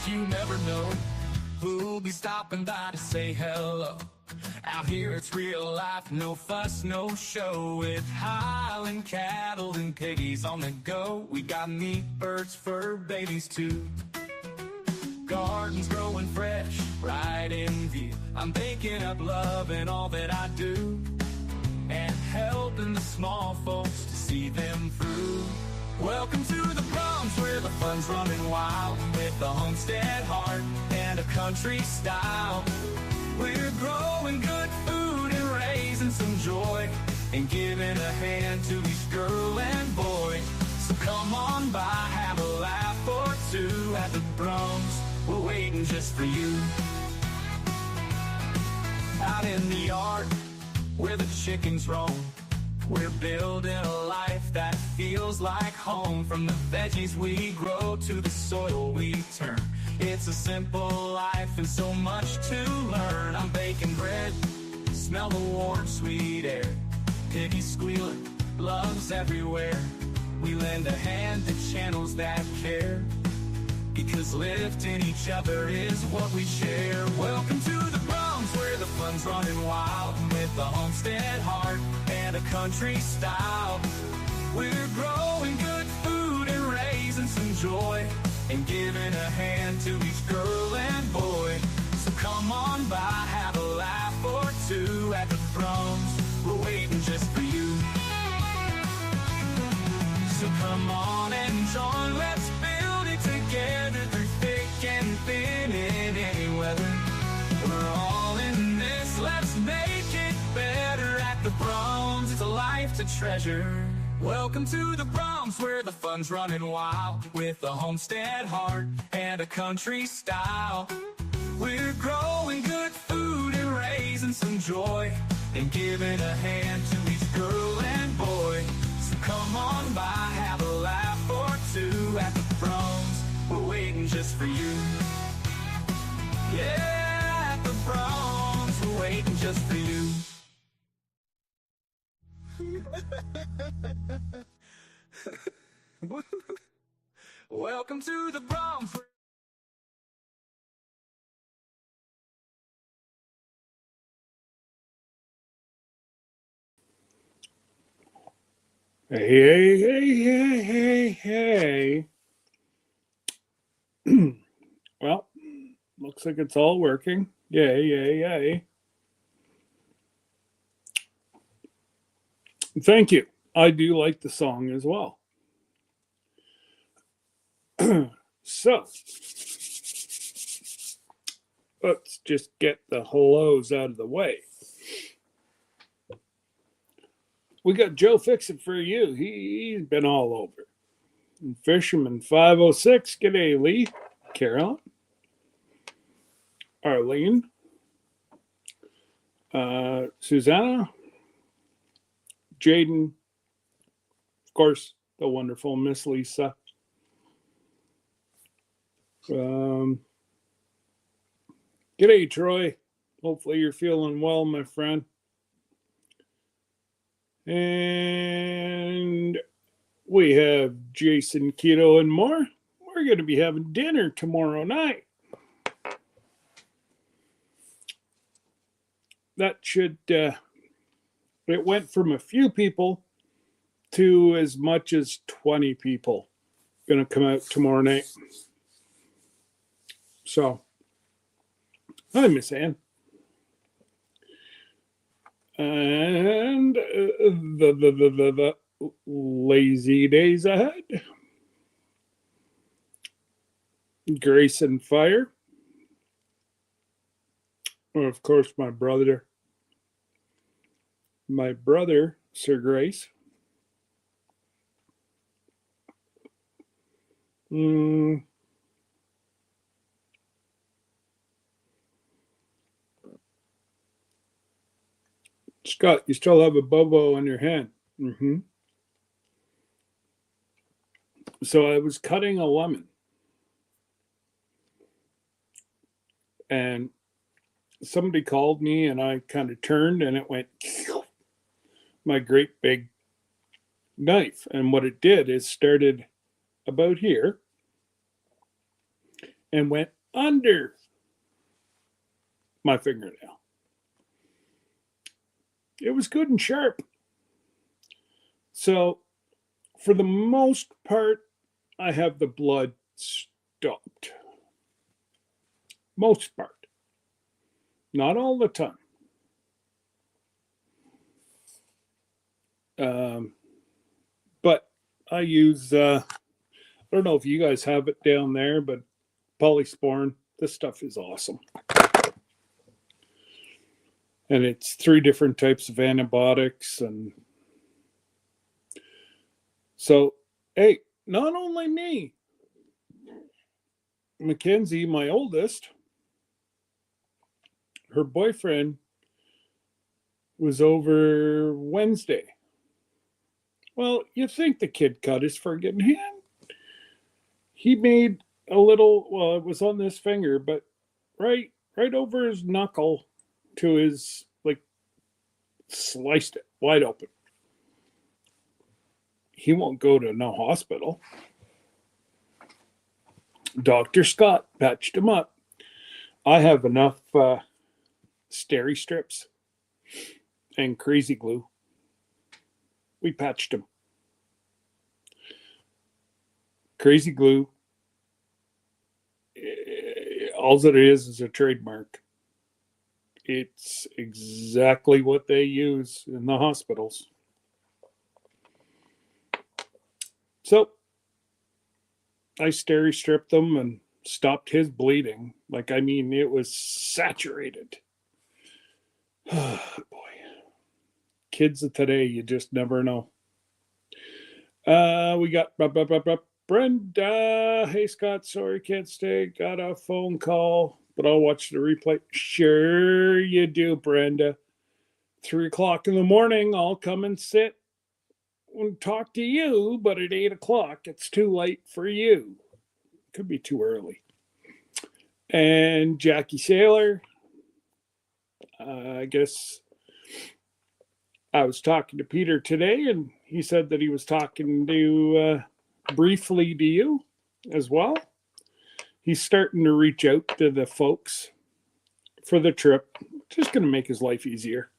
You never know who'll be stopping by to say hello. Out here it's real life, no fuss, no show. With Highland cattle and piggies on the go. We got meat, birds, fur babies too. Gardens growing fresh, right in view. I'm baking up love in all that I do, and helping the small folks to see them through. Welcome to the Bronx, where the fun's running wild, with the homestead heart and a country style. We're growing good food and raising some joy, and giving a hand to each girl and boy. So come on by, have a laugh or two at the Bronx. We're waiting just for you. Out in the yard, where the chickens roam, we're building a life that feels like home. From the veggies we grow to the soil we turn, it's a simple life and so much to learn. I'm baking bread, smell the warm, sweet air. Piggies squealing, love's everywhere. We lend a hand to channels that care, because lifting each other is what we share. Welcome to the Bronx, where the fun's running wild, with the homestead heart and a country style. We're growing good food and raising some joy, and giving a hand to each girl and boy. So come on by, have a laugh or two at the Bronx. We're waiting just for you. So come on and join, let's build it together through thick and thin in any weather. We're all in this, let's make it better at the Bronx. It's a life to treasure. Welcome to the Bronx, where the fun's running wild, with a homestead heart and a country style. We're growing good food and raising some joy, and giving a hand to each girl and boy. So come on by, have a laugh or two at the Bronx. We're waiting just for you. Yeah, at the Bronx, we're waiting just for you. Welcome to the Bronx. Hey, hey, hey, hey, hey. Well, looks like it's all working. Yay, yay, yay. Thank you. I do like the song as well. So, let's just get the hellos out of the way. We got Joe Fixit for you. He's been all over. And Fisherman 506. G'day, Lee. Carolyn. Arlene. Susanna. Jaden. Of course, the wonderful Miss Lisa. G'day, Troy. Hopefully you're feeling well, my friend. And we have Jason, Keto, and more. We're going to be having dinner tomorrow night. That should, it went from a few people to as much as 20 people going to come out tomorrow night. So, hi, Miss Ann. And the lazy days ahead. Grace and Fire. Of course, my brother, Sir Grace. Scott, you still have a bobo in your hand. Mm-hmm. So I was cutting a lemon. And somebody called me and I kind of turned and it went my great big knife. And what it did is started about here and went under my fingernail. It was good and sharp. So, for the most part, I have the blood stopped. Most part. Not all the time. But I use, I don't know if you guys have it down there, but Polysporin, this stuff is awesome. And it's 3 different types of antibiotics. And so, hey, not only me, Mackenzie, my oldest, her boyfriend was over Wednesday. Well, you think the kid cut his friggin' hand. He made a little, well, it was on this finger, but right over his knuckle to his, like, sliced it wide open. He won't go to no hospital. Dr. Scott patched him up. I have enough steri strips and crazy glue. We patched him. Crazy glue. All it is a trademark. It's exactly what they use in the hospitals. So I steri stripped them and stopped his bleeding. Like, I mean, it was saturated. Boy. Kids of today, you just never know. We got Brenda. Hey, Scott, sorry, can't stay. Got a phone call, but I'll watch the replay. Sure you do, Brenda. 3:00 in the morning, I'll come and sit and talk to you, but at 8:00, it's too late for you. Could be too early. And Jackie Saylor, I guess I was talking to Peter today, and he said that he was talking to briefly to you as well. He's starting to reach out to the folks for the trip. Just going to make his life easier.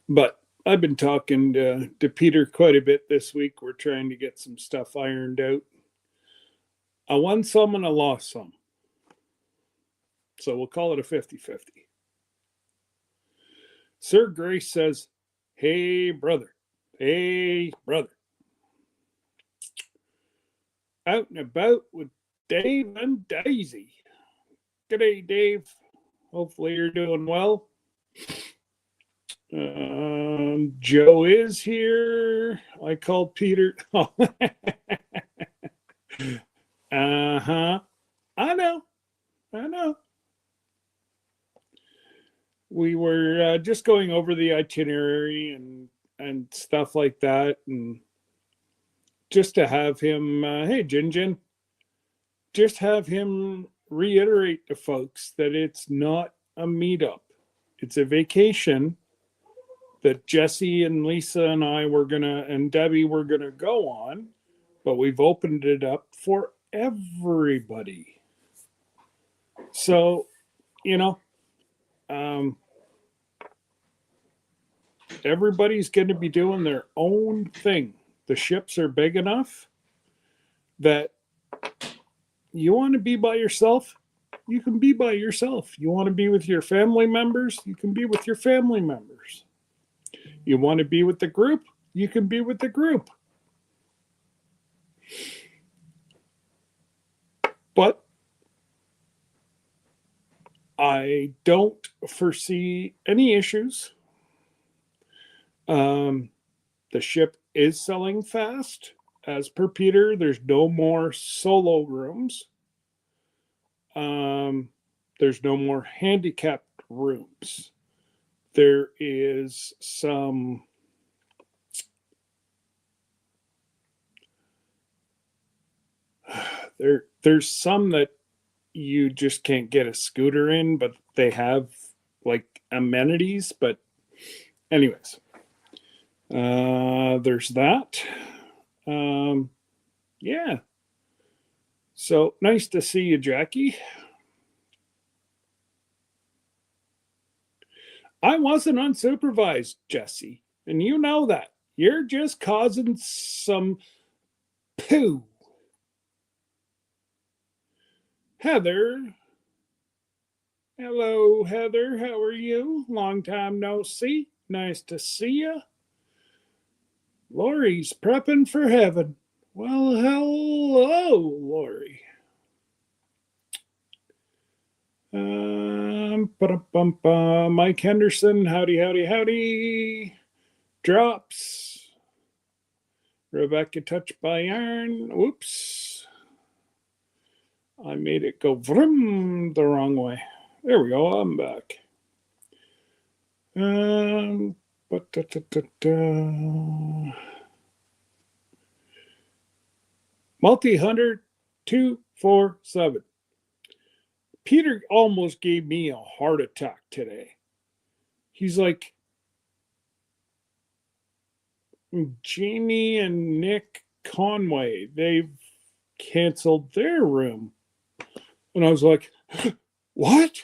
But I've been talking to Peter quite a bit this week. We're trying to get some stuff ironed out. I won some and I lost some. So we'll call it a 50-50. Sir Grace says, hey, brother. Hey, brother. Out and about with Dave and Daisy. G'day, Dave. Hopefully you're doing well. Joe is here. I called Peter. Uh-huh. I know. We were just going over the itinerary and stuff like that, and just to have him, hey, Jin, just have him reiterate to folks that it's not a meetup. It's a vacation that Jesse and Lisa and I and Debbie were gonna go on, but we've opened it up for everybody. So, everybody's going to be doing their own thing. The ships are big enough that you want to be by yourself, you can be by yourself. You want to be with your family members, you can be with your family members. You want to be with the group, you can be with the group. But I don't foresee any issues. The ship is selling fast. As per Peter, there's no more solo rooms. There's no more handicapped rooms. There is some there's some that you just can't get a scooter in, but they have like amenities. But anyways, there's that. Yeah. So nice to see you, Jackie. I wasn't unsupervised, Jesse, and you know that. You're just causing some poo. Heather. Hello, Heather. How are you? Long time no see. Nice to see you. Lori's prepping for heaven. Well, hello, Lori. Mike Henderson, howdy, howdy, howdy. Drops. Rebecca touched by iron. Whoops. I made it go vroom the wrong way. There we go. I'm back. Multi-hunter 247. Peter almost gave me a heart attack today. He's like, Jamie and Nick Conway, they've canceled their room. And I was like, what?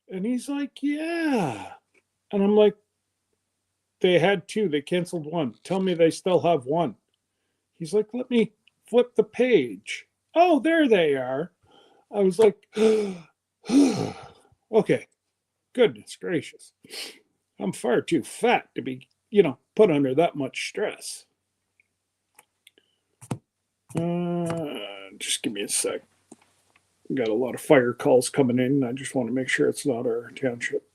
And he's like, yeah. And I'm like, they had two. They canceled one. Tell me they still have one. He's like, let me flip the page. Oh, there they are. I was like, okay, goodness gracious. I'm far too fat to be, put under that much stress. Just give me a sec. Got a lot of fire calls coming in. I just want to make sure it's not our township.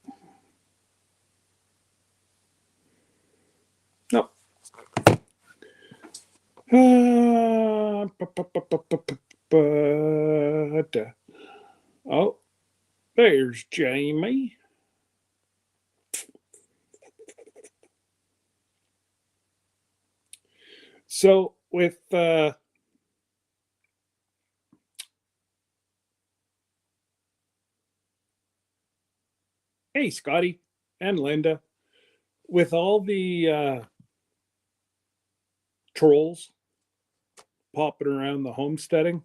Nope. Oh, there's Jamie. So with hey, Scotty and Linda, with all the trolls popping around the homesteading,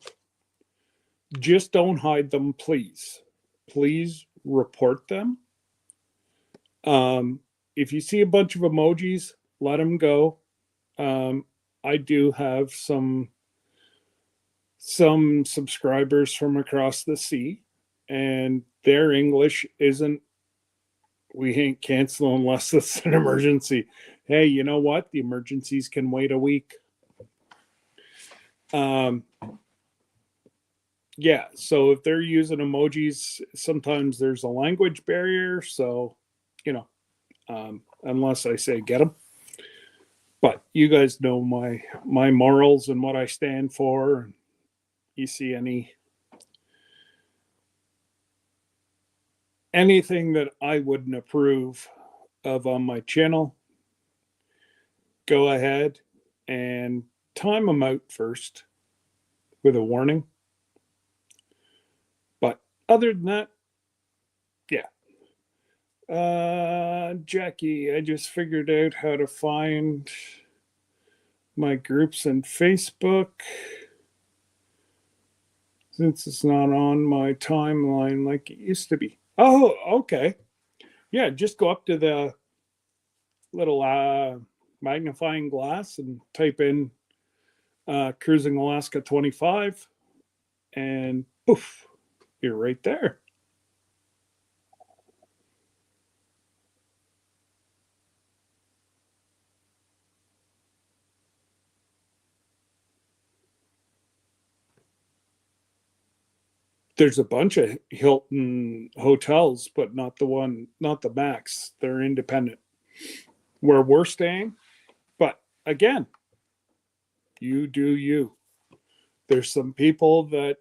just don't hide them, please. Please report them. If you see a bunch of emojis, let them go. I do have some subscribers from across the sea, and their English isn't, we ain't cancel unless it's an emergency. Hey, you know what? The emergencies can wait a week. Yeah, so if they're using emojis, sometimes there's a language barrier. So, unless I say get them. But you guys know my morals and what I stand for. You see anything that I wouldn't approve of on my channel, go ahead and time them out first with a warning. But other than that, yeah. Jackie, I just figured out how to find my groups in Facebook since it's not on my timeline like it used to be. Oh, okay. Yeah, just go up to the little magnifying glass and type in Cruising Alaska 25, and poof, you're right there. There's a bunch of Hilton hotels, but not the Max. They're independent where we're staying. But again, you do you. There's some people that,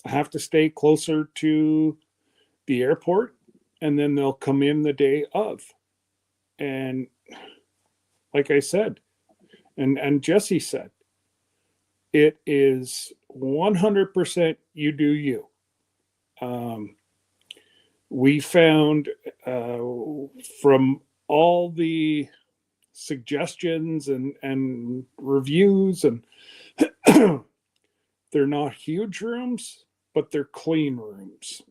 have to stay closer to the airport, and then they'll come in the day of. And like I said, and Jesse said, it is 100% you do you. We found from all the suggestions and reviews and They're not huge rooms, but they're clean rooms.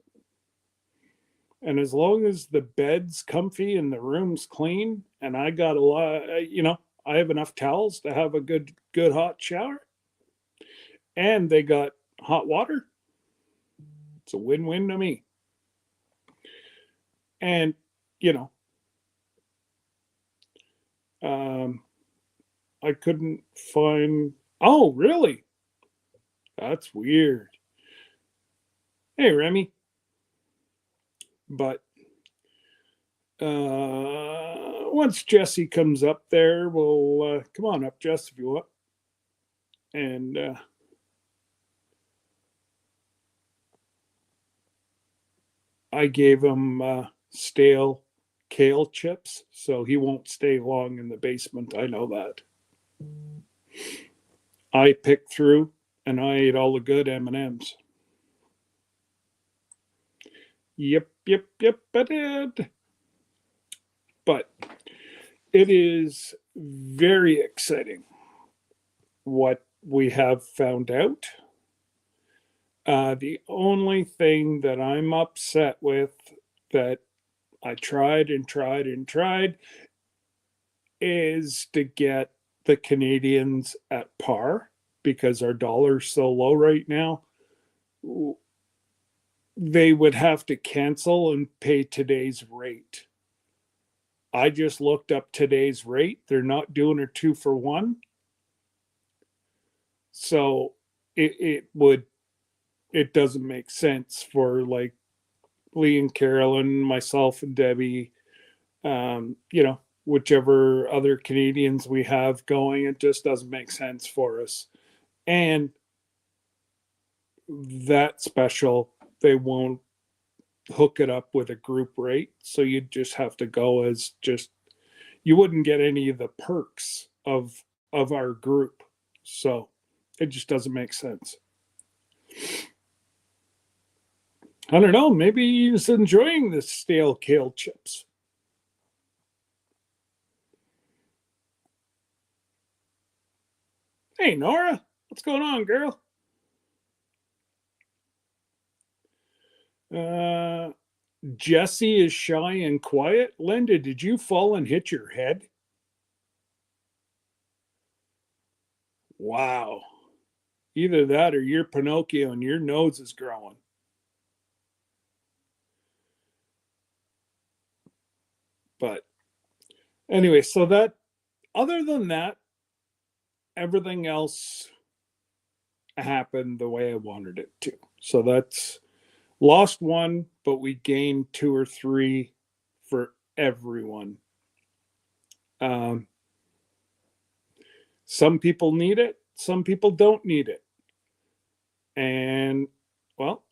And as long as the bed's comfy and the room's clean, and I got a lot, I have enough towels to have a good hot shower, and they got hot water, it's a win-win to me. And you know, I couldn't find. Oh, really? That's weird. Hey, Remy. But once Jesse comes up there, we'll come on up, Jess, if you want. And I gave him stale kale chips, so he won't stay long in the basement. I know that. I picked through, and I ate all the good M&Ms. Yep, I did. But it is very exciting what we have found out. The only thing that I'm upset with, that I tried and tried and tried, is to get the Canadians at par, because our dollar's so low right now. They would have to cancel and pay today's rate. I just looked up today's rate. They're not doing a 2-for-1. So it doesn't make sense for like Lee and Carolyn, myself and Debbie, whichever other Canadians we have going. It just doesn't make sense for us. And that special, they won't hook it up with a group rate. So you'd just have to go as just, you wouldn't get any of the perks of our group. So it just doesn't make sense. I don't know. Maybe he's enjoying the stale kale chips. Hey, Nora, what's going on, girl? Jesse is shy and quiet. Linda, did you fall and hit your head? Wow. Either that or you're Pinocchio and your nose is growing. But anyway, so that, other than that, everything else happened the way I wanted it to. So that's lost one, but we gained 2 or 3 for everyone. Some people need it, some people don't need it. And well,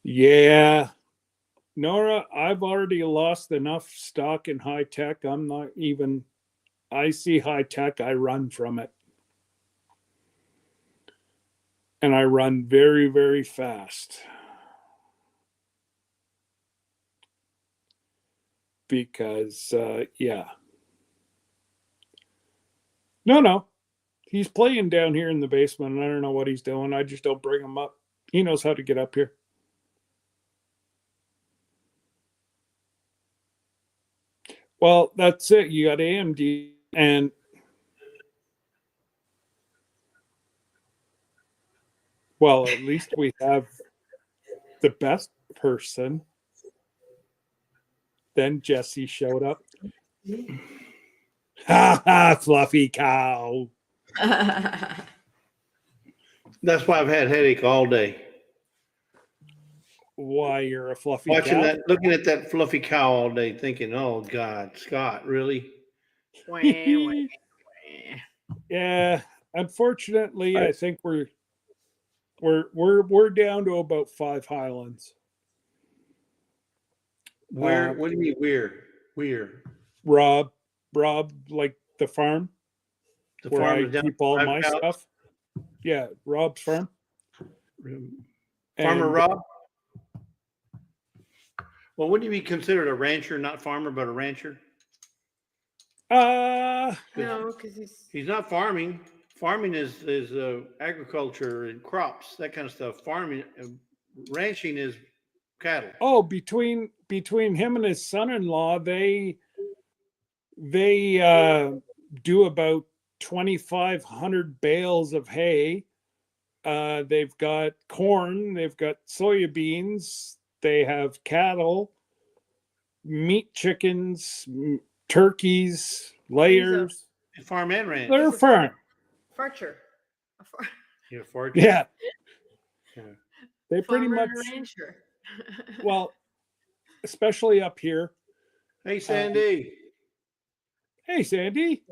yeah, Nora, I've already lost enough stock in high tech. I'm not even, I see high tech, I run from it. And I run very, very fast. Because, yeah. No. He's playing down here in the basement, and I don't know what he's doing. I just don't bring him up. He knows how to get up here. Well, that's it. You got AMD, and well, at least we have the best person. Then Jesse showed up. Ha ha, fluffy cow. That's why I've had headache all day. Why, you're a fluffy Watching cow? that, looking at that fluffy cow all day, thinking, "Oh God, Scott, really?" Yeah, unfortunately, I think we're down to about 5 Highlands. Where? What do you mean where? Rob, like the farm The where farm I is down keep all my cows? stuff. Yeah, Rob's farm. Farmer And, Rob. Well, wouldn't you be considered a rancher, not farmer, but a rancher? Uh, No, because He's not farming. Farming is agriculture and crops, that kind of stuff. Farming, ranching is cattle. oh, between him and his son-in-law, they do about 2,500 bales of hay. They've got corn, they've got soybeans, they have cattle, meat chickens, turkeys, layers. Farm and ranch. They're He's a farm. farcher. A far, You're farting. Yeah. Yeah. They pretty farmer much, and a rancher. well, especially up here. Hey, Sandy. Hey, Sandy.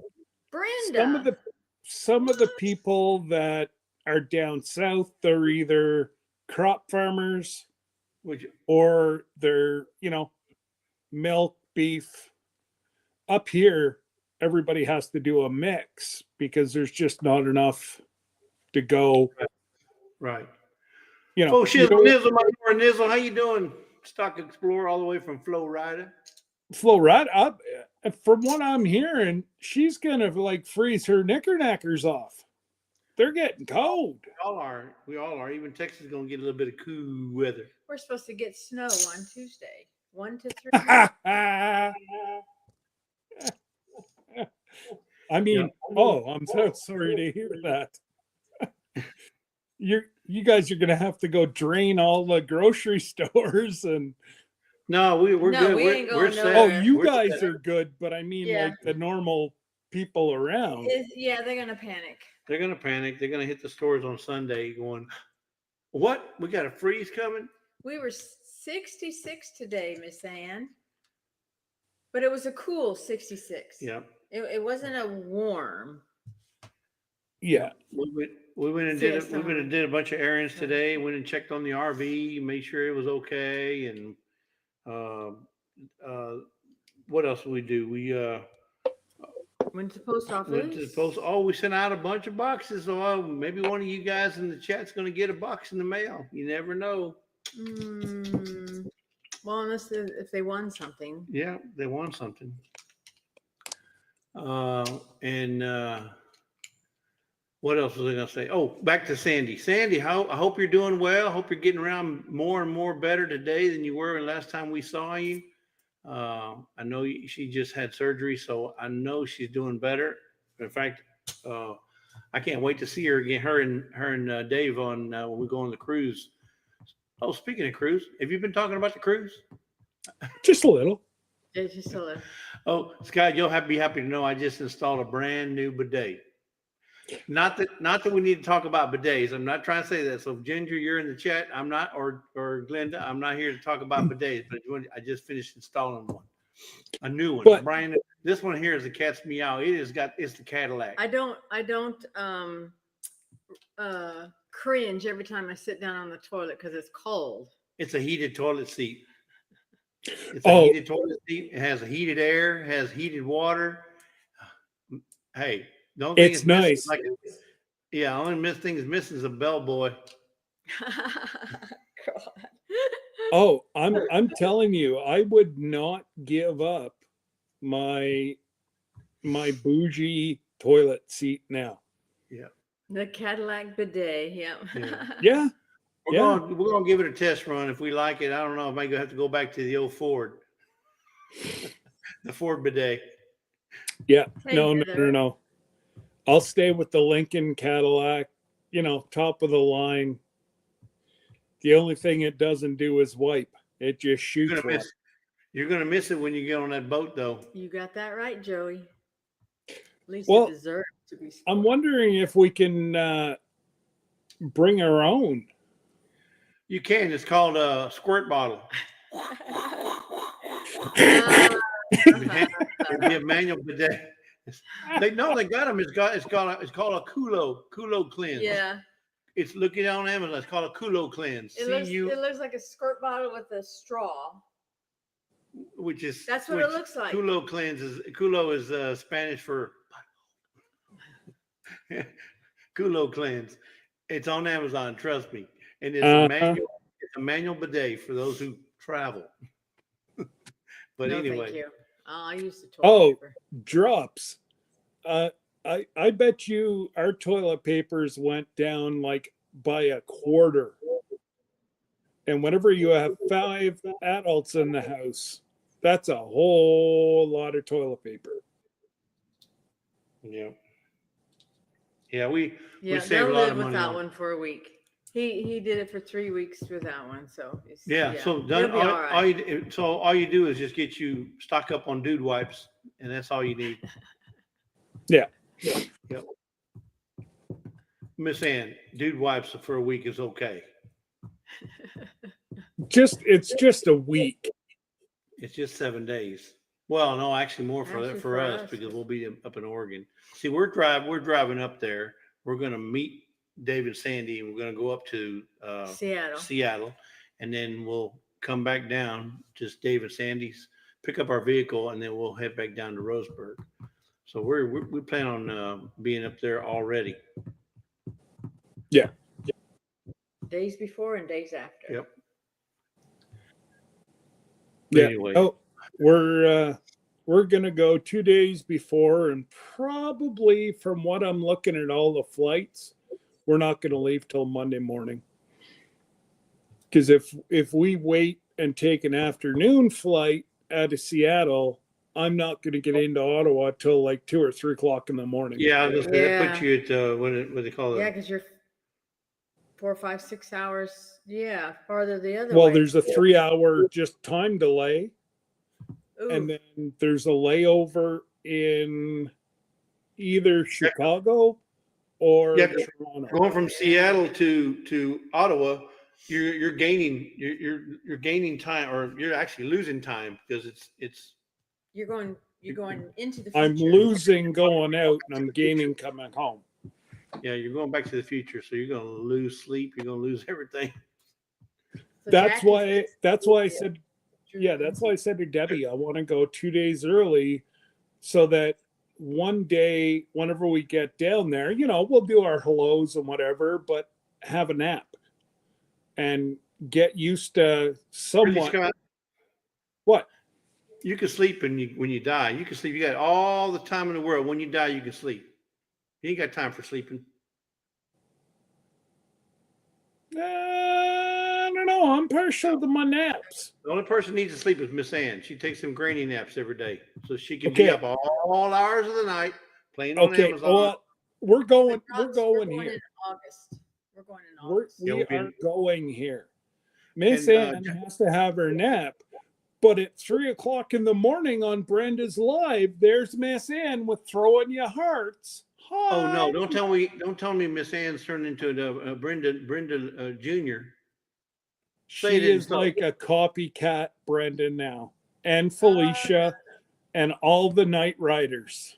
Brenda. Some of the people that are down south, they're either crop farmers Would you, or they're, milk, beef. Up here, everybody has to do a mix because there's just not enough to go. right. You Oh, shit, don't- Nizzle, my boy Nizzle, how you doing? Stock Explorer all the way from Flo Rida. Flo right up. From what I'm hearing, she's gonna like freeze her knickerknackers off. They're getting cold. We all are. Even Texas is gonna get a little bit of cool weather. We're supposed to get snow on Tuesday. 1 to 3. I mean, oh, I'm so sorry to hear that. You guys are gonna have to go drain all the grocery stores and. No, we're No, good. we ain't We're going set. Oh, nowhere. you We're guys set. are good, but I mean, Yeah. like the normal people around. Yeah, they're gonna panic. They're gonna panic. They're gonna hit the stores on Sunday, going, "What? We got a freeze coming?" We were 66 today, Miss Ann, but it was a cool 66. Yeah. It wasn't a warm. Yeah. We went and See did you it. We went and did a bunch of errands today. Went and checked on the RV, made sure it was okay, and what else did we do? We Went to the post office. went to the post. Oh, we sent out a bunch of boxes. So maybe one of you guys in the chat's going to get a box in the mail. You never know. Well, unless if they won something. Yeah, they won something. What else was I going to say? Oh, back to Sandy. Sandy, I hope you're doing well. I hope you're getting around more and more better today than you were last time we saw you. I know she just had surgery, so I know she's doing better. In fact, I can't wait to see her again. Her and Dave on when we go on the cruise. Oh, speaking of cruise, have you been talking about the cruise? Just a little. It's just a little. Oh, Scott, you'll be happy to know I just installed a brand new bidet. Not that we need to talk about bidets. I'm not trying to say that. So Ginger, you're in the chat. I'm not, or Glenda, I'm not here to talk about bidets, but I just finished installing one. A new one. But- Brian, this one here is the cat's meow. It's the Cadillac. I don't cringe every time I sit down on the toilet because it's cold. It's a heated toilet seat. It's a Oh. heated toilet seat. It has heated air, has heated water. Hey, don't think It's nice. Yeah, only thing is missing is a bellboy. God. Oh, I'm telling you, I would not give up my bougie toilet seat now. Yeah. The Cadillac bidet. Yeah. Yeah. We're gonna give it a test run. If we like it, I don't know. I might have to go back to the old Ford. The Ford bidet. Yeah. Hey, No. Heather. I'll stay with the Lincoln Cadillac, top of the line. The only thing it doesn't do is wipe. It just shoots. You're gonna miss it when you get on that boat, though. You got that right, Joey. At least Well, it deserves to be. I'm wondering if we can bring our own. You can. It's called a squirt bottle. It'd be a manual bidet. They got them. It's called a Culo cleanse. Yeah. It's looking on Amazon. It's called a Culo cleanse. It looks like a squirt bottle with a straw. That's what it looks like. Culo is Spanish for Culo cleanse. It's on Amazon. Trust me. And it's a manual bidet for those who travel. But No, anyway. thank you. I use the toilet Oh, paper. drops. I bet you our toilet papers went down like by a quarter. And whenever you have 5 adults in the house, that's a whole lot of toilet paper. Yeah. Yeah, we Yeah, save they'll a lot live of money without on. one for a week. He did it for 3 weeks without one, so Yeah, so he'll done. be all right. So all you do is just get you stock up on dude wipes, and that's all you need. Yeah. Yep. Miss Ann, dude wipes for a week is okay. It's just a week. It's just 7 days. Well, no, actually more for Actually, for us because we'll be up in Oregon. See, we're driving up there. We're going to meet Dave and Sandy, and we're going to go up to Seattle, and then we'll come back down. Just Dave and Sandy's pick up our vehicle, and then we'll head back down to Roseburg. So we plan on being up there already. Yeah. Days before and days after. Yep. Yeah. Anyway. Oh, we're gonna go 2 days before, and probably from what I'm looking at all the flights, we're not gonna leave till Monday morning. Because if we wait and take an afternoon flight out of Seattle, I'm not gonna get into Ottawa till like 2 or 3 o'clock in the morning. Yeah, that puts you at what they call it. Yeah, because you're 4, 5, 6 hours. Yeah, farther the other Well, way. there's a 3-hour just time delay. Ooh. And then there's a layover in either Chicago or Toronto. Going from Seattle to Ottawa, you're gaining time, or you're actually losing time because it's you're going into the future. I'm losing going out and I'm gaining coming home. Yeah, you're going back to the future, so you're going to lose sleep. You're going to lose everything. So That's why I said, Yeah, that's why I said to Debbie, I want to go 2 days early so that one day, whenever we get down there, we'll do our hellos and whatever, but have a nap and get used to somewhat. Really, Scott, what? You can sleep when you die. You can sleep. You got all the time in the world. When you die, you can sleep. You ain't got time for sleeping. I don't know. I'm partial to my naps. The only person who needs to sleep is Miss Ann. She takes some granny naps every day, so she can be up all hours of the night playing on Amazon. Well, we're going here. In August. We're going in August. We are going here. Miss Ann has to have her nap, but at 3 o'clock in the morning on Brenda's Live, there's Miss Ann with throwing you hearts. Hi. Oh no! Don't tell me Miss Ann's turned into a Brenda Jr. She is like a copycat Brenda now, and Felicia, and all the Night Riders.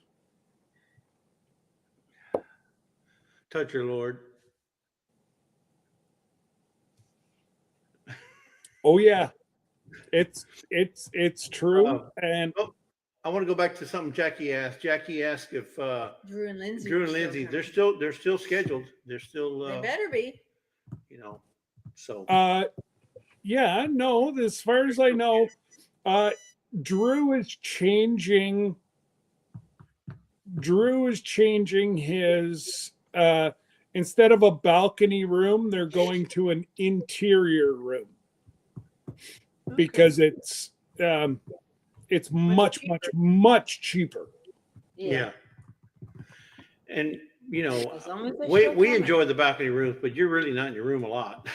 Touch her, Lord. Oh yeah, it's true. And I want to go back to something Jackie asked. Jackie asked if Drew and Lindsay. They're still scheduled. They're still. They better be. So. Yeah, no. As far as I know, Drew is changing. Drew is changing his. Instead of a balcony room, they're going to an interior room because it's much cheaper. Yeah. And we enjoy the balcony rooms, but you're really not in your room a lot.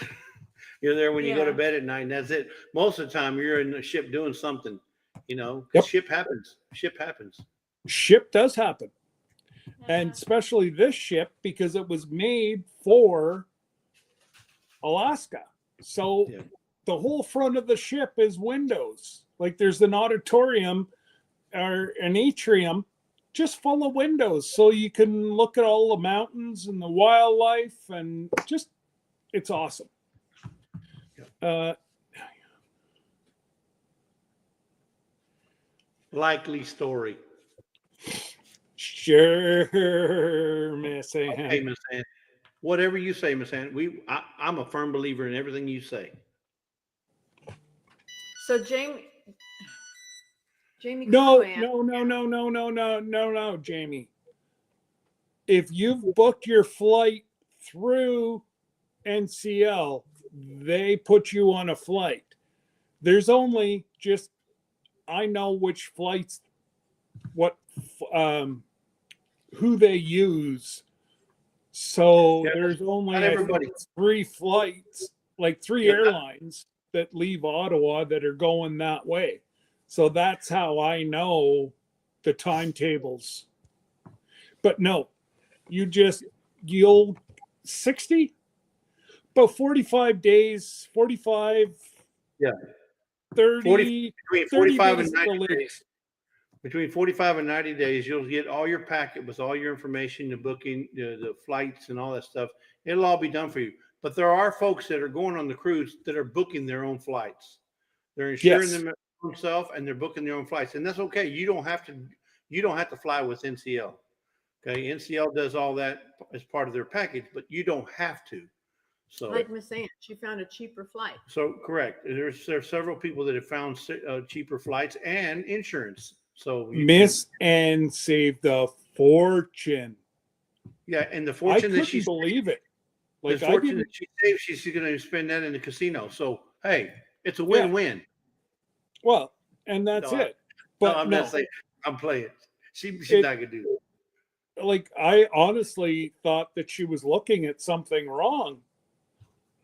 You're there when you go to bed at night, and that's it. Most of the time, you're in the ship doing something. Yep. Ship happens. Ship does happen, and especially this ship because it was made for Alaska. So the whole front of the ship is windows. Like there's an auditorium or an atrium just full of windows, so you can look at all the mountains and the wildlife, and just it's awesome. Likely story. Sure, Miss Ann. Okay, Miss Ann. Whatever you say, Miss Ann. I'm a firm believer in everything you say. So Jamie, Jamie No, Conway. no, Jamie. If you've booked your flight through NCL, they put you on a flight. There's only just, I know which flights, what, who they use. So Yeah, there's only, not I think everybody. it's 3 flights, like 3 Yeah. airlines that leave Ottawa that are going that way. So that's how I know the timetables. But no, you'll 60, about 45 days, 45, Yeah. 30, Between 30 45 days and at the 90 days. latest. Between 45 and 90 days, you'll get all your packet with all your information, the booking, the flights, and all that stuff. It'll all be done for you. But there are folks that are going on the cruise that are booking their own flights. They're insuring Yes. them themselves, and they're booking their own flights, and that's okay. You don't have to. You don't have to fly with NCL. Okay, NCL does all that as part of their package, but you don't have to. So, Like Miss Ann, she found a cheaper flight. so correct. There's several people that have found cheaper flights and insurance. So Miss Ann saved a fortune. yeah, and the I fortune that couldn't she's believe it. the Like I fortune didn't. that she saved, she's going to spend that in the casino. So hey, it's a Yeah. win-win. Well, and that's No, it. No, But I'm no, not saying I'm playing. She's It- not going to do that. like I honestly thought that she was looking at something wrong.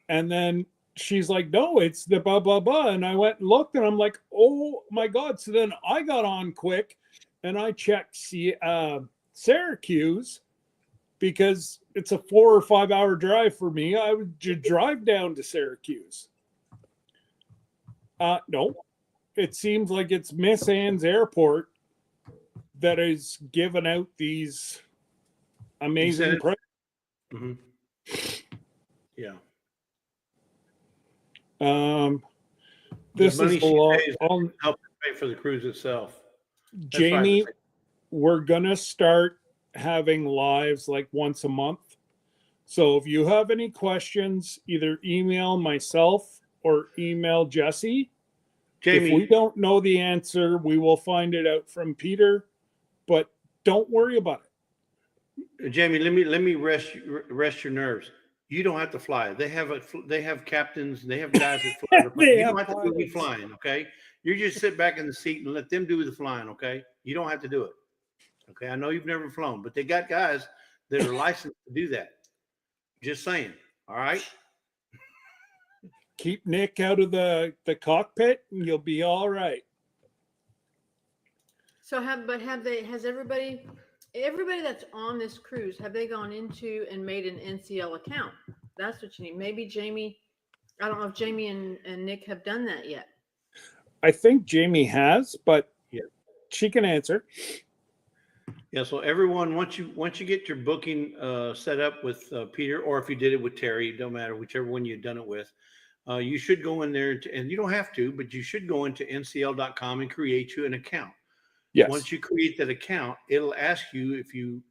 And then she's like, no, it's the blah, blah, blah. And I went and looked and I'm like, oh my God. So then I got on quick and I checked Syracuse because it's a 4 or 5 hour drive for me. I would drive down to Syracuse. No, it seems like it's Miss Ann's Airport that is giving out these amazing prices. Mm-hmm. Yeah. This money is a she lot. pays help pay for the cruise itself. That's Jamie, 5%. we're gonna start having lives like once a month. So if you have any questions, either email myself or email Jesse. Jamie, If we don't know the answer, we will find it out from Peter. But don't worry about it. Jamie, let me rest your nerves. You don't have to fly. They have captains. They have guys that fly. You don't have to do any flying. Okay, you just sit back in the seat and let them do the flying. Okay, you don't have to do it. Okay, I know you've never flown, but they got guys that are licensed to do that. Just saying. All right. Keep Nick out of the cockpit and you'll be all right. So has everybody that's on this cruise, have they gone into and made an NCL account? That's what you need. Maybe Jamie, I don't know if Jamie and Nick have done that yet. I think Jamie has, but yeah, she can answer. Yeah, so everyone, once you get your booking set up with Peter, or if you did it with Terry, it don't matter, whichever one you've done it with, you should go in there, and you don't have to, but you should go into ncl.com and create you an account. Yes. Once you create that account, it'll ask you if you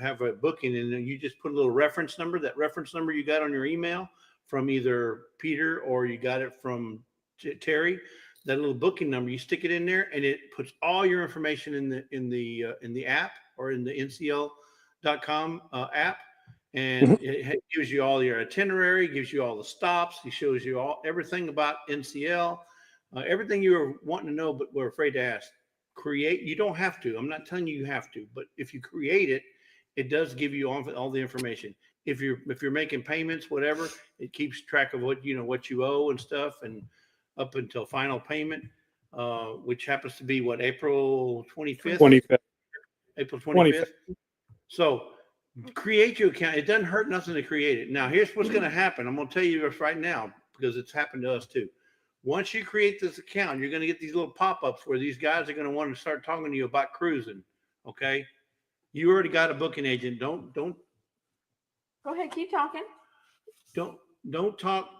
have a booking, and then you just put a little reference number. That reference number you got on your email from either Peter or you got it from Terry. That little booking number, you stick it in there, and it puts all your information in the app or in the ncl.com app, and it gives you all your itinerary, gives you all the stops, it shows you everything about NCL, everything you were wanting to know but were afraid to ask. Create. You don't have to. I'm not telling you have to, but if you create it, it does give you all the information. If you're making payments, whatever, it keeps track of what you owe and stuff, and up until final payment, which happens to be what, April 25th? 25th. April 25th. So create your account. It doesn't hurt nothing to create it. Now, here's what's going to happen. I'm going to tell you this right now because it's happened to us too. Once you create this account, you're going to get these little pop-ups where these guys are going to want to start talking to you about cruising. Okay. You already got a booking agent. Don't Go ahead, keep talking. Don't talk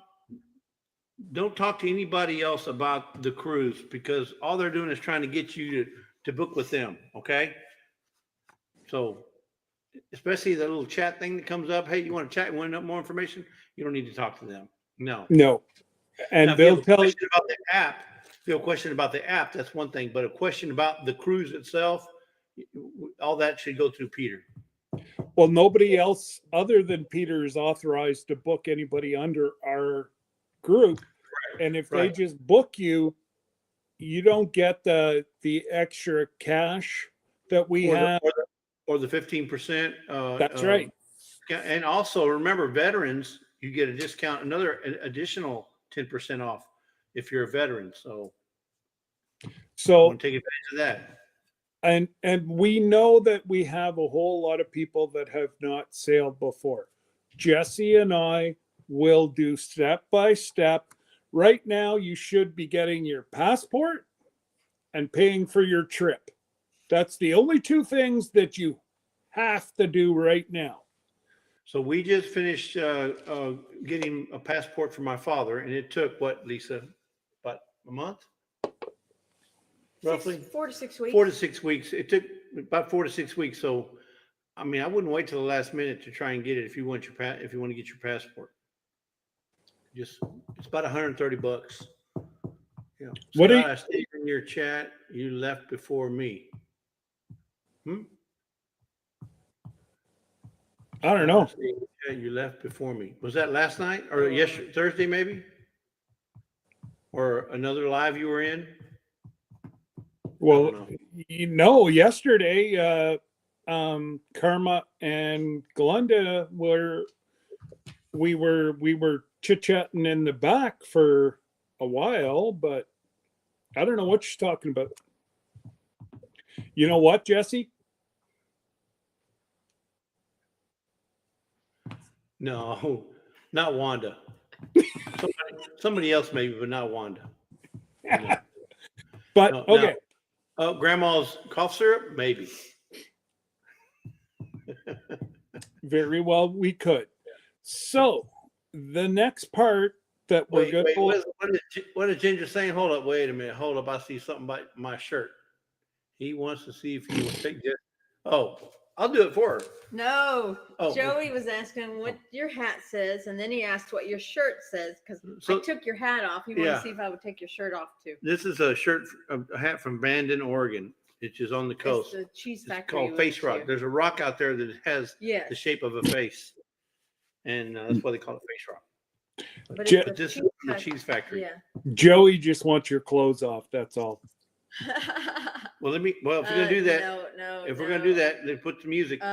to anybody else about the cruise, because all they're doing is trying to get you to book with them. Okay. So especially the little chat thing that comes up. Hey, you want to chat? You want to know more information? You don't need to talk to them. No. And now, they'll tell you about the app. Still question about the app, that's one thing, but a question about the cruise itself, all that should go through Peter. Well, nobody else other than Peter is authorized to book anybody under our group. And if they Right. just book you, you don't get the extra cash that we have. Or the 15%. That's right. And also remember, veterans, you get a discount, another additional 10% off if you're a veteran. So want to take advantage of that. And we know that we have a whole lot of people that have not sailed before. Jesse and I will do step by step. Right now, you should be getting your passport and paying for your trip. That's the only two things that you have to do right now. So we just finished getting a passport for my father, and it took what, Lisa? About a month? Roughly 4 to 6 weeks. 4 to 6 weeks. It took about 4 to 6 weeks. So, I mean, I wouldn't wait till the last minute to try and get it if you want if you want to get your passport. Just it's about $130. Yeah. What Scott, I stayed in your chat. You left before me. I don't know. You left before me. Was that last night or yesterday, Thursday maybe? Or another live you were in? Well, yesterday, Karma and Glenda we were chit-chatting in the back for a while, but I don't know what she's talking about. You know what, Jesse? No, not Wanda. Somebody else maybe, but not Wanda. No. But No, okay. Oh, grandma's cough syrup? Maybe. Very well, we could. So the next part that we're going to... What is Ginger saying? Hold up, wait a minute. Hold up. I see something by my shirt. He wants to see if you will take this. Oh, I'll do it for her. No, Oh. Joey was asking what your hat says, and then he asked what your shirt says because I took your hat off. He wanted to see if I would take your shirt off too. This is a hat from Bandon, Oregon. It's just on the coast. It's the cheese factory. It's called Face Rock. There's a rock out there that has the shape of a face, and that's why they call it Face Rock. But this is the cheese factory. Yeah. Joey just wants your clothes off. That's all. Well, if we're gonna do that, if we're gonna do that, then put the music. What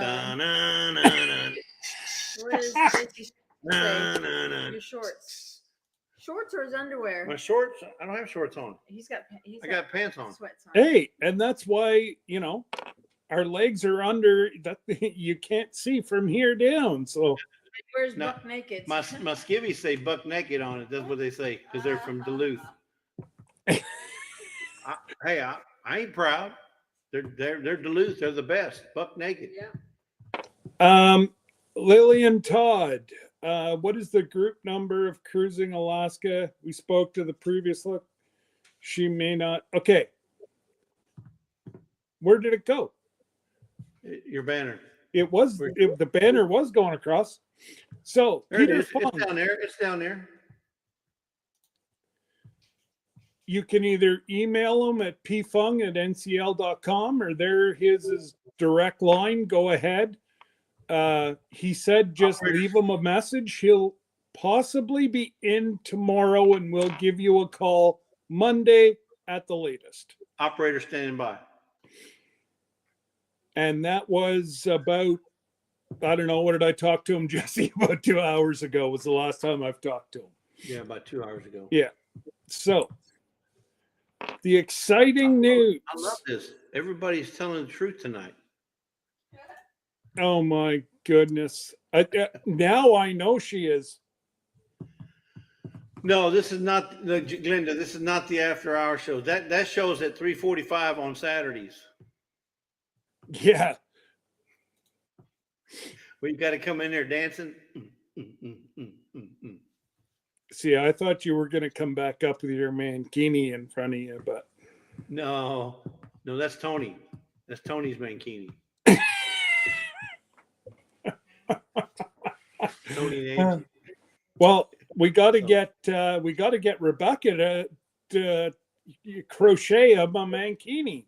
is your shorts? Shorts or his underwear? My shorts? I don't have shorts on. I got pants on. Sweats on. Hey, and that's why, our legs are under that. You can't see from here down. So where's buck naked? My skivvies say buck naked on it. That's what they say because they're from Duluth. I ain't proud. They're Duluth. They're the best. Buck naked. Yeah. Lillian Todd, what is the group number of Cruising Alaska? We spoke to the previous look. She may not. Okay. Where did it go? Your banner. The banner was going across. So Peter Fung, it's down there. It's down there. You can either email him at pfung@ncl.com or his direct line. Go ahead. He said just leave him a message. He'll possibly be in tomorrow and we'll give you a call Monday at the latest. Operator standing by. And that was about, I don't know, what did I talk to him, Jesse? About 2 hours ago was the last time I've talked to him. Yeah, about 2 hours ago. Yeah. So the exciting news. I love this. Everybody's telling the truth tonight. Oh my goodness. Now I know she is. No, this is not Glenda. This is not the after hour show. That show's at 3:45 on Saturdays. Yeah. Well, you got to come in there dancing. See, I thought you were going to come back up with your mankini in front of you, but no, that's Tony. That's Tony's mankini. Tony and Angie. Well, we got to get Rebecca to you crochet a mankini.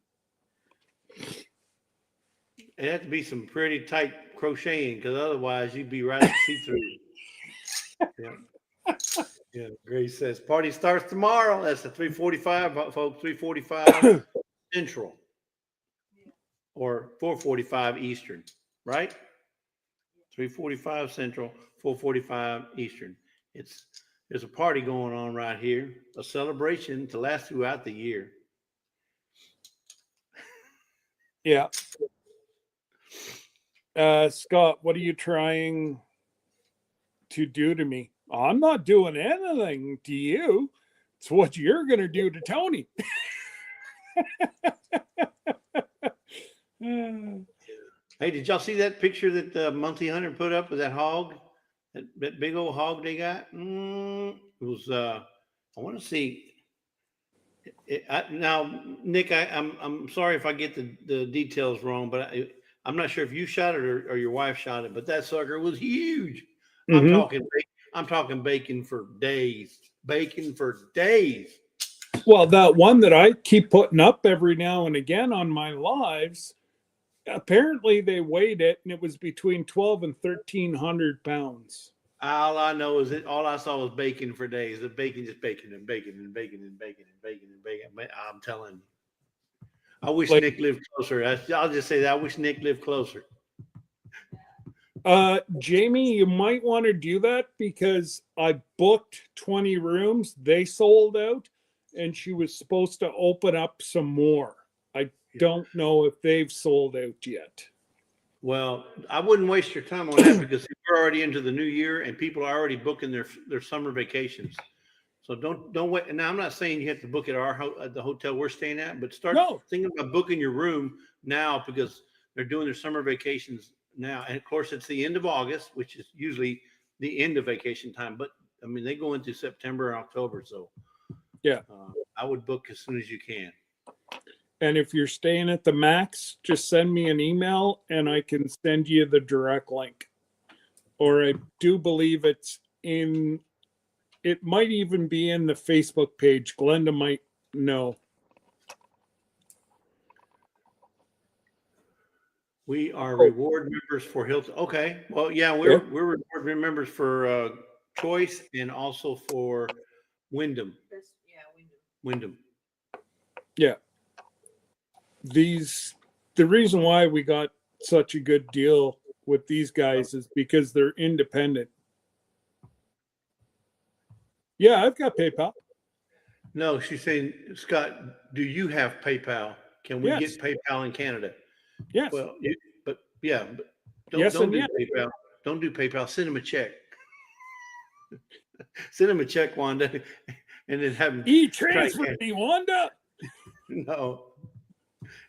It had to be some pretty tight crocheting, because otherwise you'd be right at see-through. Yeah. Yeah. Grace says party starts tomorrow. That's at 3:45, folks. 3:45 Central or 4:45 Eastern, right? 3:45 Central, 4:45 Eastern. There's a party going on right here, a celebration to last throughout the year. Yeah. Scott, what are you trying to do to me? I'm not doing anything to you. It's what you're going to do to Tony. Hey, did y'all see that picture that Monty Hunter put up with that hog? That big old hog they got? It was, I want to see. Now, Nick, I'm sorry if I get the details wrong, but I'm not sure if you shot it or your wife shot it, but that sucker was huge. Mm-hmm. I'm talking bacon for days. Bacon for days. Well, that one that I keep putting up every now and again on my lives, apparently they weighed it and it was between 12 and 1,300 pounds. All I know is that all I saw was bacon for days. The bacon, just bacon and bacon and bacon and bacon and bacon and bacon. I'm telling you. I wish Nick lived closer. I'll just say that. I wish Nick lived closer. Jamie, you might want to do that because I booked 20 rooms. They sold out and she was supposed to open up some more. I don't know if they've sold out yet. Well, I wouldn't waste your time on that because we're already into the new year and people are already booking their summer vacations. So don't wait. Now, I'm not saying you have to book at the hotel we're staying at, but start thinking about booking your room now because they're doing their summer vacations now. And of course, it's the end of August, which is usually the end of vacation time. But I mean, they go into September and October. So yeah, I would book as soon as you can. And if you're staying at the Max, just send me an email and I can send you the direct link. Or I do believe it might even be in the Facebook page. Glenda might know. We are reward members for Hilton. Okay. Well, yeah, we're reward members for Choice and also for Wyndham. Wyndham. Yeah. The reason why we got such a good deal with these guys is because they're independent. Yeah, I've got PayPal. No, she's saying, Scott, do you have PayPal? Can we get PayPal in Canada? Yes. Well, but don't do PayPal. Don't do PayPal. Send them a check. Send them a check, Wanda, and then have them e-transfer me, Wanda. No.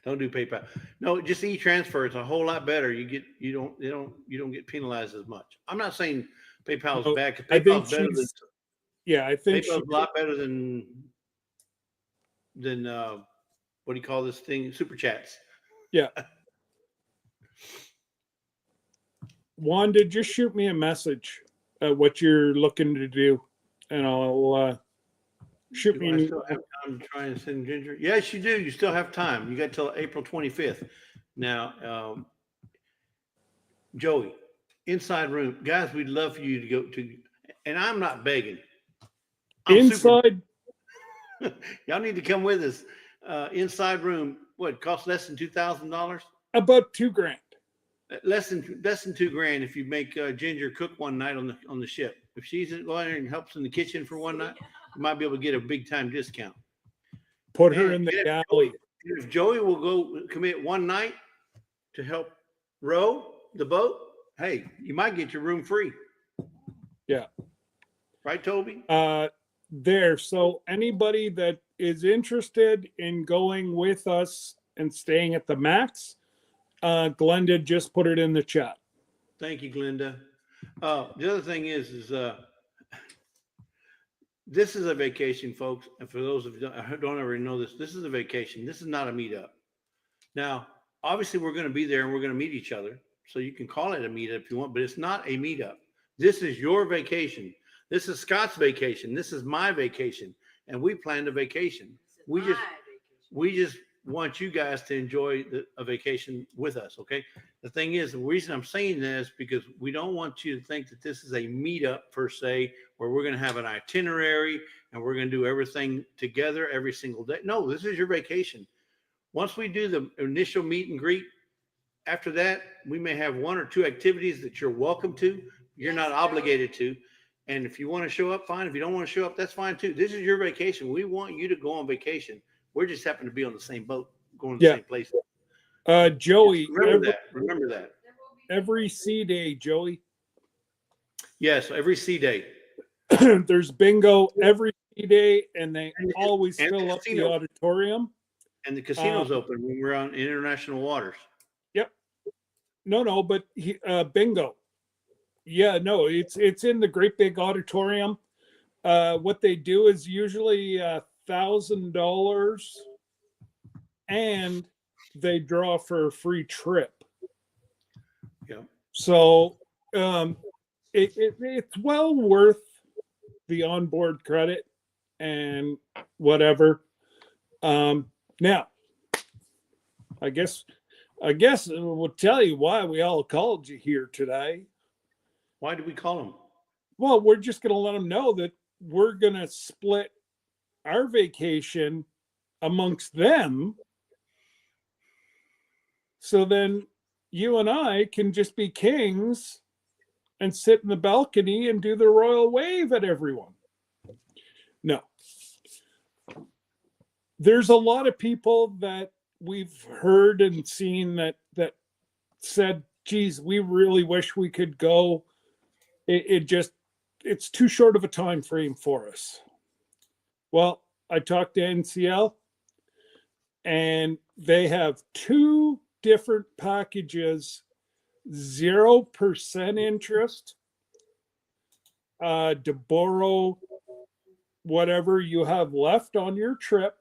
Don't do PayPal. No, just e-transfer. It's a whole lot better. You don't get penalized as much. I'm not saying PayPal is bad. PayPal's better than. Yeah, I think PayPal's a lot better than what do you call this thing? Super chats. Yeah. Wanda, just shoot me a message at what you're looking to do, and I'll shoot me. I still have time to try and send Ginger? Yes, you do. You still have time. You got till April 25th. Now, Joey, inside room, guys. We'd love for you to go to, and I'm not begging. Inside. Y'all need to come with us. Inside room. What costs less than $2,000? About $2,000. Less than $2,000 if you make Ginger cook one night on the ship. If she's going there and helps in the kitchen for one night, you might be able to get a big time discount. Put her in the galley. If Joey will go commit one night to help row the boat, hey, you might get your room free. Yeah. Right, Toby? So anybody that is interested in going with us and staying at the Max, Glenda just put it in the chat. Thank you, Glenda. The other thing is this is a vacation, folks. And for those of you who don't already know this is a vacation. This is not a meetup. Now, obviously, we're going to be there and we're going to meet each other. So you can call it a meetup if you want, but it's not a meetup. This is your vacation. This is Scott's vacation. This is my vacation. And we planned a vacation. we just want you guys to enjoy a vacation with us. Okay. The thing is, the reason I'm saying this because we don't want you to think that this is a meetup per se, where we're going to have an itinerary and we're going to do everything together every single day. No, this is your vacation. Once we do the initial meet and greet, after that, we may have one or two activities that you're welcome to. You're not obligated to. And if you want to show up, fine. If you don't want to show up, that's fine too. This is your vacation. We want you to go on vacation. We're just happen to be on the same boat, going to the same place. Joey, Remember that. Every C day, Joey. Yes, every C day. There's bingo every C day, and they always fill up the auditorium. And the casino's open when we're on international waters. Yep. No, but bingo. Yeah, no, it's in the great big auditorium. What they do is usually $1,000, and they draw for a free trip. Yeah. So it's well worth the onboard credit and whatever. Now, I guess we'll tell you why we all called you here today. Why did we call them? Well, we're just going to let them know that we're going to split our vacation amongst them. So then you and I can just be kings and sit in the balcony and do the royal wave at everyone. No. There's a lot of people that we've heard and seen that said, geez, we really wish we could go. It's too short of a time frame for us. Well, I talked to NCL, and they have two different packages, 0% interest to borrow whatever you have left on your trip.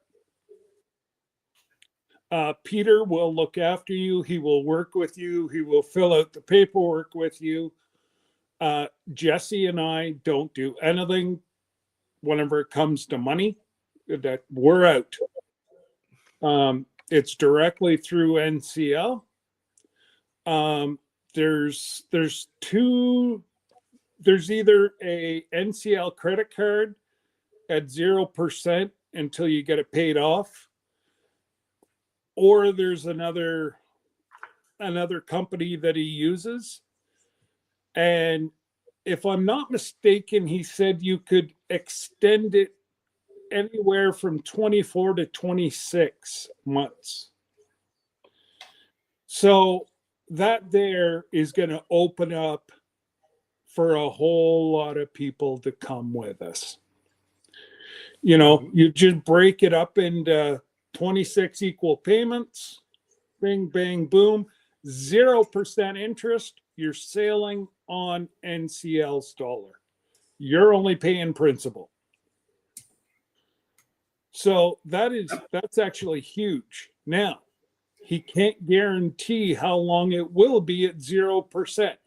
Peter will look after you. He will work with you. He will fill out the paperwork with you. Jesse and I don't do anything whenever it comes to money. That we're out. It's directly through NCL. There's either a NCL credit card at 0% until you get it paid off, or there's another company that he uses. And if I'm not mistaken, he said you could extend it anywhere from 24 to 26 months. So that there is going to open up for a whole lot of people to come with us. You know, you just break it up into 26 equal payments, bing, bang, boom, 0% interest. You're sailing on NCL's dollar. You're only paying principal. So that's actually huge. Now, he can't guarantee how long it will be at 0%.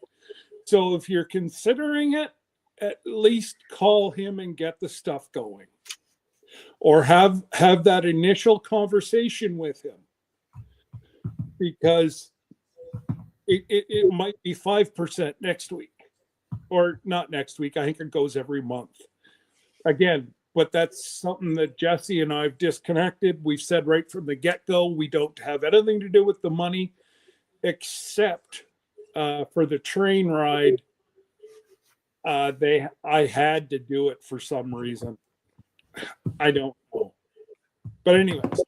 So if you're considering it, at least call him and get the stuff going. Or have that initial conversation with him. Because it might be 5% next week. Or not next week. I think it goes every month. Again, but that's something that Jesse and I have disconnected. We've said right from the get-go, we don't have anything to do with the money, except for the train ride. I had to do it for some reason. I don't know. But anyways,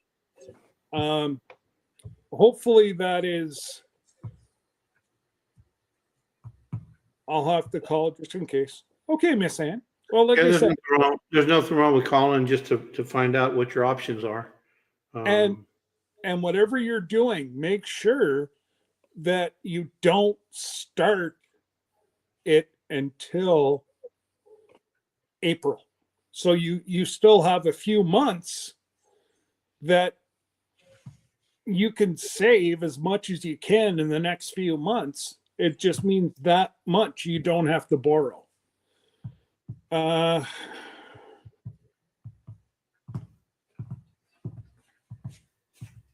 hopefully that is. I'll have to call just in case. Okay, Miss Ann. Well, like I said, there's nothing wrong with calling just to find out what your options are. And whatever you're doing, make sure that you don't start it until April. So you still have a few months that you can save as much as you can in the next few months. It just means that much you don't have to borrow.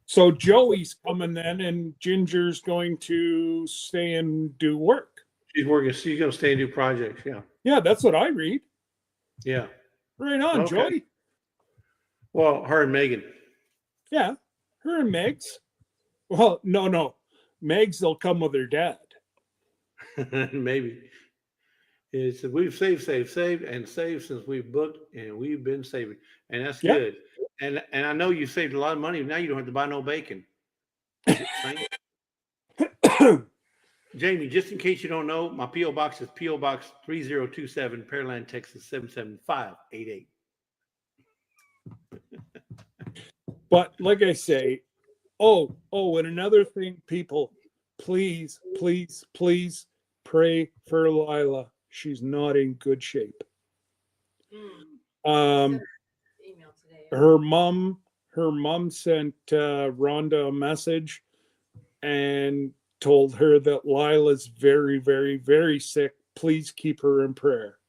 So Joey's coming then, and Ginger's going to stay and do work. She's working. She's going to stay and do projects. Yeah. Yeah, that's what I read. Yeah. Right on, Okay. Joey. Well, her and Megan. Yeah, her and Megs. Well, no. Megs will come with her dad. Maybe. It's we've saved, and saved since we've booked, and we've been saving, and that's Yep. good. And I know you saved a lot of money. Now you don't have to buy no bacon. Jamie, just in case you don't know, my P.O. Box is P.O. Box 3027, Pearland, Texas 77588. But like I say, and another thing, people, please pray for Lila. She's not in good shape. Email today. Her mom sent Rhonda a message and told her that Lila's very, very, very sick. Please keep her in prayer.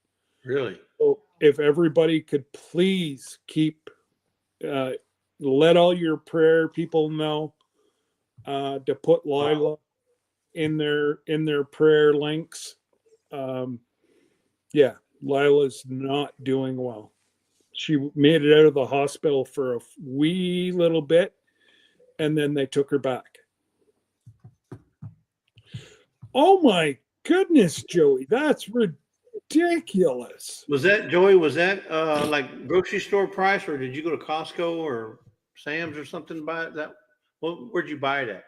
Really? So if everybody could please let all your prayer people know to put Lila in their prayer links. Yeah, Lila's not doing well. She made it out of the hospital for a wee little bit, and then they took her back. Oh my goodness, Joey, that's ridiculous. Was that, Joey, like grocery store price, or did you go to Costco or Sam's or something to buy it? Where'd you buy it at?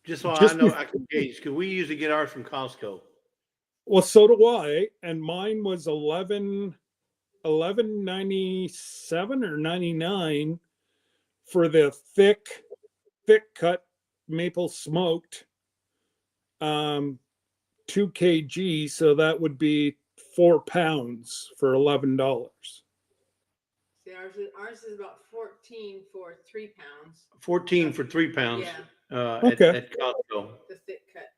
Just so I know I can gauge, because we usually get ours from Costco. Well, so do I, and mine was $11.97 or 99 for the thick cut maple smoked 2 kg, so that would be 4 pounds for $11. See, ours is about 14 for 3 pounds. 14 for 3 pounds. Yeah. Okay. At Costco. The thick cut.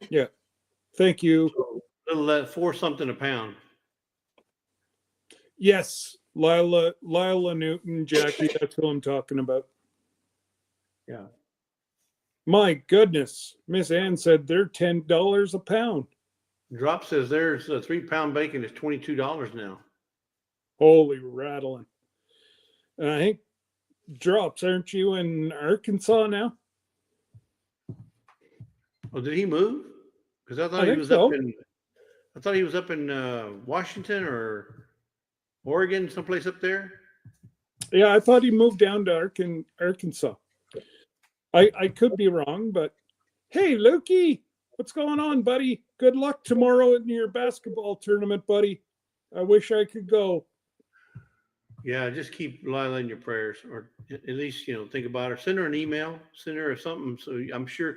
Yeah. Thank you. So, little $4 something a pound. Yes, Lila Newton, Jackie, that's who I'm talking about. Yeah. My goodness. Miss Ann said they're $10 a pound. Drop says there's a 3 pound bacon is $22 now. Holy rattling. And I think, Drops, aren't you in Arkansas now? Oh, did he move? Because I thought he was up in Washington or Oregon, someplace up there. Yeah, I thought he moved down to Arkansas. I could be wrong, but hey, Lukey, what's going on, buddy? Good luck tomorrow in your basketball tournament, buddy. I wish I could go. Yeah, just keep Lila in your prayers, or at least, think about her. Send her an email, send her something. So I'm sure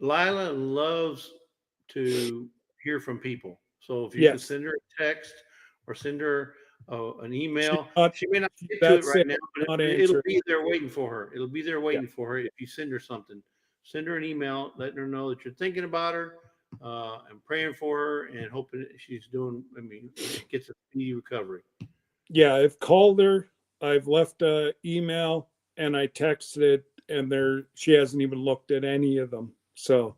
Lila loves to hear from people. So if you could send her a text or send her an email, she may not get to it right now, but it'll be there waiting for her. It'll be there waiting for her if you send her something. Send her an email, letting her know that you're thinking about her and praying for her and hoping she's gets a speedy recovery. Yeah, I've called her, I've left an email, and I texted, and she hasn't even looked at any of them. So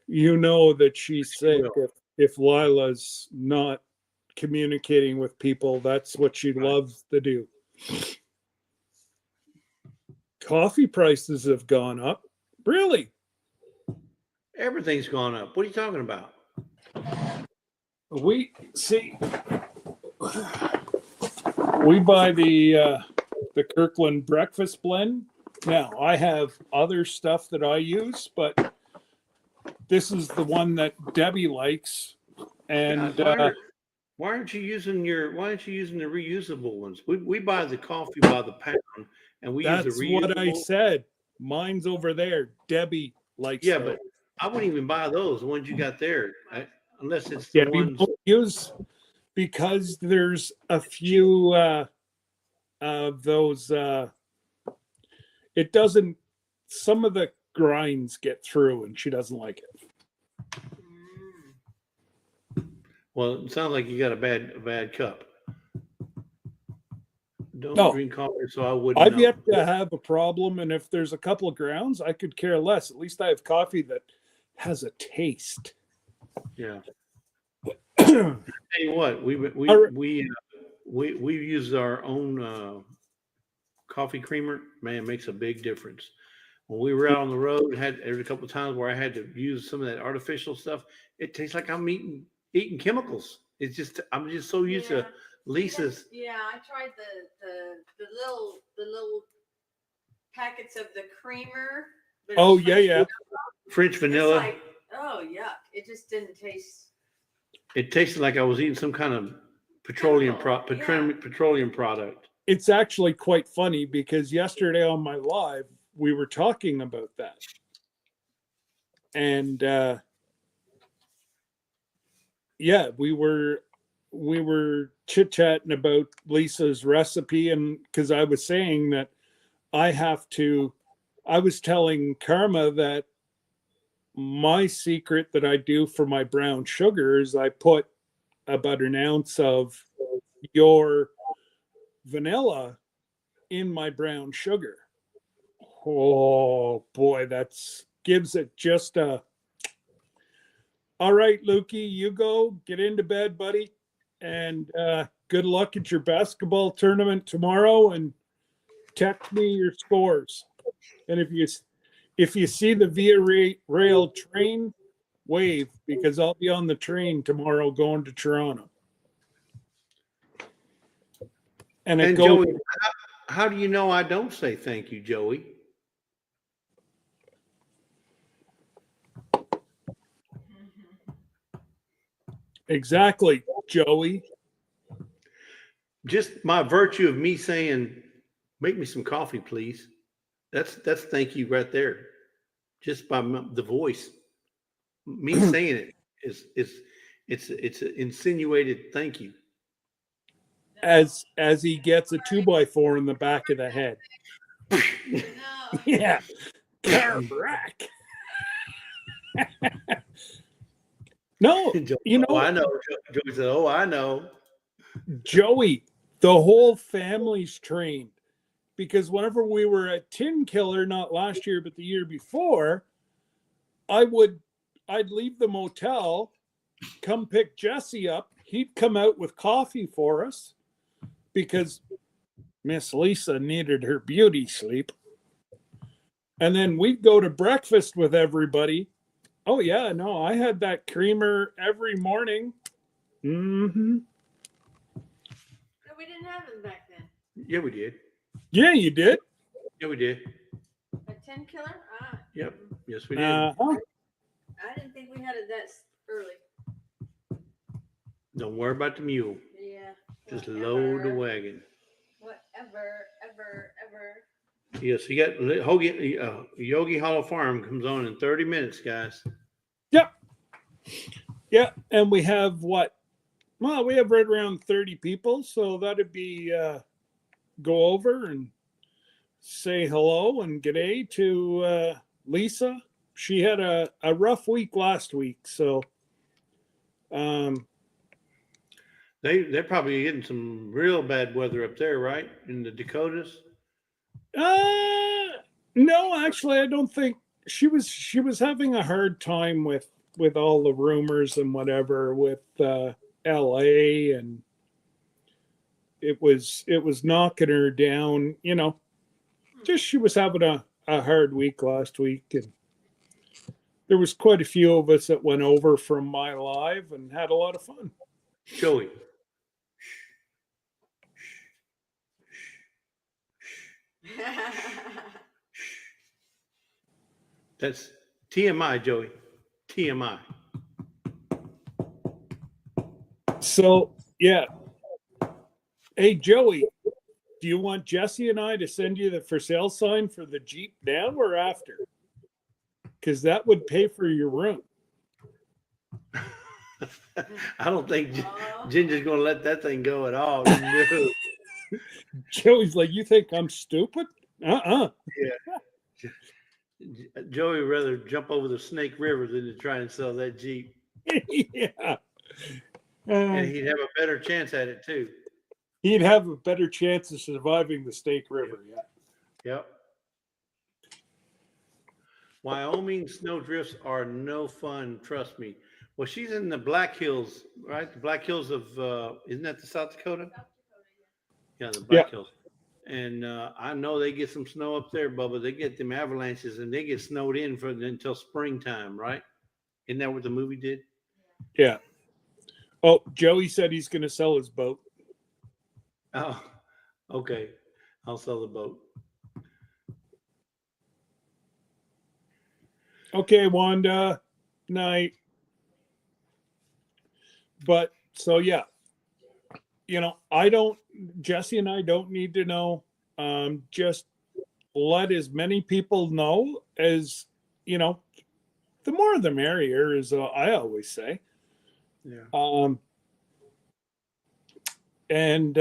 that she's sick if Lila's not communicating with people. That's what she loves to do. Coffee prices have gone up. Really? Everything's gone up. What are you talking about? We buy the Kirkland breakfast blend. Now, I have other stuff that I use, but this is the one that Debbie likes. And why aren't you using the reusable ones? We buy the coffee by the pound, and we use the reusable. That's what I said. Mine's over there. Debbie likes. Yeah, those. but I wouldn't even buy those. The ones you got there, unless it's the ones. We won't use, because there's a few of those. It doesn't. Some of the grinds get through, and she doesn't like it. Well, it sounds like you got a bad cup. don't No. drink coffee, so I wouldn't I've know. yet to have a problem, and if there's a couple of grounds, I could care less. At least I have coffee that has a taste. Yeah. Tell you what, All right. we use our own coffee creamer. Man, it makes a big difference. When we were out on the road, there's a couple of times where I had to use some of that artificial stuff. It tastes like I'm eating chemicals. It's just I'm just so used to Lisa's. Yeah, I tried the little packets of the creamer. But Oh, yeah. French vanilla. It's like, oh yuck! It just didn't taste. It tasted like I was eating some kind of petroleum Chemical, petroleum product. It's actually quite funny because yesterday on my live, we were talking about that. And yeah, we were chit-chatting about Lisa's recipe, and because I was saying that I was telling Karma that my secret that I do for my brown sugar is I put about an ounce of your vanilla in my brown sugar. Oh boy, that's gives it just a. All right, Lukey, you go get into bed, buddy, and good luck at your basketball tournament tomorrow. And text me your scores. And if you see the Via Rail train, wave, because I'll be on the train tomorrow going to Toronto. And it goes. Joey, how do you know I don't say thank you, Joey? Exactly, Joey. Just my virtue of me saying, "Make me some coffee, please." That's thank you right there. Just by the voice, me saying it it's an insinuated thank you. As he gets a 2x4 in the back of the head. No. Yeah. Correct. No, you know, I know. Joey said, "Oh, I know." Joey, the whole family's trained because whenever we were at Tin Killer, not last year but the year before, I'd leave the motel, come pick Jesse up. He'd come out with coffee for us because Miss Lisa needed her beauty sleep. And then we'd go to breakfast with everybody. Oh yeah, no, I had that creamer every morning. Mm-hmm. No, we didn't have them back then. Yeah, we did. Yeah, you did. Yeah, we did. A 10 killer? Yep. Yes, we did. Uh-huh. I didn't think we had it that early. Don't worry about the mule. Yeah. Just load the wagon. Whatever, ever. Yes, you got Yogi Hollow Farm comes on in 30 minutes, guys. Yep. Yeah, and we have what? Well, we have right around 30 people, so that'd be go over and say hello and g'day to Lisa. She had a rough week last week, so They're probably getting some real bad weather up there, right? In the Dakotas. no, actually I don't think she was having a hard time with all the rumors and whatever with LA, and it was knocking her down, you know. Just she was having a hard week last week, and there was quite a few of us that went over from my live and had a lot of fun. Joey. That's TMI, Joey. TMI. So yeah. Hey Joey, do you want Jesse and I to send you the for sale sign for the Jeep now or after? Because that would pay for your room. I don't think Ginger's going to let that thing go at all. No. Joey's like, you think I'm stupid? Yeah. Joey would rather jump over the Snake River than to try and sell that Jeep. Yeah. And he'd have a better chance at it too. He'd have a better chance of surviving the Snake River. Yeah. Yep. Wyoming snowdrifts are no fun, trust me. Well, she's in the Black Hills, right? The Black Hills of isn't that the South Dakota? Yeah, the Yeah. Black Hills. And I know they get some snow up there, Bubba. They get them avalanches and they get snowed in for until springtime, right? Isn't that what the movie did? Yeah. Oh, Joey said he's going to sell his boat. Oh, okay. I'll sell the boat. Okay, Wanda. Night. But so, yeah. Jesse and I don't need to know. Just let as many people know as, the more the merrier, as I always say. Yeah. And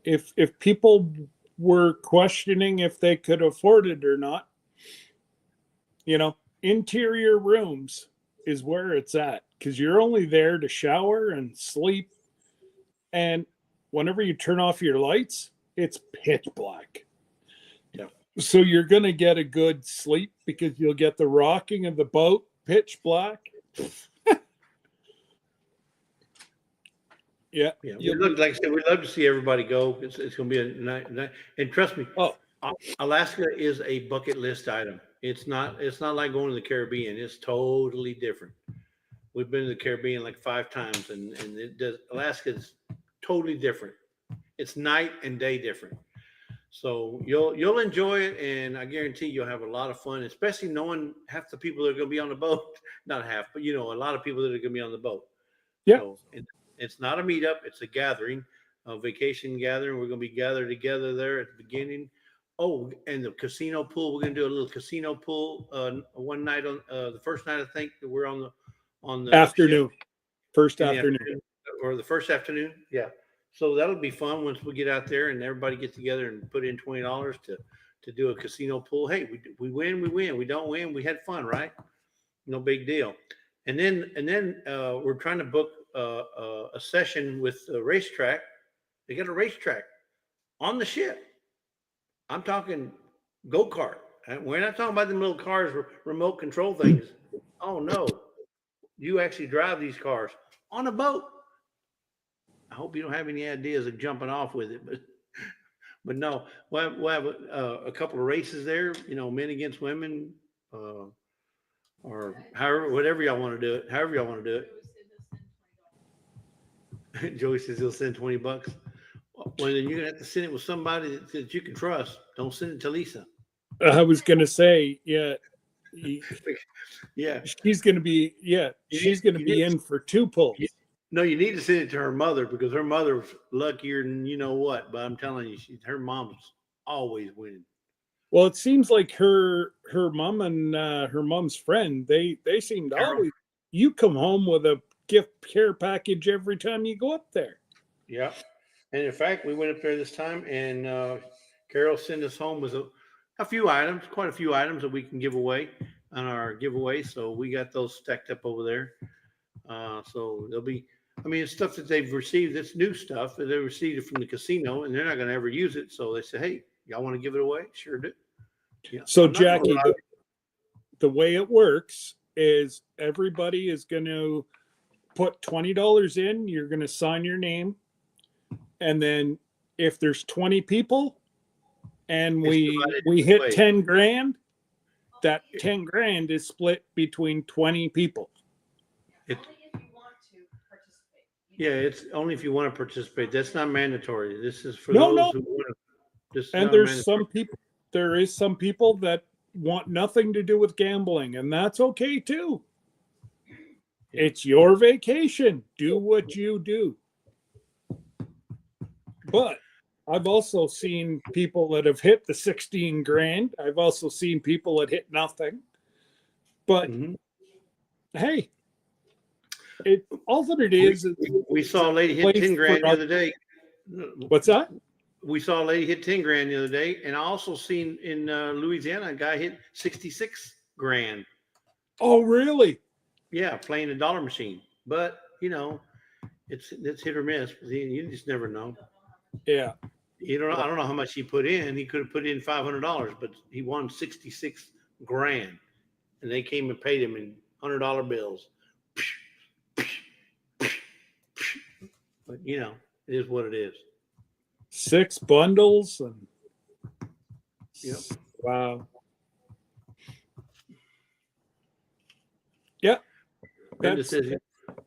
if people were questioning if they could afford it or not, interior rooms is where it's at, because you're only there to shower and sleep. And whenever you turn off your lights, it's pitch black. Yeah. So you're going to get a good sleep because you'll get the rocking of the boat, pitch black. Yeah. Yeah. Like I said, we'd love to see everybody go. It's going to be a night. And trust me, Alaska is a bucket list item. It's not like going to the Caribbean. It's totally different. We've been to the Caribbean like 5 times, and Alaska is totally different. It's night and day different. So you'll enjoy it, and I guarantee you'll have a lot of fun, especially knowing half the people that are going to be on the boat. Not half, but a lot of people that are going to be on the boat. Yeah. So it's not a meetup; it's a gathering, a vacation gathering. We're going to be gathered together there at the beginning. Oh, and the casino pool. We're going to do a little casino pool one night on the first night. I think that we're on the afternoon, first afternoon, or the first afternoon. Yeah. So that'll be fun once we get out there and everybody gets together and put in $20 to do a casino pool. Hey, we win, we win. We don't win, we had fun, right? No big deal. And then we're trying to book a session with a racetrack. They got a racetrack on the ship. I'm talking go-kart. We're not talking about them little cars, remote control things. Oh no, you actually drive these cars on a boat. I hope you don't have any ideas of jumping off with it, but no, we'll have a couple of races there, men against women, or whatever y'all want to do it, however y'all want to do it. Joey says he'll send $20. Well, then you're going to have to send it with somebody that you can trust. Don't send it to Lisa. I was going to say, yeah. Yeah. She's going to be, in for 2 pulls. No, you need to send it to her mother, because her mother's luckier than you know what. But I'm telling you, her mom's always winning. Well, it seems like her mom and her mom's friend, they seem to always. You come home with a gift care package every time you go up there. Yeah, and in fact, we went up there this time, and Carol sent us home with a few items, quite a few items that we can give away on our giveaway. So we got those stacked up over there. So there'll be. It's stuff that they've received. It's new stuff that they received it from the casino, and they're not going to ever use it. So they say, "Hey, y'all want to give it away? Sure do." Yeah. So Jackie, the way it works is everybody is going to put $20 in. You're going to sign your name, and then if there's 20 people, and we hit 10 grand, that 10 grand is split between 20 people. Yeah, it's only if you want to participate. That's not mandatory. This is for those who want to. And there is some people that want nothing to do with gambling, and that's okay too. It's your vacation. Do what you do. But I've also seen people that have hit the 16 grand. I've also seen people that hit nothing. But hey, all that it is we saw a lady hit 10 grand the other day. What's that? We saw a lady hit 10 grand the other day, and I also seen in Louisiana a guy hit 66 grand. Oh, really? Yeah, playing a dollar machine. But it's hit or miss. You just never know. Yeah. I don't know how much he put in. He could have put in $500, but he won 66 grand, and they came and paid him in $100 bills. But you know, it is what it is. 6 bundles and Yep. wow. Yep. Linda That's says,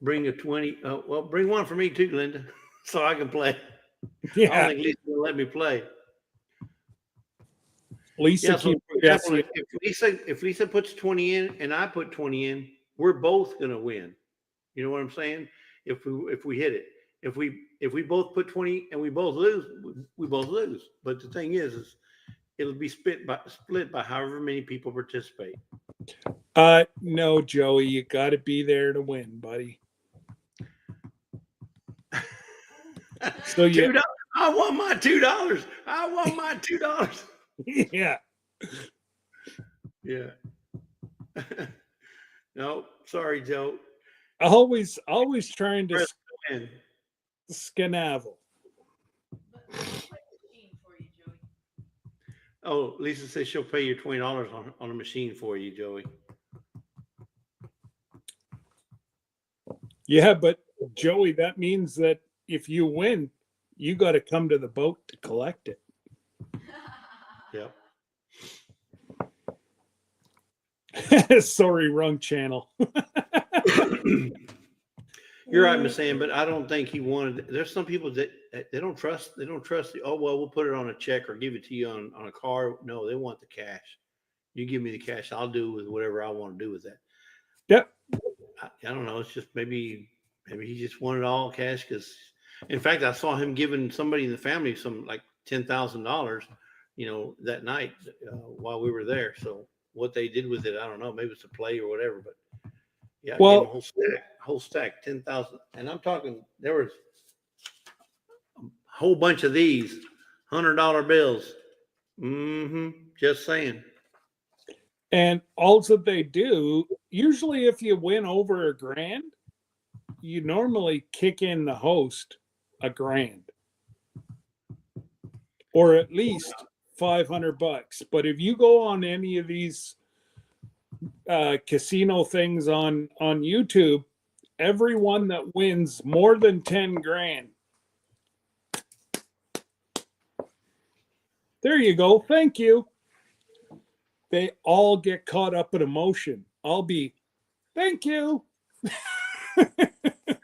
bring a 20. Well, bring one for me too, Linda, so I can play. I don't yeah. think Lisa will let me play. Lisa Yeah, so keeps for example, guessing. if Lisa puts 20 in and I put 20 in, we're both gonna win. You know what I'm saying? If we hit it. If we both put 20 and we both lose, we both lose. But the thing is it'll be split by however many people participate. No, Joey, you got to be there to win, buddy. So yeah, $2. I want my $2. I want my $2. yeah. Yeah. No, sorry, Joe. Always trying to Press win. skenavel. Oh, Lisa says she'll pay you $20 on a machine for you, Joey. Yeah, but Joey, that means that if you win, you got to come to the boat to collect it. Yep. Sorry, wrong channel. You're right, Miss Ann, but I don't think he wanted. There's some people that they don't trust. Oh well, we'll put it on a check or give it to you on a card. No, they want the cash. You give me the cash, I'll do with whatever I want to do with that. Yep. I don't know. It's just maybe he just wanted all cash because, in fact, I saw him giving somebody in the family some like $10,000, you know, that night while we were there. So what they did with it, I don't know. Maybe it's a play or whatever. But yeah, Well, a whole stack, 10,000, and I'm talking. There was a whole bunch of these $100 bills. Just saying. and also they do, usually if you win over $1,000, you normally kick in the host $1,000. Or at least $500. But if you go on any of these casino things on YouTube, everyone that wins more than 10 grand. There you go. Thank you. They all get caught up in emotion. I'll be, thank you. I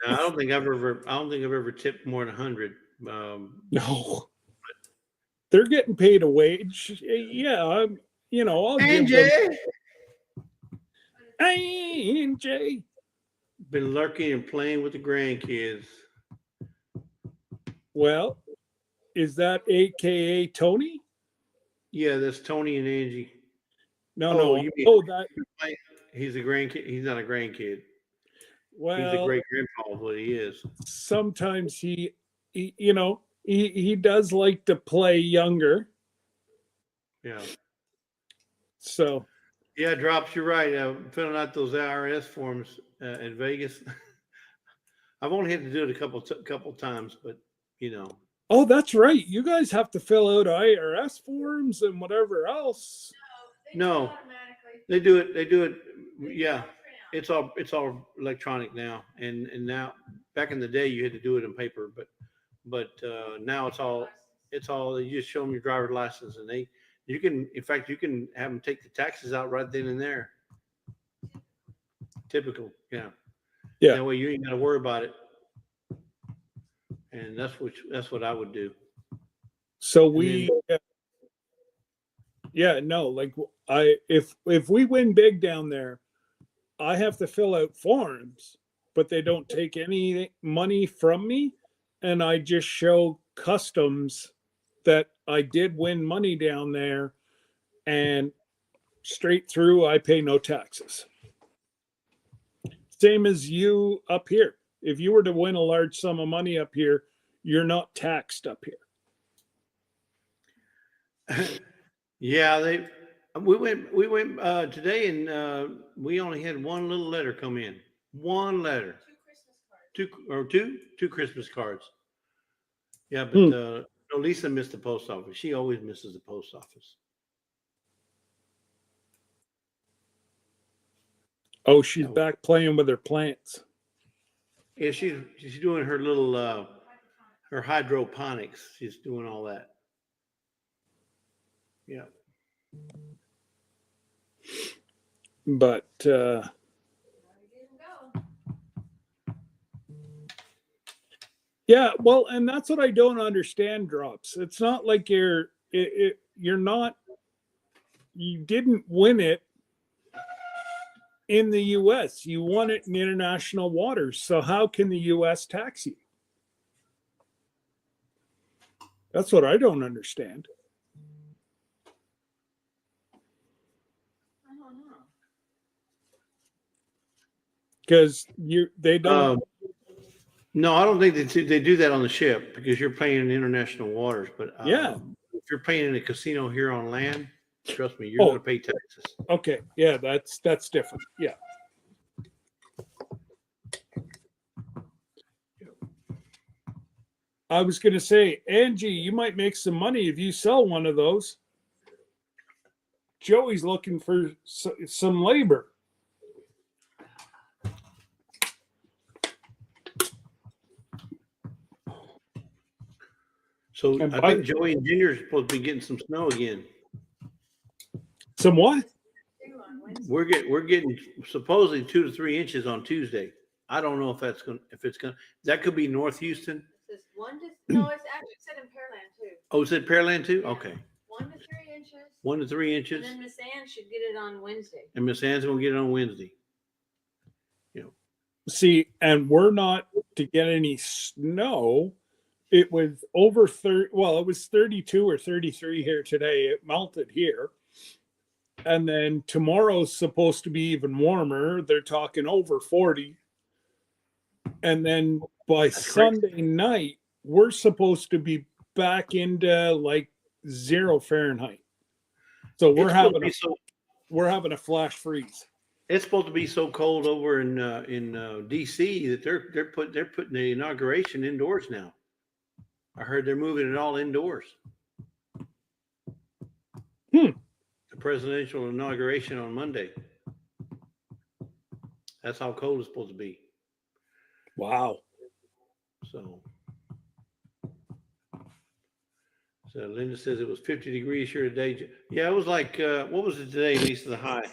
don't think I've ever tipped more than 100. No. They're getting paid a wage. Yeah, I'll give them. Jay. Been lurking and playing with the grandkids. Well, is that AKA Tony? Yeah, that's Tony and Angie. No. You mean, that. He's a grandkid. He's not a grandkid. Well, he's a great grandpa. What he is. Sometimes he does like to play younger. Yeah. So. Yeah, Drops. You're right. Filling out those IRS forms in Vegas. I've only had to do it a couple times, but you know. Oh, that's right. You guys have to fill out IRS forms and whatever else. No, they do it. They do it. Yeah, it's all electronic now. And now, back in the day, you had to do it in paper, but now it's all. You just show them your driver's license, and you can have them take the taxes out right then and there. Typical, yeah. Yeah. That way you ain't got to worry about it. And that's what I would do. So if we win big down there, I have to fill out forms, but they don't take any money from me, and I just show customs that I did win money down there, and straight through I pay no taxes. Same as you up here. If you were to win a large sum of money up here, you're not taxed up here. Yeah, we went today, and we only had one little letter come in. One letter. Two Christmas cards. Yeah, but No, Lisa missed the post office. She always misses the post office. Oh, she's Yeah. back playing with her plants. Yeah, she's doing her little her hydroponics. She's doing all that. Yeah. But yeah, well, and that's what I don't understand, Drops. It's not like you're not, you didn't win it in the US. You won it in international waters. So how can the US tax you? That's what I don't understand. I don't know. Because they don't. No, I don't think they do that on the ship because you're playing in international waters. But Yeah. if you're playing in a casino here on land, trust me, you're Oh. going to pay taxes. Okay, yeah, that's different. Yeah. I was going to say, Angie, you might make some money if you sell one of those. Joey's looking for some labor. So And I think Joey and Junior are supposed to be getting some snow again. Some what? We're getting supposedly 2 to 3 inches on Tuesday. I don't know if it's gonna. That could be North Houston. It says no, it's actually said in Pearland too. Oh, is it Pearland too? Yeah. Okay. 1 to 3 inches. 1 to 3 inches. And then Miss Ann should get it on Wednesday. And Miss Ann's gonna get it on Wednesday. See, and we're not to get any snow. It was over 30. Well, it was 32 or 33 here today. It melted here. And then tomorrow's supposed to be even warmer. They're talking over 40. And then by Sunday night, we're supposed to be back into like 0 Fahrenheit. So we're having a flash freeze. It's supposed to be so cold over in DC that they're putting the inauguration indoors now. I heard they're moving it all indoors. The presidential inauguration on Monday. That's how cold it's supposed to be. Wow. So Linda says it was 50 degrees here today. Yeah, it was like what was it today, Lisa? The high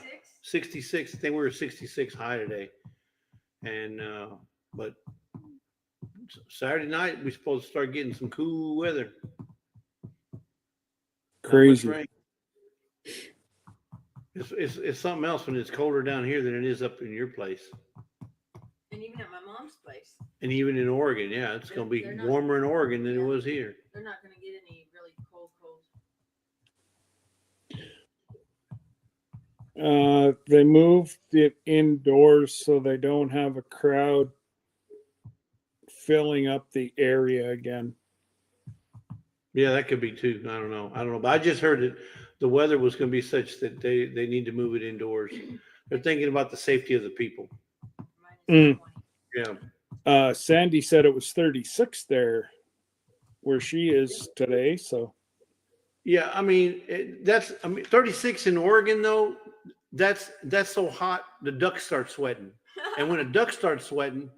66. I think we were 66 high today. And but Saturday night we're supposed to start getting some cool weather. Crazy. Rain. It's something else when it's colder down here than it is up in your place. And even at my mom's place. And even in Oregon, yeah, it's going to be warmer in Oregon than it was here. They're not going to get any really cold. They moved it indoors so they don't have a crowd filling up the area again. Yeah, that could be too. I don't know. But I just heard that the weather was going to be such that they need to move it indoors. They're thinking about the safety of the people. Yeah. Sandy said it was 36 there where she is today. So yeah, I mean 36 in Oregon though. That's so hot the ducks start sweating, and when a duck starts sweating,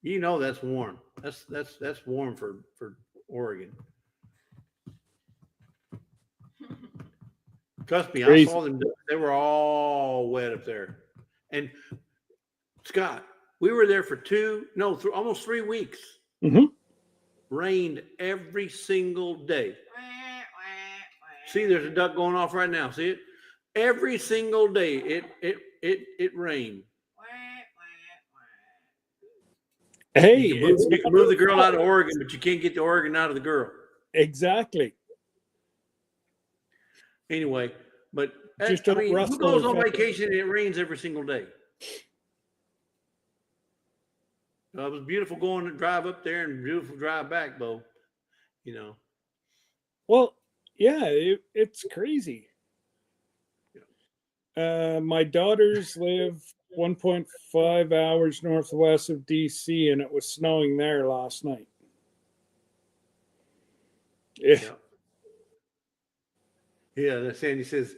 you know that's warm. That's warm for Oregon. Trust me, I saw them. They were all wet up there. And Scott, we were there for almost 3 weeks. Mm-hmm. Rained every single day. See, there's a duck going off right now. See it? Every single day, it rained. Hey, you can move the girl out of Oregon, but you can't get the Oregon out of the girl. Exactly. Anyway, but Just who goes on vacation and it rains every single day? It was beautiful going to drive up there and beautiful drive back, Bo. You know. Well, yeah, it's crazy. My daughters live 1.5 hours northwest of DC, and it was snowing there last night. Yeah. Yeah, Sandy says,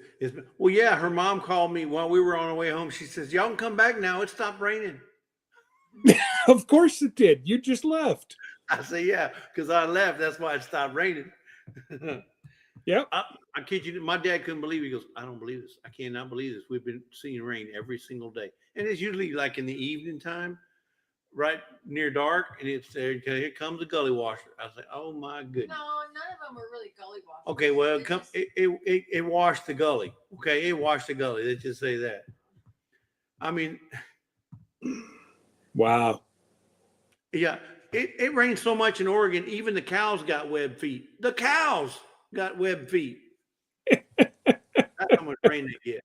well, yeah, her mom called me while we were on our way home. She says, y'all can come back now. It stopped raining. Of course it did. You just left. I say, yeah, because I left. That's why it stopped raining. Yep. I kid you, my dad couldn't believe it. He goes, I don't believe this. I cannot believe this. We've been seeing rain every single day. And it's usually like in the evening time, right near dark, and it's there. Here comes the gully washer. I was like, oh my goodness. No, none of them were really gully washers. Okay, well, it washed the gully. Okay, it washed the gully. Let's just say that. I mean, wow. Yeah, it rained so much in Oregon, even the cows got web feet. The cows got web feet. That's how much rain they get.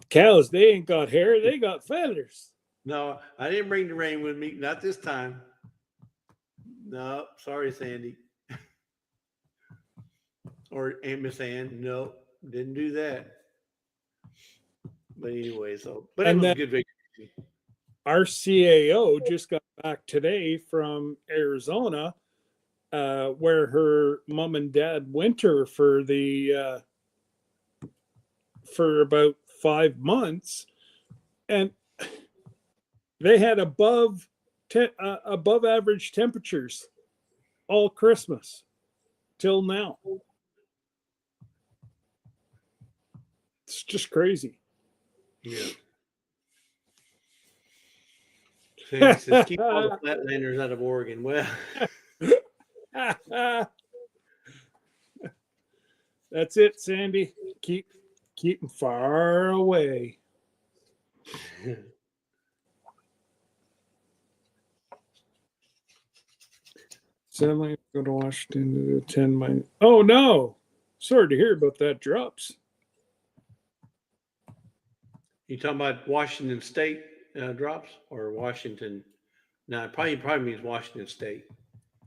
Cows, they ain't got hair, they got feathers. No, I didn't bring the rain with me. Not this time. No, sorry, Sandy. Or Aunt Miss Ann. No, didn't do that. But anyway, but it was a good vacation. Our CAO just got back today from Arizona, where her mom and dad winter for about 5 months, and they had above average temperatures all Christmas till now. It's just crazy. Yeah. Sandy says, keep all the flatlanders out of Oregon. Well, that's it, Sandy. Keep them far away. Sadly, go to Washington to attend my. Oh no! Sorry to hear about that. Drops. You talking about Washington State drops or Washington? No, it probably means Washington State.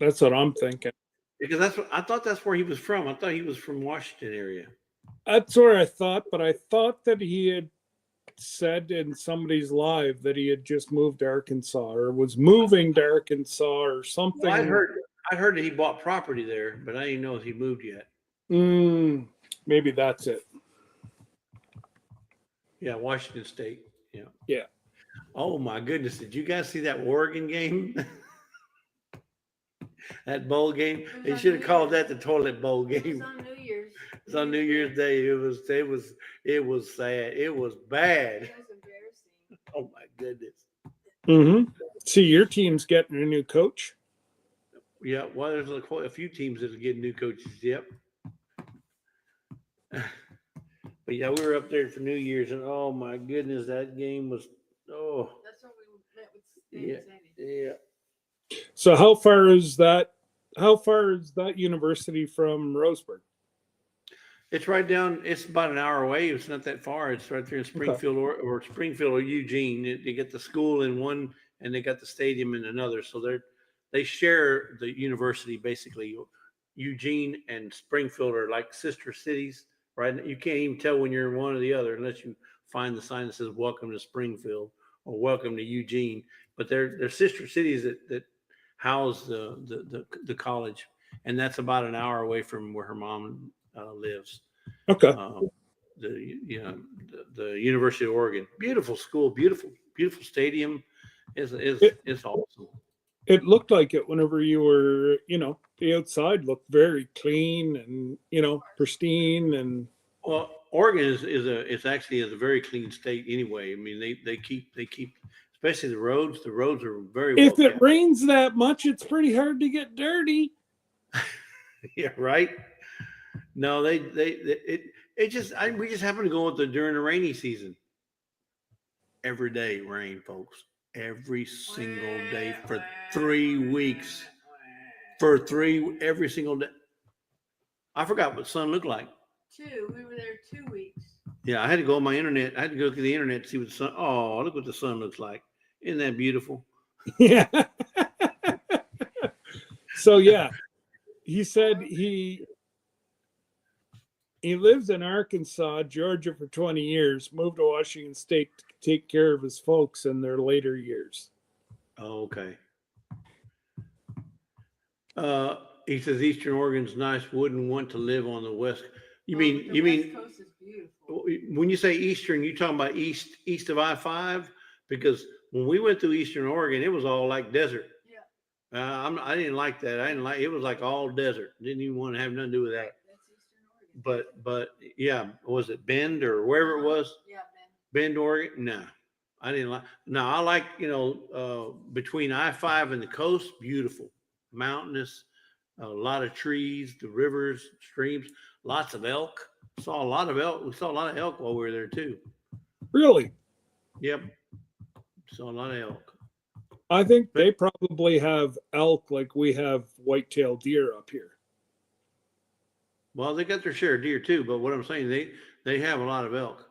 That's what I'm thinking. Because I thought that's where he was from. I thought he was from Washington area. That's where I thought, but I thought that he had said in somebody's live that he had just moved to Arkansas or was moving to Arkansas or something. Well, I heard that he bought property there, but I didn't know if he moved yet. Maybe that's it. Yeah, Washington State. Yeah. Yeah. Oh my goodness! Did you guys see that Oregon game? That bowl game? They should have called that the toilet bowl game. It was on New Year's. It's on New Year's Day. It was sad. It was bad. It was embarrassing. Oh my goodness. Mm-hmm. See, your team's getting a new coach. Yeah, well, there's a few teams that are getting new coaches. Yep. But yeah, we were up there for New Year's, and oh my goodness, that game was That's when we met with Sandy. yeah. So how far is that university from Roseburg? It's right down. It's about an hour away. It's not that far. It's right there in Springfield or Springfield or Eugene. They get the school in one, and they got the stadium in another. So they share the university basically. Eugene and Springfield are like sister cities, right? You can't even tell when you're in one or the other unless you find the sign that says "Welcome to Springfield" or "Welcome to Eugene." But they're sister cities that house the college, and that's about an hour away from where her mom lives. Okay. The University of Oregon, beautiful school, beautiful stadium. It's awesome. It looked like it whenever you were, the outside looked very clean and, pristine. And well, Oregon is actually a very clean state anyway. I mean, they keep, especially the roads. The roads are very. If it rains that much, it's pretty hard to get dirty. Yeah, right. No, we just happen to go during the rainy season. Every day rain, folks. Every single day for 3 weeks. Every single day. I forgot what sun looked like. We were there 2 weeks. Yeah, I had to go on my internet. I had to go to the internet to see what the sun. Oh, look what the sun looks like. Isn't that beautiful? Yeah. So yeah, he said he lives in Arkansas, Georgia for 20 years, moved to Washington State to take care of his folks in their later years. Oh, okay. He says Eastern Oregon's nice. Wouldn't want to live on the west. You Oh, mean the you West mean Coast is beautiful. when you say Eastern, you talking about east of I-5? Because when we went through Eastern Oregon, it was all like desert. Yeah, I didn't like that. I didn't like it. Was like all desert. Didn't even want to have nothing to do with that. that's Eastern Oregon. But yeah, was it Bend or wherever it was? Yeah, Bend, Oregon? No, I didn't like. No, I like between I-5 and the coast, beautiful, mountainous, a lot of trees, the rivers, streams, lots of elk. Saw a lot of elk. We saw a lot of elk while we were there too. Really? Yep, saw a lot of elk. I think they probably have elk like we have white-tailed deer up here. Well, they got their share of deer too, but what I'm saying, they have a lot of elk.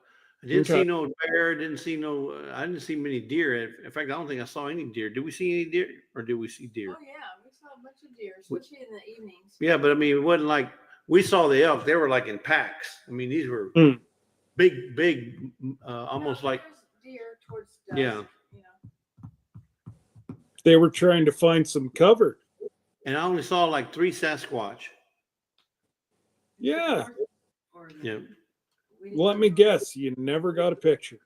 I didn't Okay. see no bear. Didn't see no. I didn't see many deer. In fact, I don't think I saw any deer. Did we see any deer, or did we see deer? Oh yeah, we saw a bunch of deer, especially in the evenings. Yeah, but I mean, it wasn't like we saw the elk. They were like in packs. I mean, these were Mm. big, almost No, like there's deer towards dusk, yeah. You know. They were trying to find some cover. And I only saw like 3 Sasquatch. Yeah. Yeah. Let me guess, you never got a picture.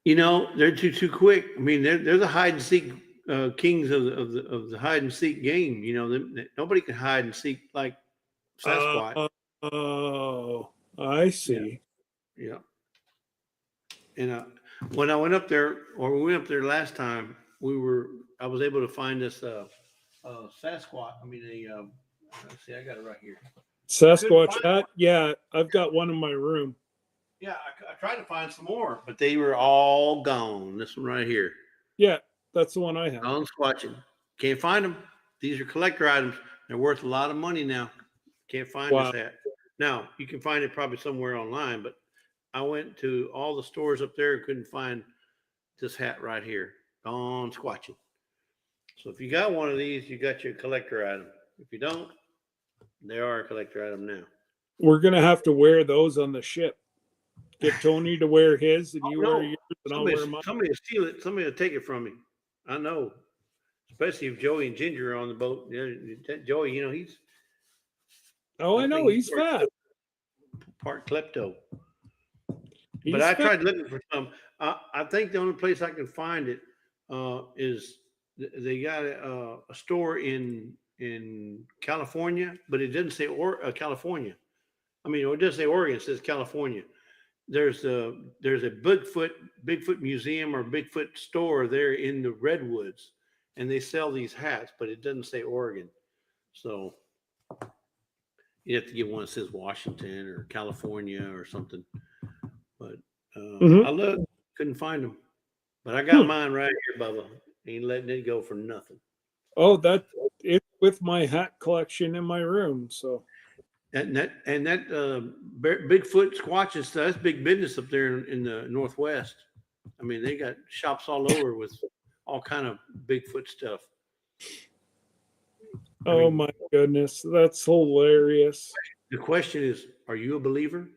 You know, they're too quick. I mean, they're the hide and seek kings of the hide and seek game. You know, nobody can hide and seek like Sasquatch. Oh, I see. Yeah. And when I went up there, or we went up there last time, I was able to find this Sasquatch. I mean, let's see, I got it right here. Sasquatch hat? Yeah, I've got one in my room. Yeah, I tried to find some more, but they were all gone. This one right here. Yeah, that's the one I have. Gone squatching. Can't find them. These are collector items. They're worth a lot of money now. Can't find this hat. Now, you can find it probably somewhere online, but I went to all the stores up there and couldn't find this hat right here. Gone squatching. So if you got one of these, you got your collector item. If you don't, they are a collector item now. We're going to have to wear those on the ship. Get Tony to wear his and you wear yours and I'll wear mine. Somebody will steal it. Somebody will take it from me. I know. Especially if Joey and Ginger are on the boat. Joey, you know, he's... Oh, I know. He's fat. Part klepto. But I tried looking for some. I think the only place I can find it is they got a store in California, but it doesn't say California. I mean, it does say Oregon. It says California. There's a Bigfoot museum or Bigfoot store there in the Redwoods, and they sell these hats, but it doesn't say Oregon. So you have to get one that says Washington or California or something. But I looked, couldn't find them. But I got mine right here, Bubba. Ain't letting it go for nothing. Oh, it's with my hat collection in my room. So that Bigfoot Squatches, that's big business up there in the Northwest. I mean, they got shops all over with all kind of Bigfoot stuff. My goodness, that's hilarious. The question is, are you a believer?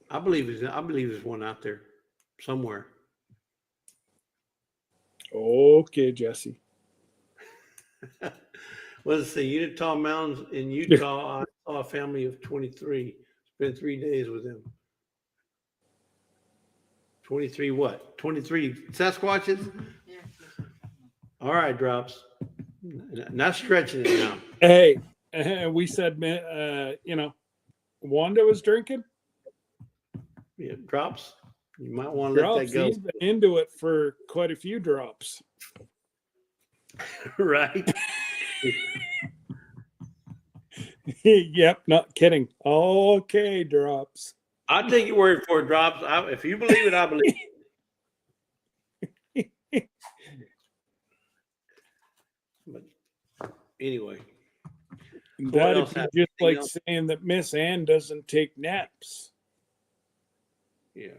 I believe there's one out there somewhere. Okay, Jesse. Let's see. Utah Mountains in Utah. I saw a family of 23. Spent 3 days with them. 23 what? 23 Sasquatches? Yeah. All right, Drops. Not stretching it now. Hey, we said, Wanda was drinking. Yeah, Drops. You might want to let that go. He's been into it for quite a few drops. Right. Yep, not kidding. Okay, Drops. I'll take your word for it, Drops. If you believe it, I believe it. But anyway. That'd be just like saying that Miss Ann doesn't take naps. Yeah.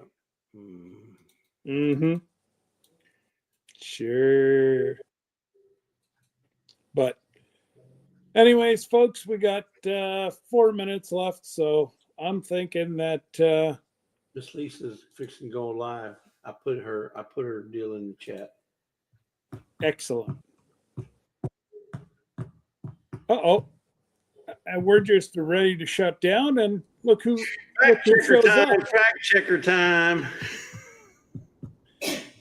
Mm-hmm. Sure. But anyways, folks, we got 4 minutes left, so I'm thinking that Miss Lisa's fixing to go live. I put her deal in the chat. Excellent. Uh-oh. And we're just ready to shut down, and look who shows up. Fact checker time.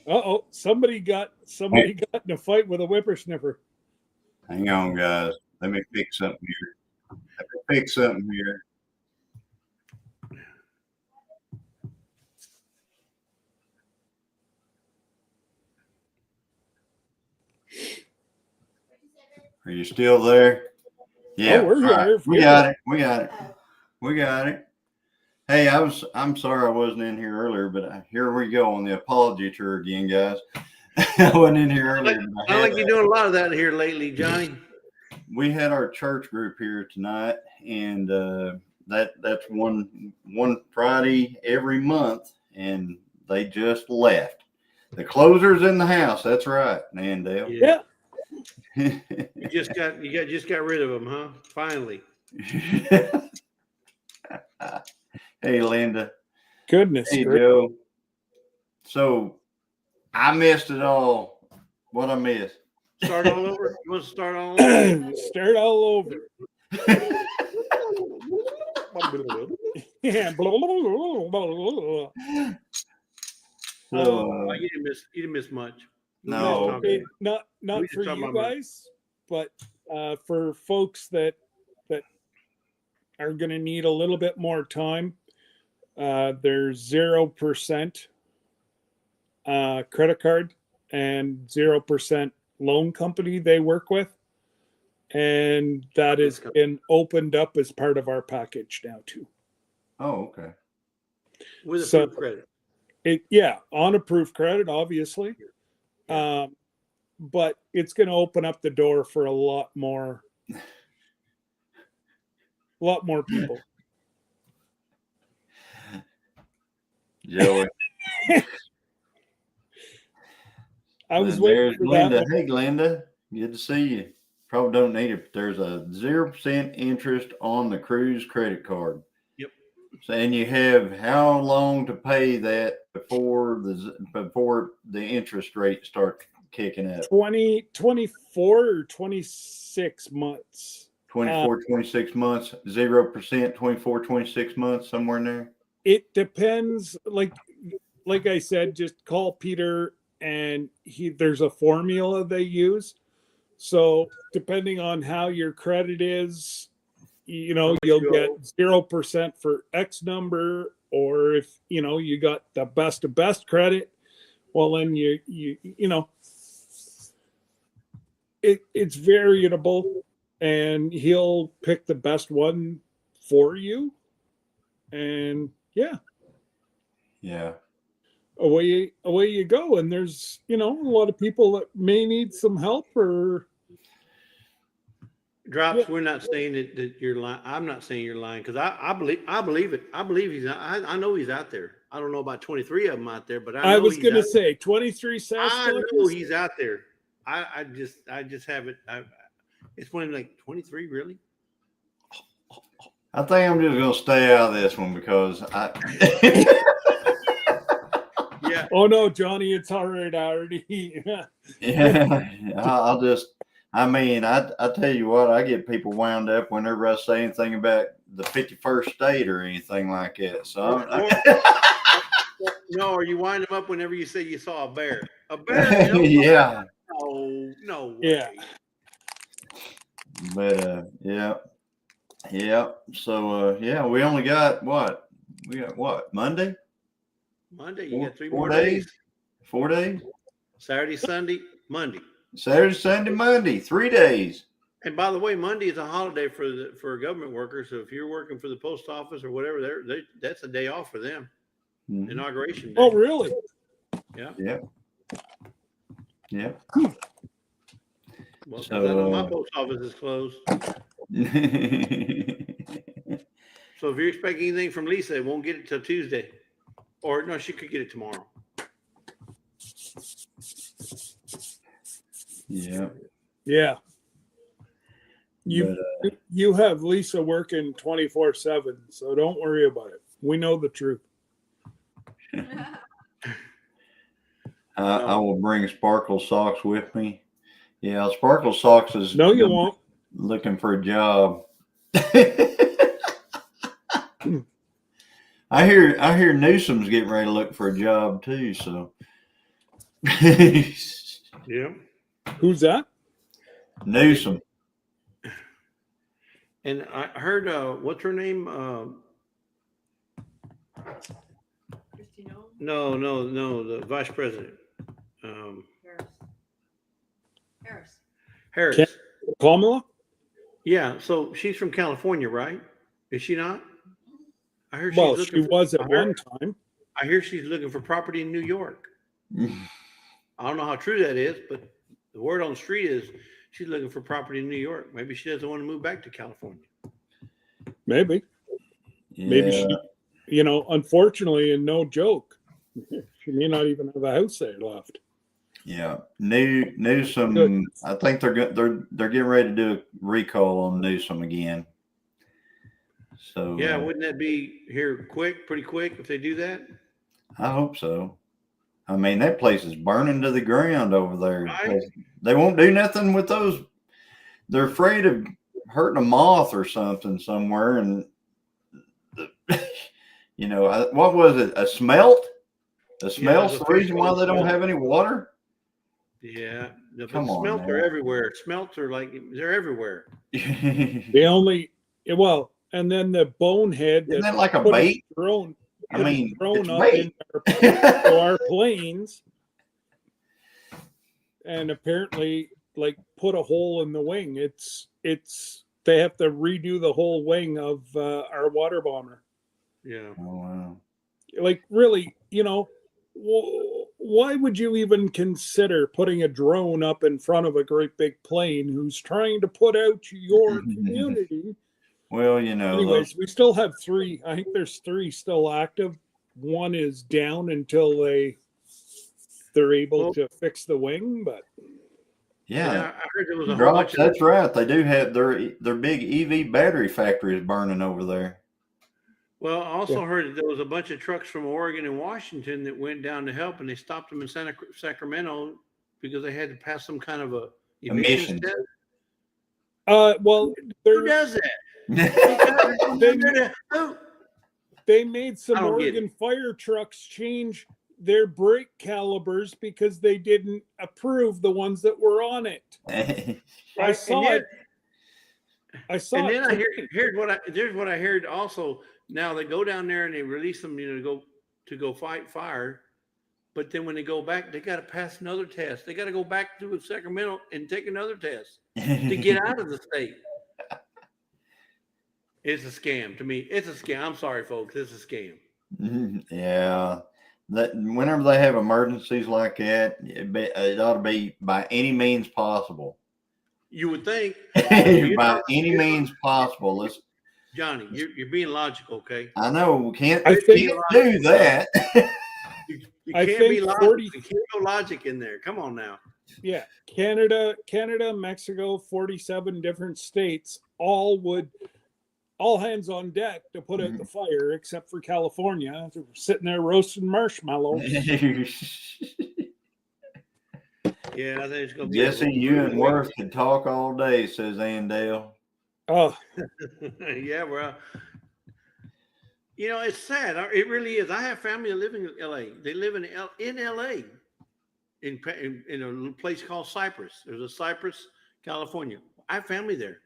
Uh-oh. Somebody got in a fight with a whippersnapper. Hang on, guys. Let me fix something here. Are you still there? Yeah, we're here. right. We got it. Hey, I'm sorry I wasn't in here earlier, but here we go on the apology tour again, guys. I wasn't in here earlier. I like you're doing a lot of that here lately, Johnny. We had our church group here tonight, and that's one Friday every month, and they just left. The closer's in the house. That's right, Nandale. Yeah. You just got rid of them, huh? Finally. Hey, Linda. Goodness. Hey, Joe. So I missed it all. What I missed? Start all over? You want to start all over? Start all over. Yeah. Oh, you didn't miss much. No, not for you guys, but for folks that are going to need a little bit more time. There's 0% credit card and 0% loan company they work with, and that has been opened up as part of our package now too. Oh, okay. With approved credit. On approved credit, obviously. But it's going to open up the door for a lot more people. Joey. I was waiting for Glenda. that. Hey, Glenda. Good to see you. Probably don't need it, but there's a 0% interest on the cruise credit card. Yep. So, and you have how long to pay that before the interest rate starts kicking up? 24 or 26 months. 24, 26 months, 0%, 24, 26 months, somewhere in there. It depends. Like I said, just call Peter, and there's a formula they use. So depending on how your credit is, you'll get 0% for X number, or if you got the best of best credit, well then it's variable, and he'll pick the best one for you, and away you go. And there's a lot of people that may need some help or Drops. Yeah. We're not saying that you're lying. I'm not saying you're lying, because I believe it. I believe I know he's out there. I don't know about 23 of them out there, but I was going to say 23 Sasquatches. I know he's out there. I just haven't. It's when like 23, really. I think I'm just going to stay out of this one because Yeah. Oh no, Johnny, it's all right already. Yeah. I tell you what, I get people wound up whenever I say anything about the 51st state or anything like that. So no, or you wind them up whenever you say you saw a bear. A bear? Yeah. No way. Yeah. But yeah. So we only got what? We got what? Monday? You got 3 more days. 4 days? Saturday, Sunday, Monday. Saturday, Sunday, Monday, 3 days. And by the way, Monday is a holiday for government workers. So if you're working for the post office or whatever, that's a day off for them. Mm-hmm. Inauguration day. Oh, really? Yeah. Well, so, I know my post office is closed. So if you're expecting anything from Lisa, it won't get it till Tuesday. Or no, she could get it tomorrow. Yeah. You have Lisa working 24/7, so don't worry about it. We know the truth. I will bring Sparkle Socks with me. Yeah, Sparkle Socks is No, you won't. looking for a job. I hear Newsom's getting ready to look for a job too. So Yeah. Who's that? Newsom. And I heard, what's her name? Christine O. No, the vice president, Harris. Harris. Kamala? Yeah, so she's from California, right? Is she not? I heard Well, she's she looking was for, at one time. I hear she's looking for property in New York. I don't know how true that is, but the word on the street is she's looking for property in New York. Maybe she doesn't want to move back to California. Maybe. Yeah. Maybe she, unfortunately, and no joke, she may not even have a house there left. Yeah, Newsom. I think they're getting ready to do a recall on Newsom again. So Yeah, wouldn't that be here pretty quick if they do that? I hope so. I mean, that place is burning to the ground over there. Right. They won't do nothing with those. They're afraid of hurting a moth or something somewhere. And what was it? A smelt? A smelt's the reason why they don't have any water. Yeah, the Come on, smelts man. are everywhere. Smelts are they're everywhere. And then the bonehead. Isn't that like a bait? Drone. I mean, drone it's up bait. in our planes, and apparently, put a hole in the wing. It's they have to redo the whole wing of our water bomber. Yeah. Oh, wow. Really, why would you even consider putting a drone up in front of a great big plane who's trying to put out your community? Well, Anyways, we still have 3. I think there's 3 still active. One is down until they're able to fix the wing, but yeah, I heard there was a whole bunch of, that's right. They do have their big EV battery factory is burning over there. well, I also heard that there was a bunch of trucks from Oregon and Washington that went down to help, and they stopped them in Sacramento because they had to pass some kind of a emissions test. well, Who does that? They made some I don't get Oregon fire trucks change their brake calibers because they didn't approve the ones that were on it. I saw it. And then here's what I heard also. Now they go down there and they release them, to go fight fire. But then when they go back, they got to pass another test. They got to go back to Sacramento and take another test to get out of the state. It's a scam to me. It's a scam. I'm sorry, folks. It's a scam. Yeah. That whenever they have emergencies like that, it ought to be by any means possible. You would think. By any means possible. Johnny, you're being logical, okay? I know. We can't I think do that. You can't be logical. You can't go logic in there. Come on now. Yeah. Canada, Mexico, 47 different states, all hands on deck to put out the fire, except for California. We're sitting there roasting marshmallows. Yeah, I think it's going to be. Jesse, you and Worth can talk all day, says Andale. Oh, yeah, well, it's sad. It really is. I have family living in LA. They live in LA, in a place called Cypress. There's a Cypress, California. I have family there.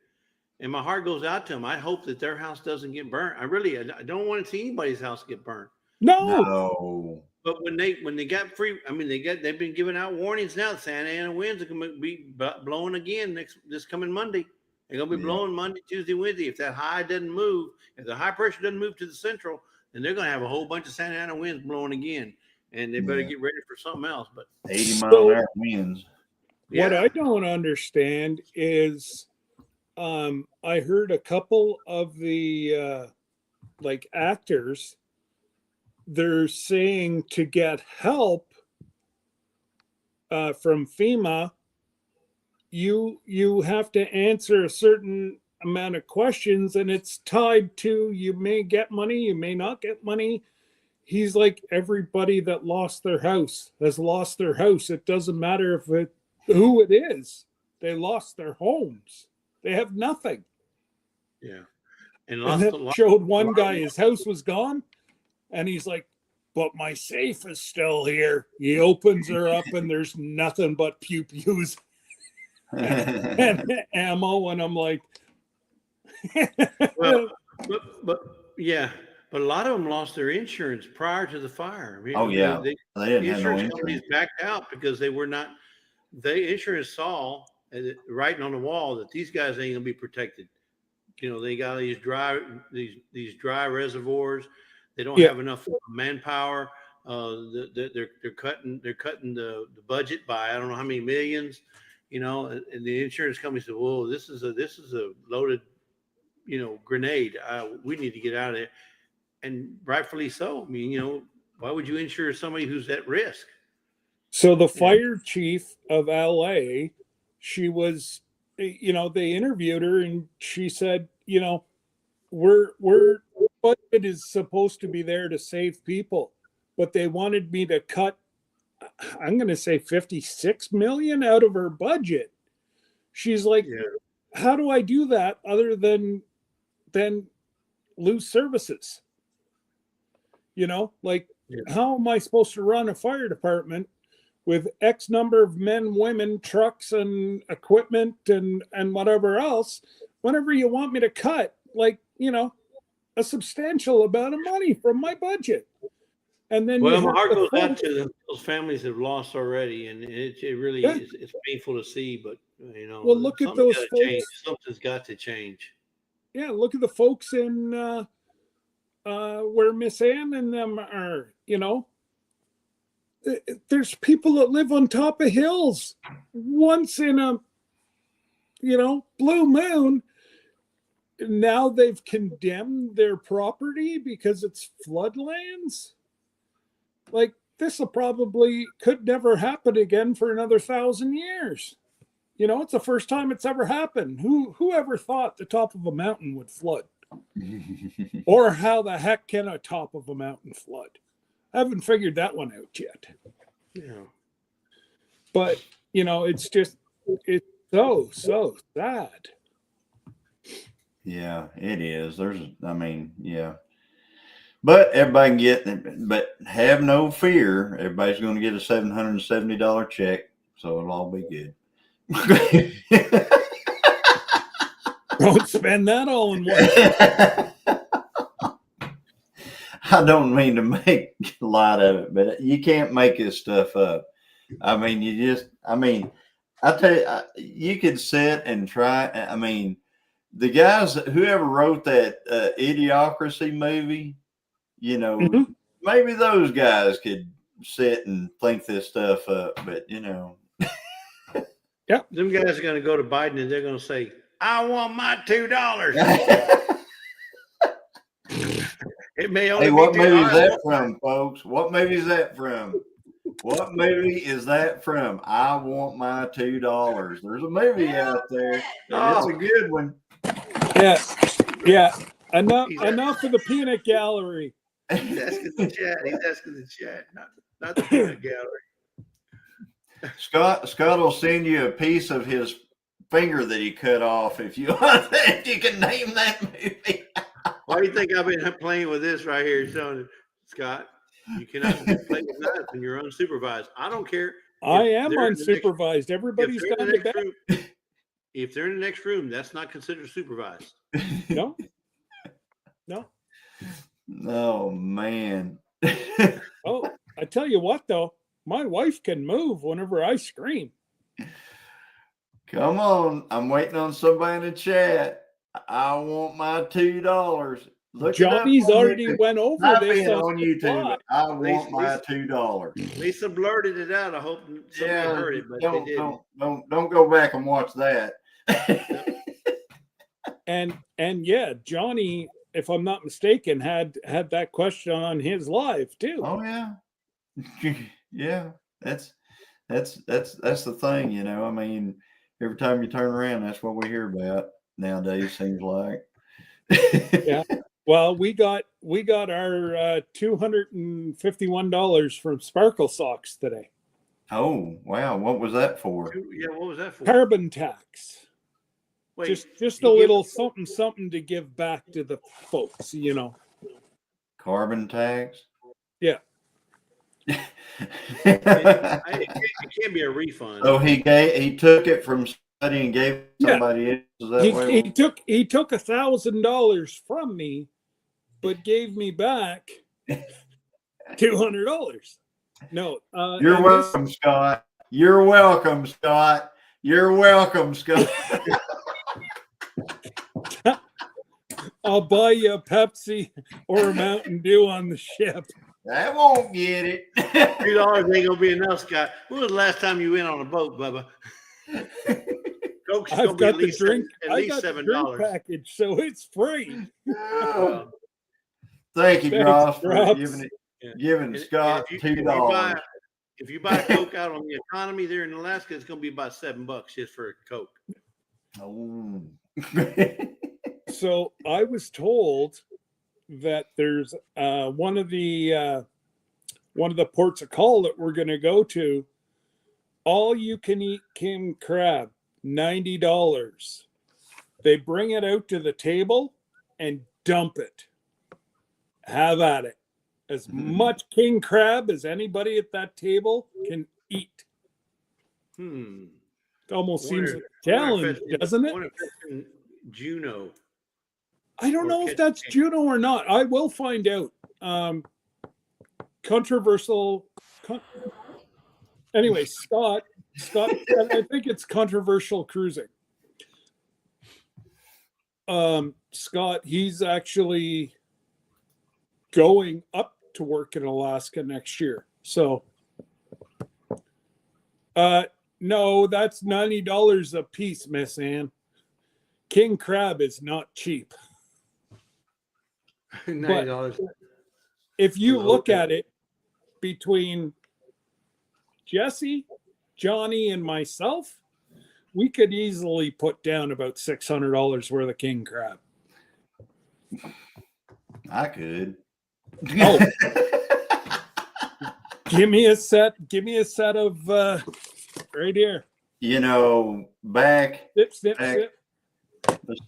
And my heart goes out to them. I hope that their house doesn't get burnt. I don't want to see anybody's house get burnt. No. But when they got free, they've been giving out warnings now. Santa Ana winds are going to be blowing again this coming Monday. They're going to be blowing Monday, Tuesday, Wednesday. If that high doesn't move, if the high pressure doesn't move to the central, then they're going to have a whole bunch of Santa Ana winds blowing again. And they better get ready for something else. But 80-mile-an-hour winds. What I don't understand is I heard a couple of the actors, they're saying to get help from FEMA, you have to answer a certain amount of questions, and it's tied to, you may get money, you may not get money. he's like, everybody that lost their house has lost their house. It doesn't matter who it is. They lost their homes. They have nothing. Yeah. And And lost then showed one guy, his house was gone. And he's like, but my safe is still here. He opens her up and there's nothing but pew pews and ammo. And I'm like, well, but yeah, but a lot of them lost their insurance prior to the fire. I mean, Oh yeah, the they didn't have no insurance companies insurance. backed out because they were not. The insurance saw writing on the wall that these guys ain't gonna be protected. You know, they got these dry reservoirs. They don't Yeah. have enough manpower. They're cutting the budget by I don't know how many millions. You know, and the insurance company said, "Whoa, this is a loaded, grenade. We need to get out of there," and rightfully so. I mean, why would you insure somebody who's at risk? So the fire chief of LA, she was, they interviewed her and she said, we're budget is supposed to be there to save people, but they wanted me to cut, I'm going to say 56 million out of her budget. She's like, how do I do that other than lose services? How am I supposed to run a fire department with X number of men, women, trucks, and equipment and whatever else, whenever you want me to cut, a substantial amount of money from my budget? And then my heart goes out to those families that have lost already, and it really is. It's painful to see, but well, look at those folks. Something's got to change. Yeah, look at the folks in where Miss Ann and them are. There's people that live on top of hills. Once in a blue moon, now they've condemned their property because it's floodlands. Like, this will probably could never happen again for another 1,000 years. It's the first time it's ever happened. Who ever thought the top of a mountain would flood? Or how the heck can a top of a mountain flood? I haven't figured that one out yet. Yeah. But, it's so sad. Yeah, it is. Yeah. But everybody can but have no fear. Everybody's going to get a $770 check, so it'll all be good. Don't spend that all in one. I don't mean to make light of it, but you can't make this stuff up. I mean, I tell you, you could sit and try. I mean, the guys, whoever wrote that Idiocracy movie, maybe those guys could sit and think this stuff up, but Yeah, them guys are going to go to Biden and they're going to say, "I want my $2." It may only hey, be what movie is that $2. from, folks? What movie is that from? What movie is that from? I want my $2. There's a movie out there. And it's a good one. Yeah. Enough of the peanut gallery. He's asking the chat. Not the peanut gallery. Scott will send you a piece of his finger that he cut off if you can name that movie. Why do you think I've been playing with this right here, Scott? You cannot play with knives when you're unsupervised. I don't care. I am unsupervised. Everybody's gone to bed. If they're in the next room, that's not considered supervised. No. Oh man. Oh, I tell you what though, my wife can move whenever I scream. Come on, I'm waiting on somebody in the chat. I want my $2. Look, Johnny's already went over this on YouTube. I want my $2. Lisa blurted it out. I hope somebody heard it, but they didn't. Don't go back and watch that. and yeah, Johnny, if I'm not mistaken, had that question on his live too. Oh yeah, yeah. That's the thing, I mean, every time you turn around, that's what we hear about nowadays. Seems like. Yeah. Well, we got our $251 from Sparkle Socks today. Oh, wow. What was that for? Yeah, what was that for? Carbon tax. Wait, Just he a gave- little something to give back to the folks, you know. Carbon tax? Yeah. it can't be a refund. So he took it from somebody and gave it to Yeah. somebody else. Is that way? He took $1,000 from me, but gave me back $200. No, You're and welcome, Scott. You're welcome, Scott. You're welcome, Scott. I'll buy you a Pepsi or a Mountain Dew on the ship. That won't get it. $2 ain't gonna be enough, Scott. When was the last time you went on a boat, Bubba? Coke's I've gonna be got the drink. at I least got the $7. drink package, so it's free. Thank you, Thanks, Gross, for Grops. giving Scott $2. If you buy Coke out on the economy there in Alaska, it's gonna be about $7 just for a Coke. Oh. So I was told that there's one of the ports of call that we're going to go to. All you can eat king crab, $90. They bring it out to the table and dump it. Have at it. As much king crab as anybody at that table can eat. It almost seems like a challenge, doesn't it? Juneau. I don't know if that's Juneau or not. I will find out. Controversial. Anyway, Scott, I think it's controversial cruising. Scott, he's actually going up to work in Alaska next year. So, no, that's $90 a piece, Miss Ann. King crab is not cheap. $90. If you look at it between Jesse, Johnny, and myself, we could easily put down about $600 worth of king crab. I could. Oh, give me a set of right here. You know, back, Snip. let's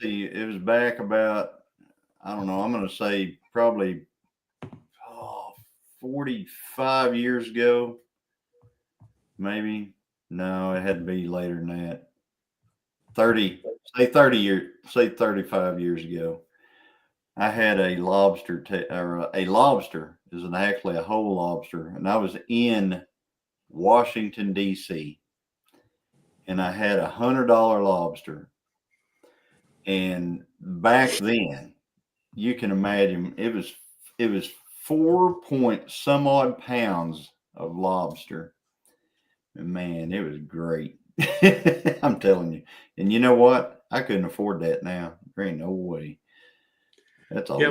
see, it was back about, I don't know, I'm going to say probably 45 years ago. Maybe. No, it had to be later than that. 35 years ago. I had a lobster, a lobster is actually a whole lobster. And I was in Washington, D.C. And I had $100 lobster. And back then, you can imagine it was 4 point some odd pounds of lobster. And man, it was great. I'm telling you. And you know what? I couldn't afford that now. There ain't no way. That's all. Yeah,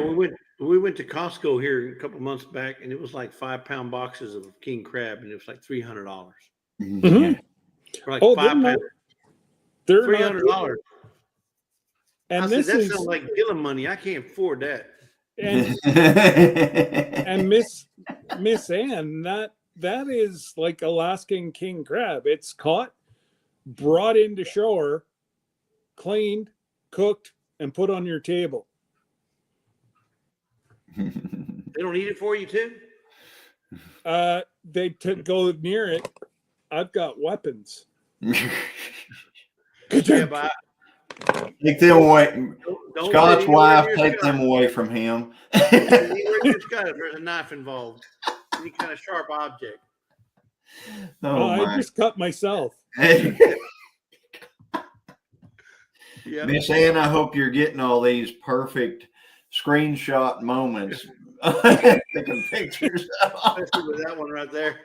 we went to Costco here a couple of months back, and it was like 5-pound boxes of king crab, and it was like $300. Mm-hmm. For like 5 pounds. They're $300. And that sounds like Gillum money. I can't afford that. And Miss Ann, that is like Alaskan king crab. It's caught, brought into shore, cleaned, cooked, and put on your table. They don't eat it for you too? They go near it. I've got weapons. Take them away. Scott's wife, take them away from him. There's a knife involved. Any kind of sharp object. I just cut myself. Yeah. Miss Ann, I hope you're getting all these perfect screenshot moments. Taking pictures. Especially with that one right there.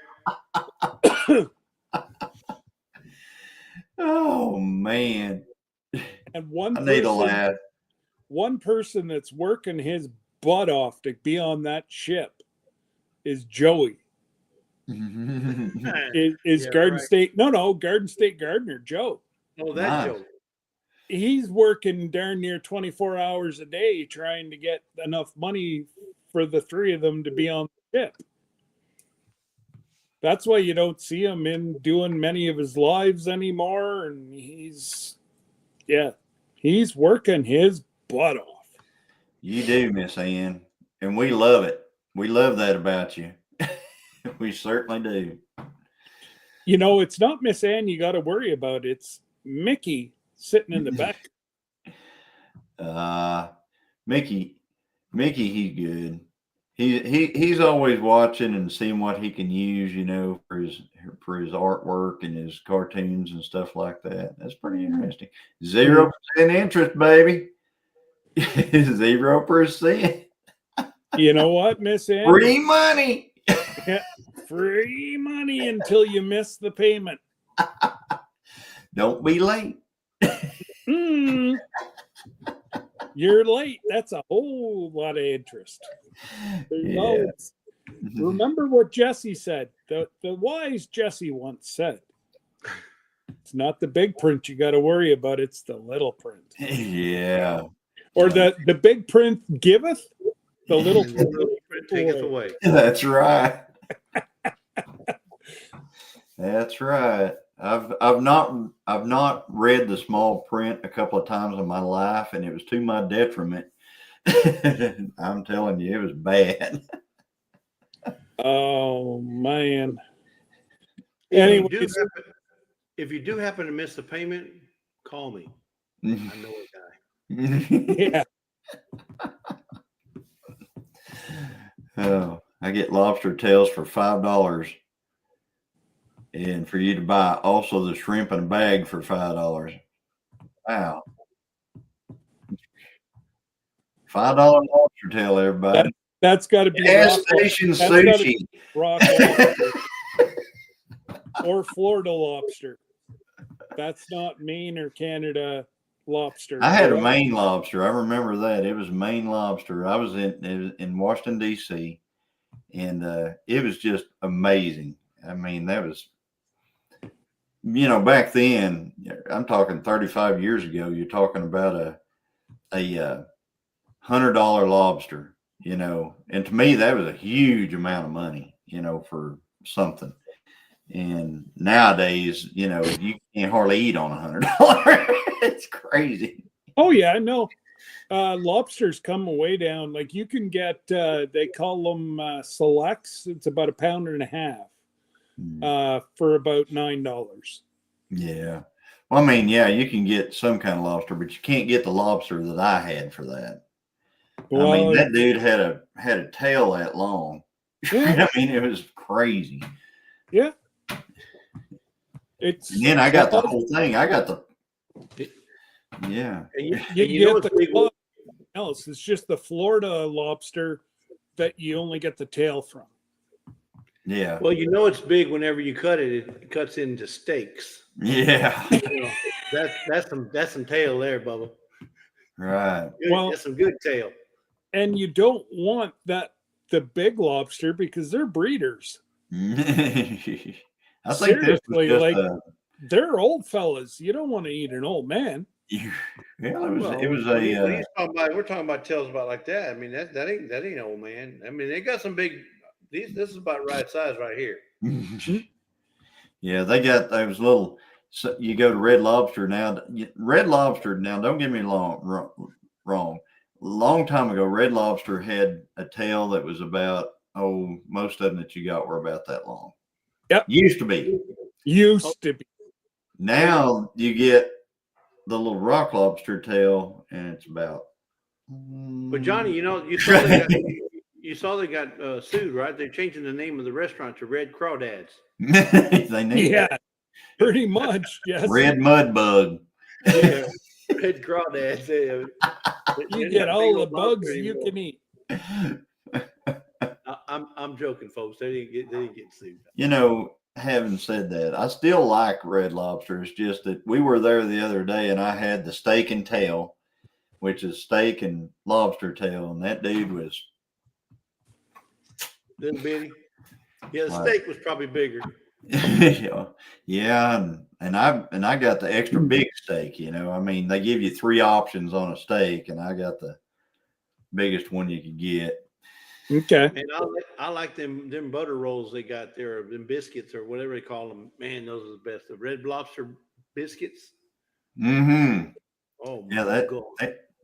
Oh man. And I need a laugh. One person that's working his butt off to be on that ship is Joey. Is Garden State? No, Garden State Gardener Joe. Oh, that Joe. he's working darn near 24 hours a day trying to get enough money for the three of them to be on the ship. That's why you don't see him in doing many of his lives anymore. And he's working his butt off. You do, Miss Ann, and we love it. We love that about you. We certainly do. You know, it's not Miss Ann you got to worry about. It's Mickey sitting in the back. Mickey, he's good. He's always watching and seeing what he can use, you know, for his artwork and his cartoons and stuff like that. That's pretty interesting. 0% interest, baby. 0%. You know what, Miss Ann? Free money. Yeah, free money until you miss the payment. Don't be late. You're late. That's a whole lot of interest. Yeah. Remember what Jesse said. The wise Jesse once said, it's not the big print you got to worry about, it's the little print. Yeah. Or the big print giveth, the little print taketh away. That's right. That's right. I've not read the small print a couple of times in my life, and it was to my detriment. I'm telling you, it was bad. Oh man. If Anyway, if you do happen to miss the payment, call me. I know a guy. yeah. Oh, I get lobster tails for $5, and for you to buy also the shrimp in a bag for $5. Wow, $5 lobster tail, everybody. That's got to be Gas station sushi. Rock lobster. Or Florida lobster. That's not Maine or Canada lobster. I had a Maine lobster. I remember that. It was Maine lobster. I was in Washington, D.C., and it was just amazing. I mean, that was, you know, back then, I'm talking 35 years ago, you're talking about a $100 lobster, you know, and to me, that was a huge amount of money, you know, for something. And nowadays, you know, you can't hardly eat on $100. It's crazy. Oh yeah, no. Lobsters come way down. Like you can get, they call them selects. It's about £1.50 for about $9. Yeah. Well, I mean, yeah, you can get some kind of lobster, but you can't get the lobster that I had for that. Well, I mean, that dude had a tail that long. Yeah. I mean, it was crazy. Yeah. And then I got the whole thing. I got the And you know get what's big? the else. It's just the Florida lobster that you only get the tail from. Yeah. Well, you know it's big whenever you cut it. It cuts into steaks. Yeah. You know, that's some tail there, Bubba. Right. Well, that's some good tail. And you don't want the big lobster because they're breeders. I think this was just like they're old fellas. You don't want to eat an old man. Yeah, it was a. We're talking about tails about like that. I mean that ain't old man. I mean they got some big. This is about right size right here. Yeah, they got those little. So you go to Red Lobster now. Red Lobster now. Don't get me wrong. Long time ago, Red Lobster had a tail that was about most of them that you got were about that long. Yep. Used to be. Now you get the little rock lobster tail, and it's about. But Johnny, you know, you saw they got sued, right? They're changing the name of the restaurant to Red Crawdads. They need that. Pretty much, yes. Red mud bug. Yeah, Red Crawdads. You get all the bugs you can eat. I'm joking, folks. They didn't get sued. You know, having said that, I still like Red Lobster. It's just that we were there the other day, and I had the steak and tail, which is steak and lobster tail, and that dude was little bitty. Yeah, the steak was probably bigger. Yeah, and I got the extra big steak. I mean, they give you 3 options on a steak, and I got the biggest one you could get. Okay. And I like them butter rolls they got there, them biscuits or whatever they call them. Man, those are the best. The Red Lobster biscuits. Mm-hmm. Oh Yeah, my God.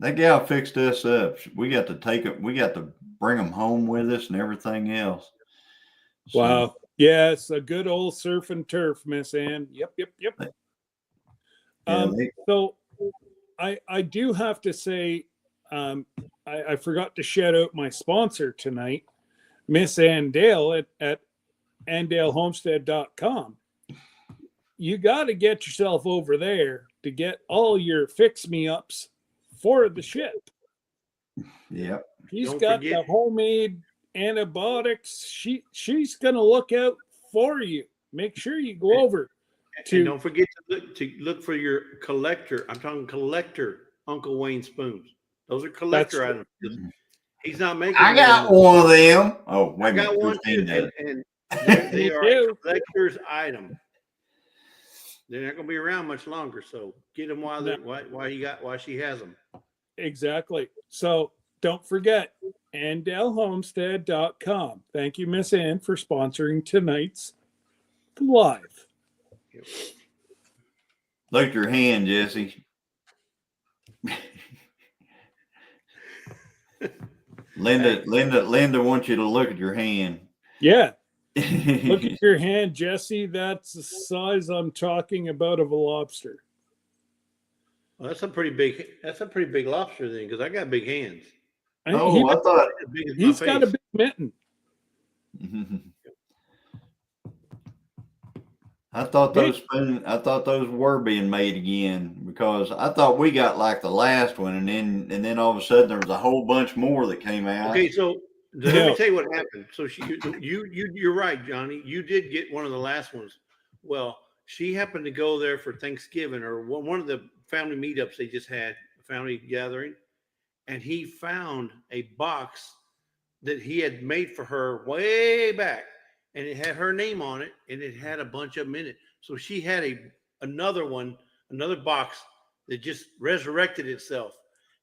that gal fixed us up. We got to take it. We got to bring them home with us and everything else. So, Wow. Yes, a good old surf and turf, Miss Ann. Yep. yeah, So I do have to say, I forgot to shout out my sponsor tonight, Miss Ann Dale at andalehomestead.com. You got to get yourself over there to get all your fix me ups for the ship. yeah. She's Don't got forget- the homemade antibiotics. She's going to look out for you. Make sure you go over And to don't forget to look for your collector. I'm talking collector Uncle Wayne spoons. Those are collector items. He's not making. I got one of them. Oh, wait I a minute. got one too, Christine does. and they You are do. a collector's item. They're not going to be around much longer, so get them while No. while she has them. Exactly. So don't forget, andalehomestead.com. Thank you, Miss Ann, for sponsoring tonight's live. Look at your hand, Jesse. Linda wants you to look at your hand. Yeah. Look at your hand, Jesse. That's the size I'm talking about of a lobster. Well, that's a pretty big lobster then, because I got big hands. Oh, I thought As big as my he's got a face. big mitten. I thought those were being made again, because I thought we got like the last one, and then all of a sudden there was a whole bunch more that came out. Okay, so let me tell you what happened. So you're right, Johnny. You did get one of the last ones. Well, she happened to go there for Thanksgiving or one of the family meetups they just had, a family gathering, and he found a box that he had made for her way back, and it had her name on it, and it had a bunch of them in it. So she had another box that just resurrected itself,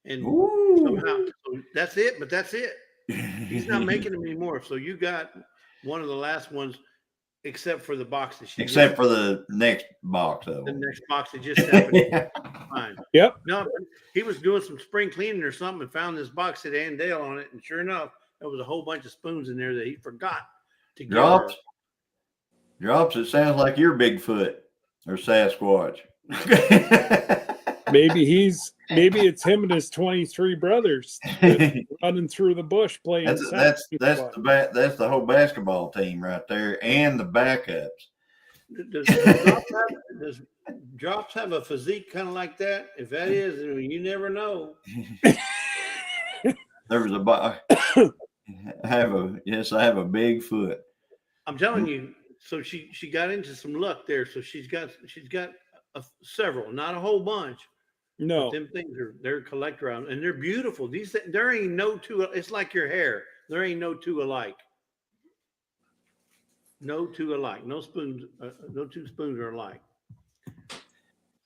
and somehow that's it. But that's it. He's not making them anymore. So you got one of the last ones, except for the box that she. Except for the next box of the them. next box that just happened. Fine. Yep. No, he was doing some spring cleaning or something and found this box that had Dale on it, and sure enough, there was a whole bunch of spoons in there that he forgot to get her. Drops. It sounds like you're Bigfoot or Sasquatch. Maybe it's him and his 23 brothers running through the bush playing. That's the whole basketball team right there, and the backups. Does Drops have a physique kind of like that? If that is, you never know. There was I have a big foot. I'm telling you. So she got into some luck there. So she's got several, not a whole bunch. No, Them things they're collector items, and they're beautiful. There ain't no two. It's like your hair. There ain't no two alike. No two alike. No spoons. No two spoons are alike.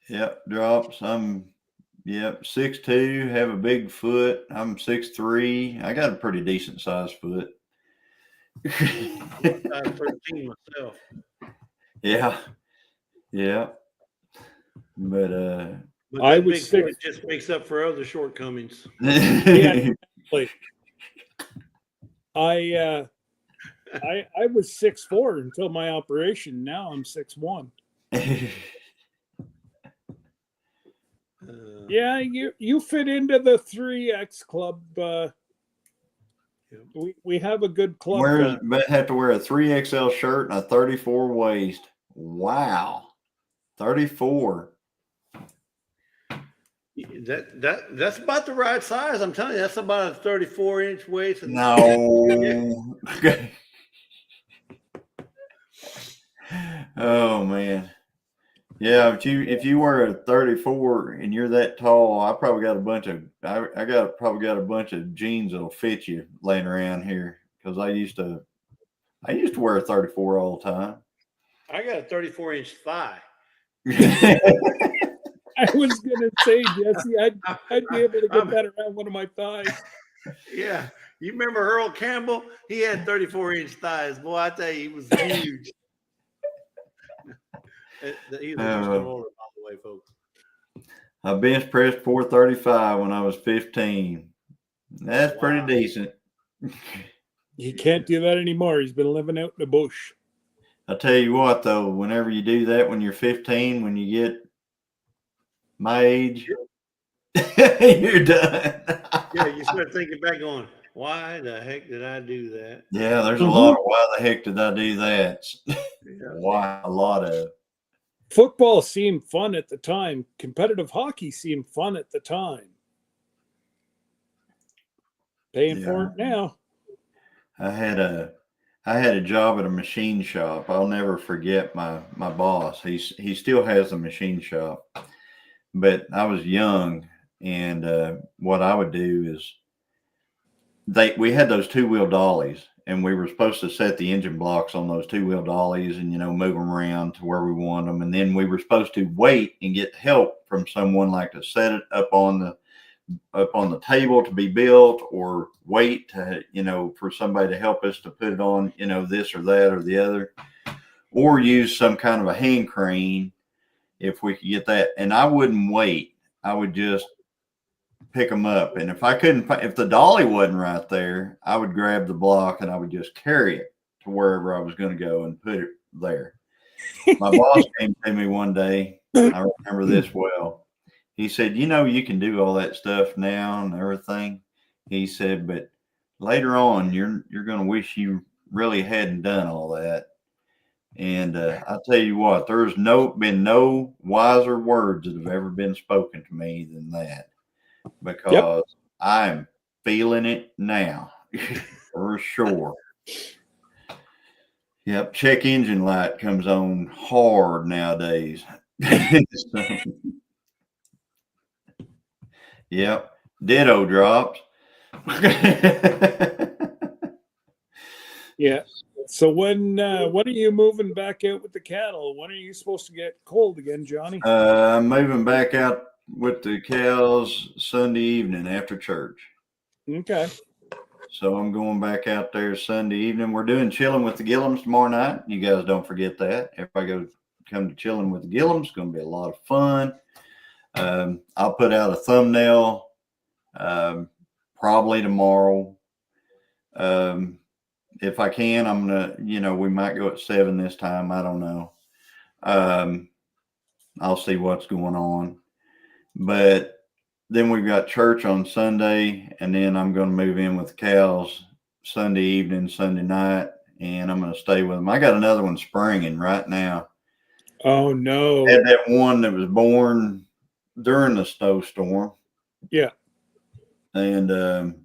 Yep, Drops. I'm 6'2", have a big foot. I'm 6'3". I got a pretty decent sized foot. I'm size 13 myself. Yeah. But I that was big sick. foot just makes up for other shortcomings. Yeah, I was 6'4" until my operation. Now I'm 6'1". Yeah, you fit into the 3X club. We have a good club. Have to wear a 3XL shirt and a 34 waist. Wow, 34. That's about the right size. I'm telling you, that's about a 34-inch waist. No. Oh man. Yeah, if you wear a 34 and you're that tall, I probably got a bunch of a bunch of jeans that'll fit you laying around here, because I used to wear a 34 all the time. I got a 34-inch thigh. I was gonna say, Jesse, I'd be able to get I'm- that around one of my thighs. Yeah. You remember Earl Campbell? He had 34-inch thighs. Boy, I tell you, he was huge. He's a Bristol roller, by the way, folks. I bench pressed 435 when I was 15. That's pretty Wow. decent. He can't do that anymore. He's been living out in the bush. I tell you what, though, whenever you do that when you're 15, when you get my age, you're done. Yeah, you start thinking back on, why the heck did I do that? Yeah, there's a lot of why the heck did I do that? Yeah. Why? A lot of. Football seemed fun at the time. Competitive hockey seemed fun at the time. Paying for it now. I had a job at a machine shop. I'll never forget my boss. He still has a machine shop, but I was young, and what I would do is we had those 2-wheel dollies, and we were supposed to set the engine blocks on those 2-wheel dollies and move them around to where we want them, and then we were supposed to wait and get help from someone, like to set it up on the table to be built, or wait to for somebody to help us to put it on this or that or the other, or use some kind of a hand crane if we could get that. And I wouldn't wait. I would just pick them up, and if the dolly wasn't right there, I would grab the block and I would just carry it to wherever I was going to go and put it there. My boss came to me one day, I remember this well. He said, you can do all that stuff now and everything. He said, but later on, you're going to wish you really hadn't done all that. And I tell you what, there's been no wiser words that have ever been spoken to me than that, because I'm feeling it now for sure. Yep, check engine light comes on hard nowadays. So, yep. Ditto drops. Yeah. So when are you moving back out with the cattle? When are you supposed to get cold again, Johnny? I'm moving back out with the cows Sunday evening after church. Okay. So I'm going back out there Sunday evening. We're doing Chilling with the Gillums tomorrow night. You guys don't forget that. Everybody come to Chilling with the Gillums. It's going to be a lot of fun. I'll put out a thumbnail probably tomorrow. If I can, I'm gonna, we might go at 7 this time. I don't know. I'll see what's going on. But then we've got church on Sunday, and then I'm going to move in with the cows Sunday evening, Sunday night, and I'm going to stay with them. I got another one springing right now. Oh no! I had that one that was born during the snowstorm. Yeah. And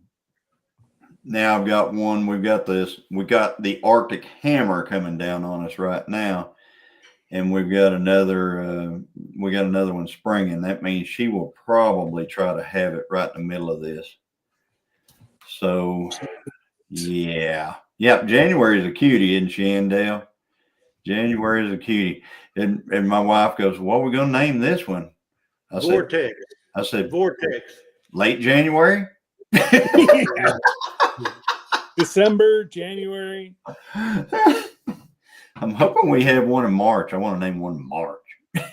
now I've got one. We got the Arctic hammer coming down on us right now, and we got another one springing. That means she will probably try to have it right in the middle of this. So yeah. January is a cutie, isn't she, Andale? January is a cutie. And my wife goes, what are we going to name this one? Vortex. I said, Vortex. Late January? December, January. I'm hoping we have one in March. I want to name one in March.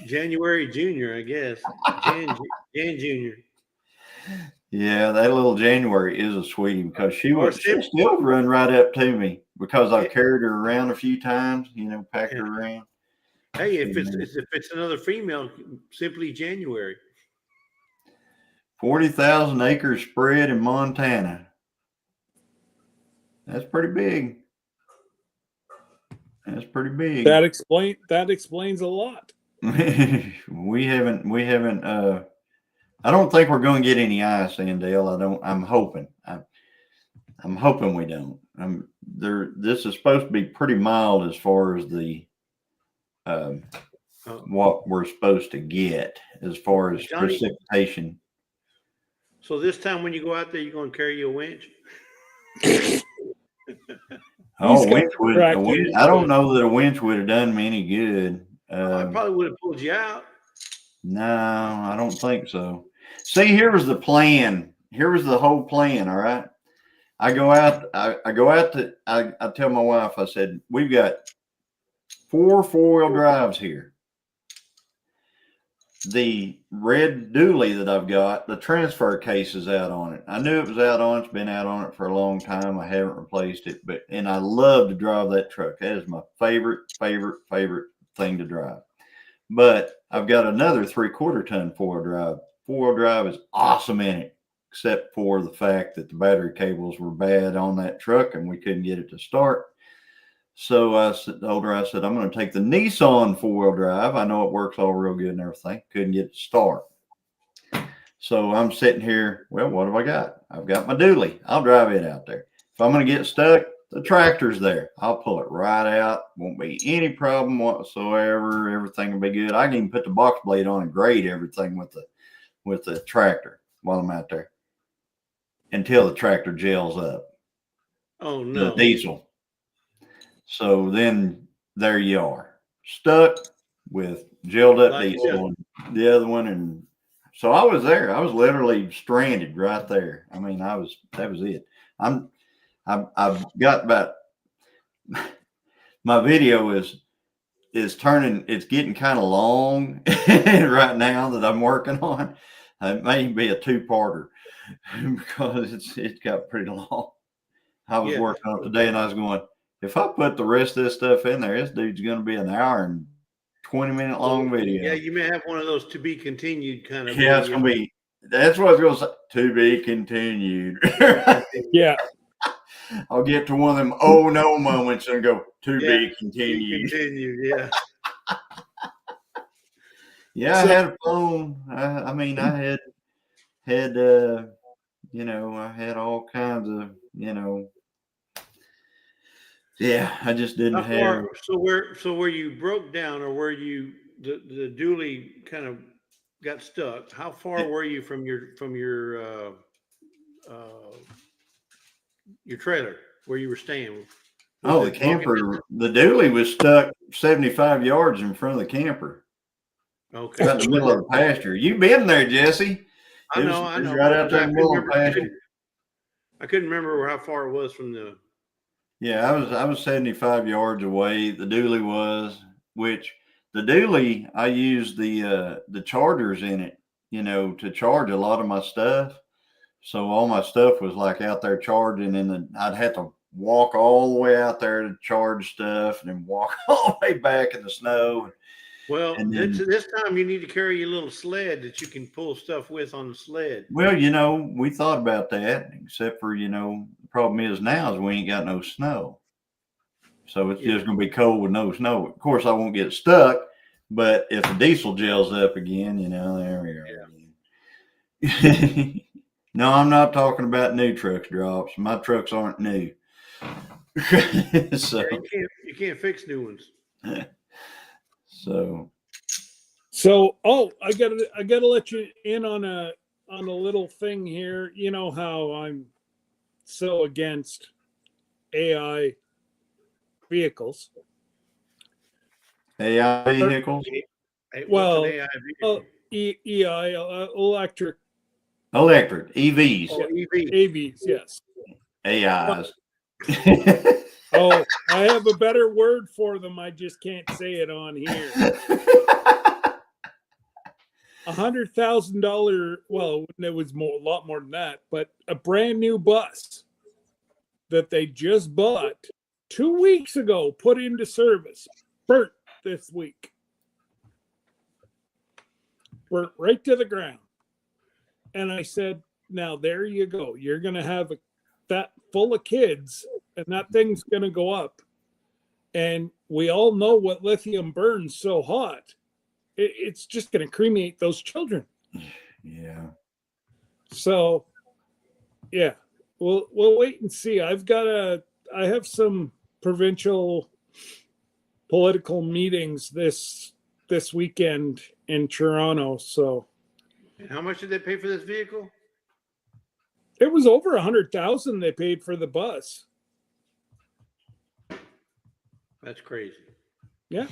January Junior, I guess. Jan Junior. Yeah, that little January is a sweetie, because she still run right up to me, because I've carried her around a few times, packed her around. Hey, if it's another female, simply January. 40,000 acres spread in Montana. That's pretty big. That's pretty big. That explains a lot. We haven't I don't think we're going to get any ice, Andale. I'm hoping. I'm hoping we don't. This is supposed to be pretty mild as far as the what we're supposed to get as far as Johnny, precipitation. So this time when you go out there, you're going to carry your winch? Oh, He's got a winch. I don't know that a winch would have done me any good. I probably would have pulled you out. No, I don't think so. See, here was the plan. Here was the whole plan. All right. I go out. I go out to. I tell my wife. I said, we've got 4 4-wheel drives here. The red dually that I've got, the transfer case is out on it. I knew it was out on it. It's been out on it for a long time. I haven't replaced it, and I love to drive that truck. That is my favorite thing to drive. But I've got another 3/4 ton 4-wheel drive. 4-wheel drive is awesome in it, except for the fact that the battery cables were bad on that truck and we couldn't get it to start. So I told her, I said, I'm going to take the Nissan 4-wheel drive. I know it works all real good and everything. Couldn't get it to start. So I'm sitting here. Well, what have I got? I've got my dually. I'll drive it out there. If I'm going to get stuck, the tractor's there. I'll pull it right out. Won't be any problem whatsoever. Everything will be good. I can even put the box blade on and grade everything with the tractor while I'm out there until the tractor gels up. Oh no. The diesel. So then there you are, stuck with gelled up diesel and the other one. And so I was there. I was literally stranded right there. I mean, that was it. I've got about, my video is turning, it's getting kind of long right now that I'm working on. It may be a 2-parter because it's got pretty long. I was working on it today and I was going, if I put the rest of this stuff in there, this dude's going to be an hour and 20-minute long video. Yeah, you may have one of those to be continued kind of. Yeah, it's going to be, that's what I was going to say, to be continued. Yeah. I'll get to one of them oh no moments and go, to be continued. Yeah. Yeah, I had a phone. I mean, I had I had all kinds of, yeah, I just didn't have. So where you broke down or where you the dually kind of got stuck, how far were you from your trailer where you were staying? The camper, the dually was stuck 75 yards in front of the camper. Okay. Right in the middle of the pasture. You've been there, Jesse. I know. Right out there in the middle of the pasture. I couldn't remember how far it was from the. Yeah, I was 75 yards away. The dually was, which the dually, I used the chargers in it, to charge a lot of my stuff. So all my stuff was like out there charging, and I'd have to walk all the way out there to charge stuff and then walk all the way back in the snow. Well, this time you need to carry your little sled that you can pull stuff with on the sled. Well, we thought about that, except for, the problem is now is we ain't got no snow. So it's just going to be cold with no snow. Of course, I won't get stuck, but if the diesel gels up again, there we go. Yeah. No, I'm not talking about new trucks drops. My trucks aren't new. So you can't fix new ones. So I gotta let you in on a little thing here. You know how I'm so against AI vehicles. AI vehicles? Well, AI vehicle? electric. Electric, EVs. Oh, EVs, yes. AIs. Oh, I have a better word for them. I just can't say it on here. $100,000. Well, it was a lot more than that, but a brand new bus that they just bought 2 weeks ago, put into service, burnt this week. Burnt right to the ground. And I said, now there you go. You're going to have that full of kids, and that thing's going to go up. And we all know what lithium burns so hot. It's just going to cremate those children. Yeah. So, yeah, we'll wait and see. I have some provincial political meetings this weekend in Toronto. So, and how much did they pay for this vehicle? It was over $100,000 they paid for the bus. That's crazy. Yeah.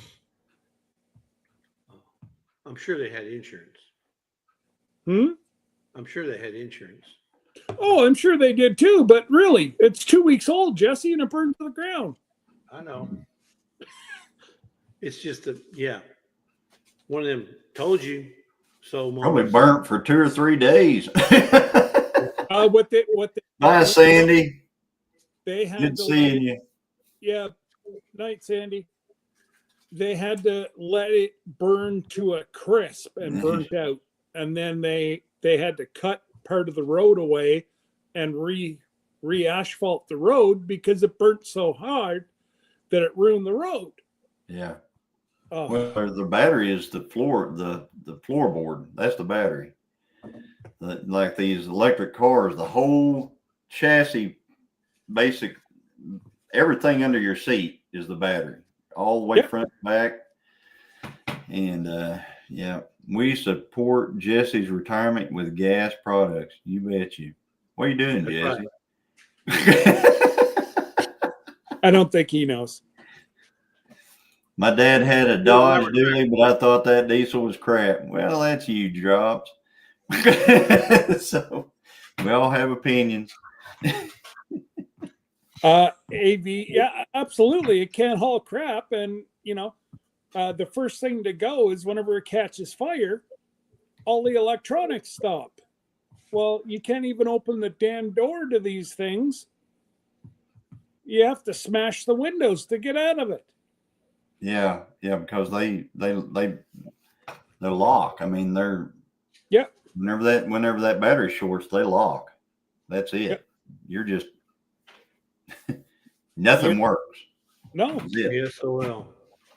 I'm sure they had insurance. Hmm. I'm sure they had insurance. Oh, I'm sure they did too. But really, it's 2 weeks old, Jesse, and it burned to the ground. I know. It's just that, yeah. One of them told you so. Probably Moments. burnt for 2 or 3 days. What they Bye, Sandy. they had Good to seeing you. yeah, night, Sandy. They had to let it burn to a crisp and burnt out, and then they had to cut part of the road away and re-asphalt the road because it burnt so hard that it ruined the road. Yeah. Oh, Well, the battery is the floorboard. That's the battery. Like these electric cars, the whole chassis, basic, everything under your seat is the battery, all the way Yep. front to back. And yeah, we support Jesse's retirement with gas products. You bet you. What are you doing, That's Jesse? I don't think he knows. My dad had a Dodge Dually, but I thought that diesel was crap. Well, that's huge drops. So we all have opinions. AV, yeah, absolutely. It can't haul crap, and the first thing to go is whenever it catches fire, all the electronics stop. Well, you can't even open the damn door to these things. You have to smash the windows to get out of it. Yeah, because they lock. I mean, they're Yep. Whenever that battery shorts, they lock. That's it. Yep. You're just nothing works. No. That's it. Yeah, so well.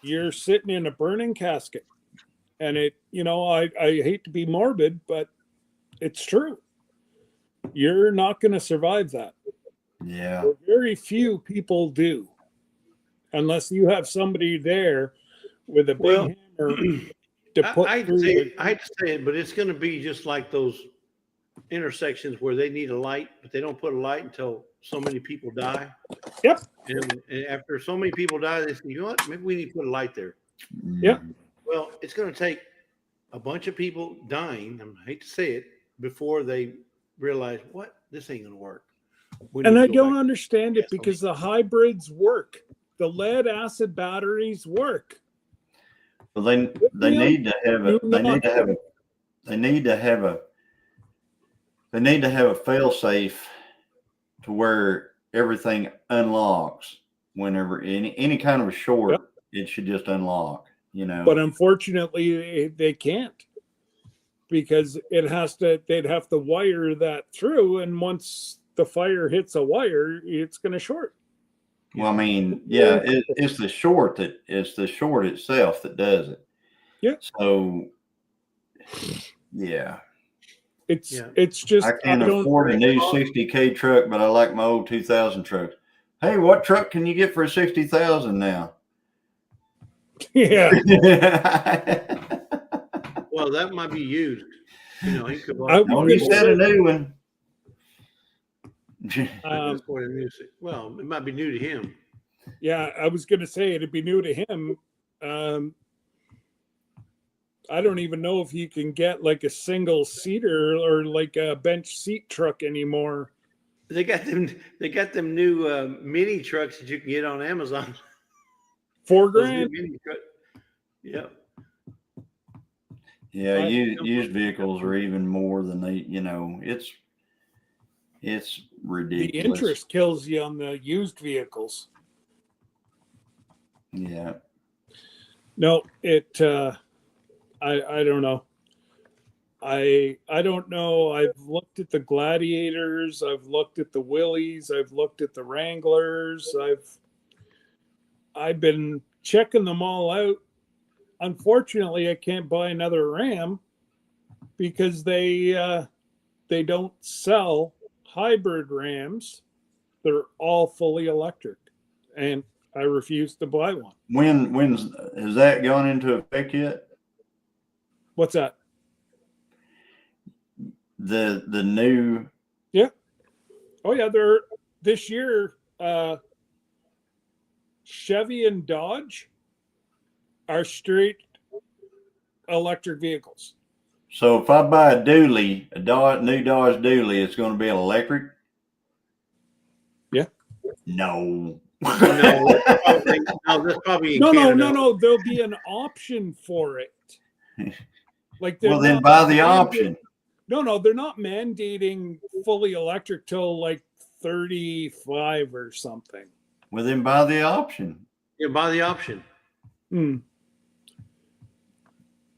You're sitting in a burning casket. And I hate to be morbid, but it's true. You're not going to survive that. Yeah. Very few people do, unless you have somebody there with a big hammer to put I through. hate to say it, but it's going to be just like those intersections where they need a light, but they don't put a light until so many people die. Yep. And after so many people die, they say, you know what? Maybe we need to put a light there. Yep. Well, it's going to take a bunch of people dying, I hate to say it, before they realize, what? This ain't going to work. And I don't understand it because the hybrids work. The lead acid batteries work. Well, they need to have a fail safe to where everything unlocks whenever any kind of a short. Yep. It should just unlock, But unfortunately, they can't because they'd have to wire that through, and once the fire hits a wire, it's going to short. Well, I mean, yeah, it's the short itself that does it. Yeah. So, yeah. It's just I can't afford a new 60K truck, but I like my old 2000 trucks. Hey, what truck can you get for 60,000 now? Yeah. Well, that might be used. He could. He said a new one. Well, it might be new to him. Yeah, I was going to say it'd be new to him. I don't even know if you can get like a single seater or like a bench seat truck anymore. They got them new mini trucks that you can get on Amazon. $4,000. Yep. Yeah, used vehicles are even more than they. It's ridiculous. The interest kills you on the used vehicles. Yeah. No, I don't know. I don't know. I've looked at the Gladiators. I've looked at the Willys. I've looked at the Wranglers. I've been checking them all out. Unfortunately, I can't buy another Ram because they don't sell hybrid Rams. They're all fully electric, and I refuse to buy one. When's has that gone into effect yet? What's that? The new. Yeah. Oh yeah, they're this year. Chevy and Dodge are straight electric vehicles. So if I buy a dually, new Dodge dually, it's going to be an electric? Yeah. No. No, that's probably in Canada. No. There'll be an option for it. Like, Well, then buy the option. No, they're not mandating fully electric till like 35 or something. Well, then buy the option. Yeah, buy the option.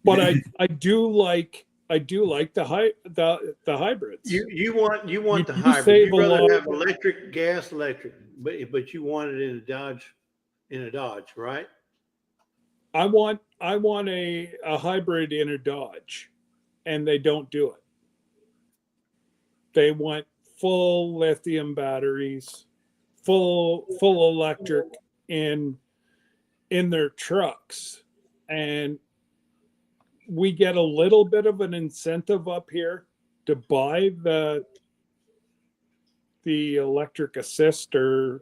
But I do like the hybrids. You want the You hybrid. save You'd a rather lot. have electric, gas, electric, but you want it in a Dodge, right? I want a hybrid in a Dodge, and they don't do it. They want full lithium batteries, full electric in their trucks, and we get a little bit of an incentive up here to buy the electric assist or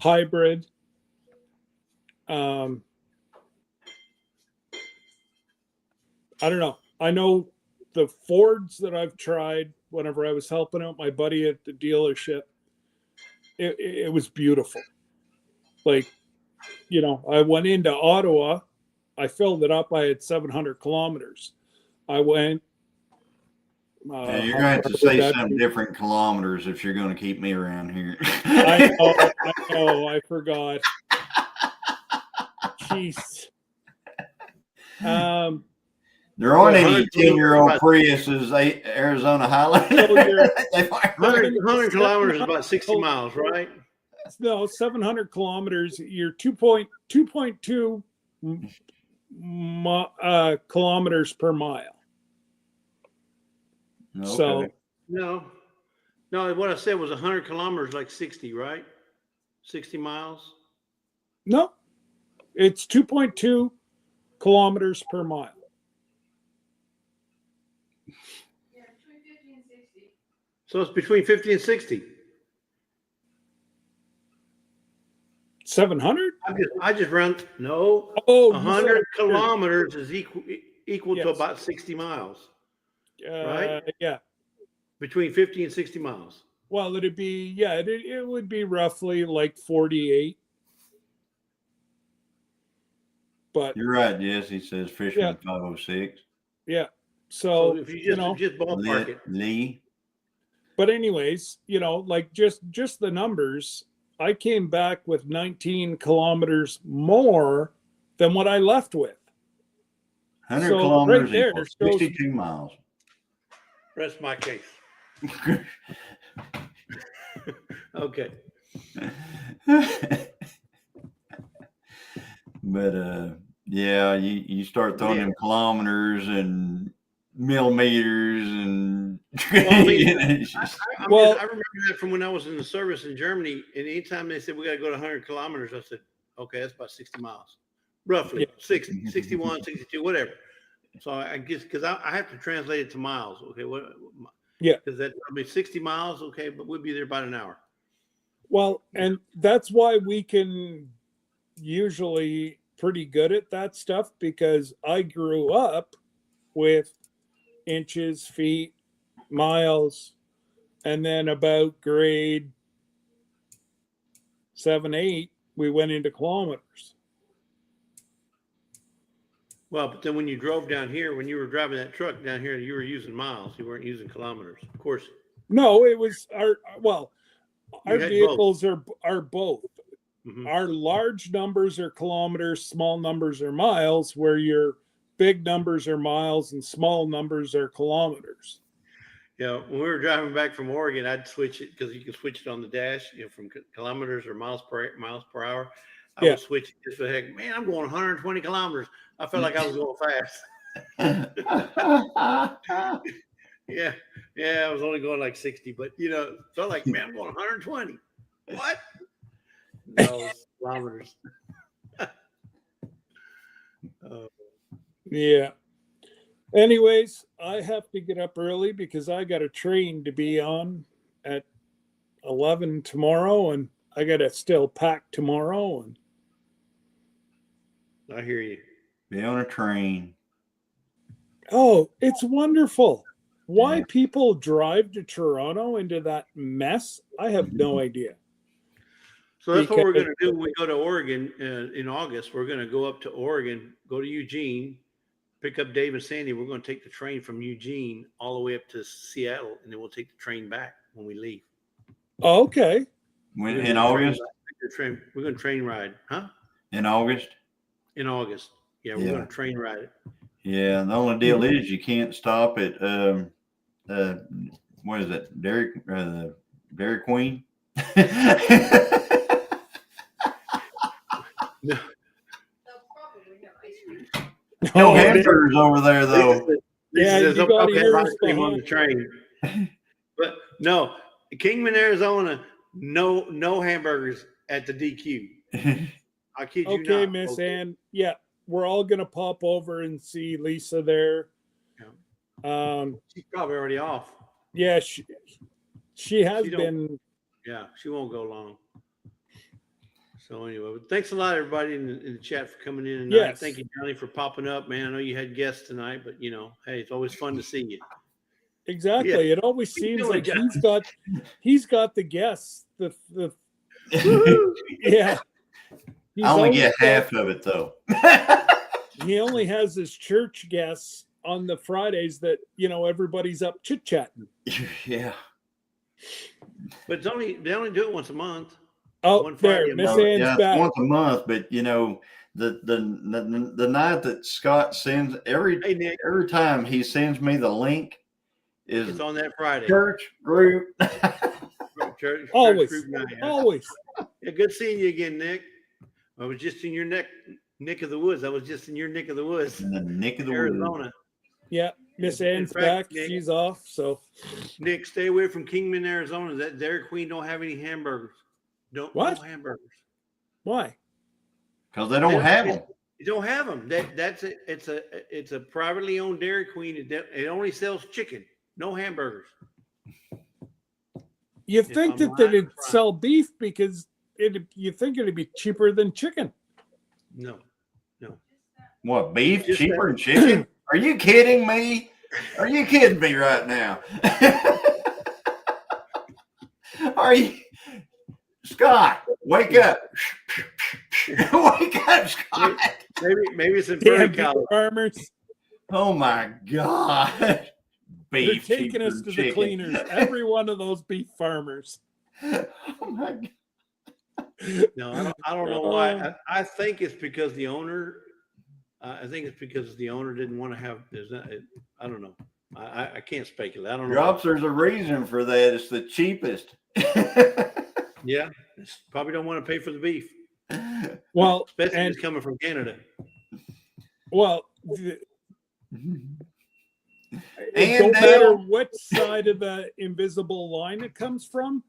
hybrid. I don't know. I know the Fords that I've tried whenever I was helping out my buddy at the dealership, it was beautiful. Like, I went into Ottawa, I filled it up. I had 700 kilometers. I went. Yeah, you're going to have to say some different kilometers if you're going to keep me around here. I know. I forgot. Jeez. There aren't any 10-year-old Priuses, Arizona Highlander. 100 kilometers is about 60 miles, right? No, 700 kilometers. You're 2.2 kilometers per mile. Okay. So no, what I said was 100 kilometers, like 60, right? 60 miles. No, it's 2.2 kilometers per mile. Yeah, between 50 and 60. So it's between 50 and 60. 700? I just round. No. Oh, 100 kilometers is equal Yes. to about 60 miles. Right? Yeah. Between 50 and 60 miles. Well, it'd be it would be roughly like 48. But You're right, Jesse says Fisherman 506. Yeah. So So if you just ballpark it. Lee. But anyways, like just the numbers, I came back with 19 kilometers more than what I left with. 100 So kilometers right there equals shows- 62 miles. Rest my case. Okay. But yeah, you start throwing them kilometers and millimeters and Well, I mean, it's just- I remember that from when I was in the service in Germany, and anytime they said we got to go to 100 kilometers, I said, okay, that's about 60 miles, roughly. Yeah. 60, 61, 62, whatever. So I guess because I have to translate it to miles. Okay, Yeah. Because that's probably 60 miles. Okay, but we'll be there about an hour. Well, and that's why we can usually pretty good at that stuff, because I grew up with inches, feet, miles, and then about grade 7, 8, we went into kilometers. Well, but then when you drove down here, when you were driving that truck down here, you were using miles. You weren't using kilometers. Of course. No, it was our You had vehicles are both. Mhm. Our large numbers are kilometers, small numbers are miles, where your big numbers are miles and small numbers are kilometers. Yeah, when we were driving back from Oregon, I'd switch it because you can switch it on the dash, from kilometers or miles per hour. I would switch it just for the heck. Man, I'm going 120 kilometers. I felt like I was going fast. Yeah, I was only going like 60, but felt like, man, I'm going 120. What? No, kilometers. Yeah. Anyways, I have to get up early because I got a train to be on at 11 tomorrow, and I got to still pack tomorrow. And I hear you. Be on a train. Oh, it's wonderful. Why Yeah. people drive to Toronto into that mess, I have no idea. So that's what we're Because- going to do when we go to Oregon in August. We're going to go up to Oregon, go to Eugene, pick up Dave and Sandy. We're going to take the train from Eugene all the way up to Seattle, and then we'll take the train back when we leave. Oh, okay. We're When, gonna in do a train August? ride. We're going to train ride. Huh? In August? In August. Yeah, we're Yeah. going to train ride it. Yeah. The only deal is you can't stop at what is it? Dairy Queen? No, No Oh, hamburgers over there though. Yeah, there's you no got okay, yours ice cream on the behind. train. But no, Kingman, Arizona, no hamburgers at the DQ. I kid you Okay, not. Miss Okay. Ann. Yeah, we're all gonna pop over and see Lisa there. She's probably already off. Yeah, she has She don't- been. Yeah, she won't go long. So anyway, but thanks a lot, everybody in the chat for coming in tonight. Yes. Thank you, Johnny, for popping up, man. I know you had guests tonight, but hey, it's always fun to see you. Exactly. Yeah. It always What you seems doing, like John? he's got the guests. The yeah. He's I only always get got- half of it though. He only has his church guests on the Fridays that everybody's up chit chatting. Yeah. But they only do it once a month. Oh, One Friday there, a Miss month. Ann's Yeah, it's back. once a month, but the night that Scott sends Hey, Nick, every time he sends me the link it's is on that Friday. church group. Church Always, group night. always. Yeah, good seeing you again, Nick. I was just in your neck of the woods. I was just in your neck of the woods, In the nick of the woods. Arizona. Yeah, Miss In Ann's fact, back. Nick- She's off. So Nick, stay away from Kingman, Arizona. That Dairy Queen don't have any hamburgers. No What? hamburgers. why? Because they don't have them. You don't have them. It's a privately owned Dairy Queen. It only sells chicken, no hamburgers. You If think I'm that lying, they'd I'm right. sell beef because you think it'd be cheaper than chicken? No. What, beef Just cheaper than chicken? Are you kidding me? Are you kidding me right now? Are you, Scott? Wake up! Wake up, Scott! Maybe it's in Damn Prairie beef College. farmers! Oh my God! They're Beef taking cheaper us than to the chicken. cleaners. Every one of those beef farmers. Oh my God! No, I don't know why. I think it's because the owner. I think it's because the owner didn't want to have. I don't know. I can't speculate. I don't know. Drops, there's a reason for that. It's the cheapest. Yeah, probably don't want to pay for the beef, Well, especially if and it's coming from Canada. well, And it don't Dale. matter what side of the invisible line it comes from.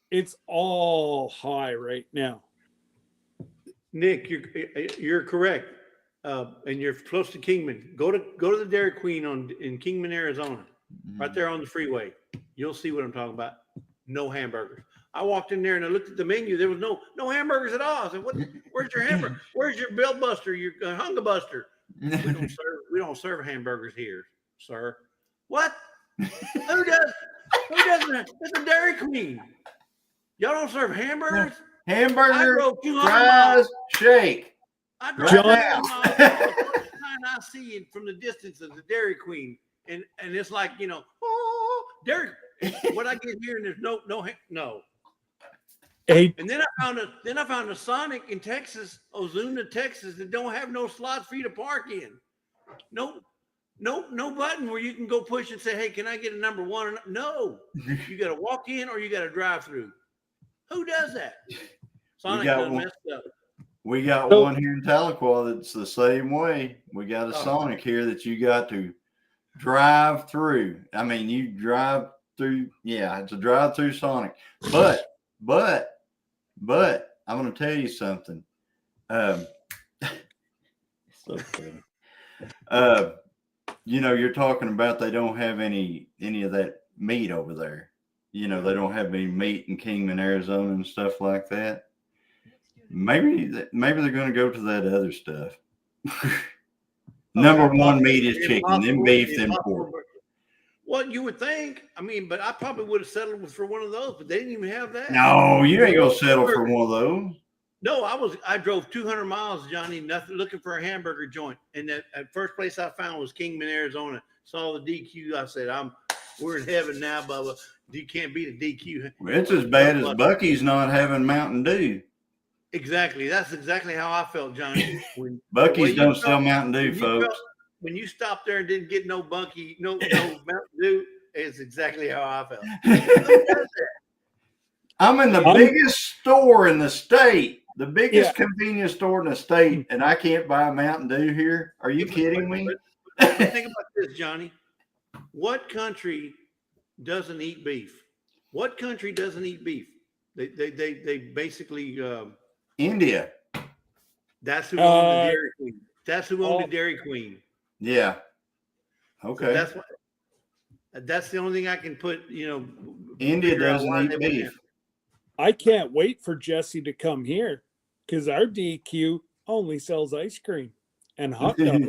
It's all high right now. Nick, you're correct, and you're close to Kingman. Go to the Dairy Queen in Kingman, Arizona, right there on the freeway. You'll see what I'm talking about. No hamburgers. I walked in there and I looked at the menu. There was no hamburgers at all. I said, where's your hamburger? Where's your Bill Buster? Your Hunger Buster? We don't serve hamburgers here, sir. What? Who does? Who doesn't? It's a Dairy Queen. Y'all don't serve hamburgers? I Hamburger, drove 200 fries, miles. shake. I drove John- 200 miles. The first time I see it from the distance of the Dairy Queen, and it's like oh, Dairy. What I get here and there's no. Hey, And then I found a Sonic in Texas, Ozuna, Texas, that don't have no slots for you to park in. No button where you can go push and say, hey, can I get a number one? No, you got to walk in or you got to drive through. Who does that? Sonic got done one. messed up. We got So- one here in Tahlequah that's the same way. We got a Oh. Sonic here that you got to drive through. I mean, you drive through. Yeah, it's a drive-through Sonic. But I'm going to tell you something. So funny. You're talking about they don't have any of that meat over there. They don't have any meat in Kingman, Arizona and stuff like that. Maybe they're going to go to that other stuff. Number one meat is chicken, then beef, then pork. Well, you would think. I mean, but I probably would have settled for one of those, but they didn't even have that. No, you ain't gonna settle for one of those. No, I drove 200 miles, Johnny, nothing, looking for a hamburger joint, and that first place I found was Kingman, Arizona. Saw the DQ. I said, we're in heaven now, Bubba. You can't beat a DQ. Well, it's as bad as Bucky's not having Mountain Dew. Exactly. That's exactly how I felt, Johnny. Bucky's don't sell Mountain Dew, folks. When you stopped there and didn't get no Mountain Dew, it's exactly how I felt. I'm in the biggest store in the state, the biggest convenience store in the state, and I can't buy a Mountain Dew here. Are you kidding me? But think about this, Johnny. What country doesn't eat beef? What country doesn't eat beef? They basically India. That's who owned the Dairy Queen. That's who owned the Dairy Queen. Yeah. Okay. So that's the only thing I can put. India doesn't eat beef. I can't wait for Jesse to come here because our DQ only sells ice cream and hot dogs.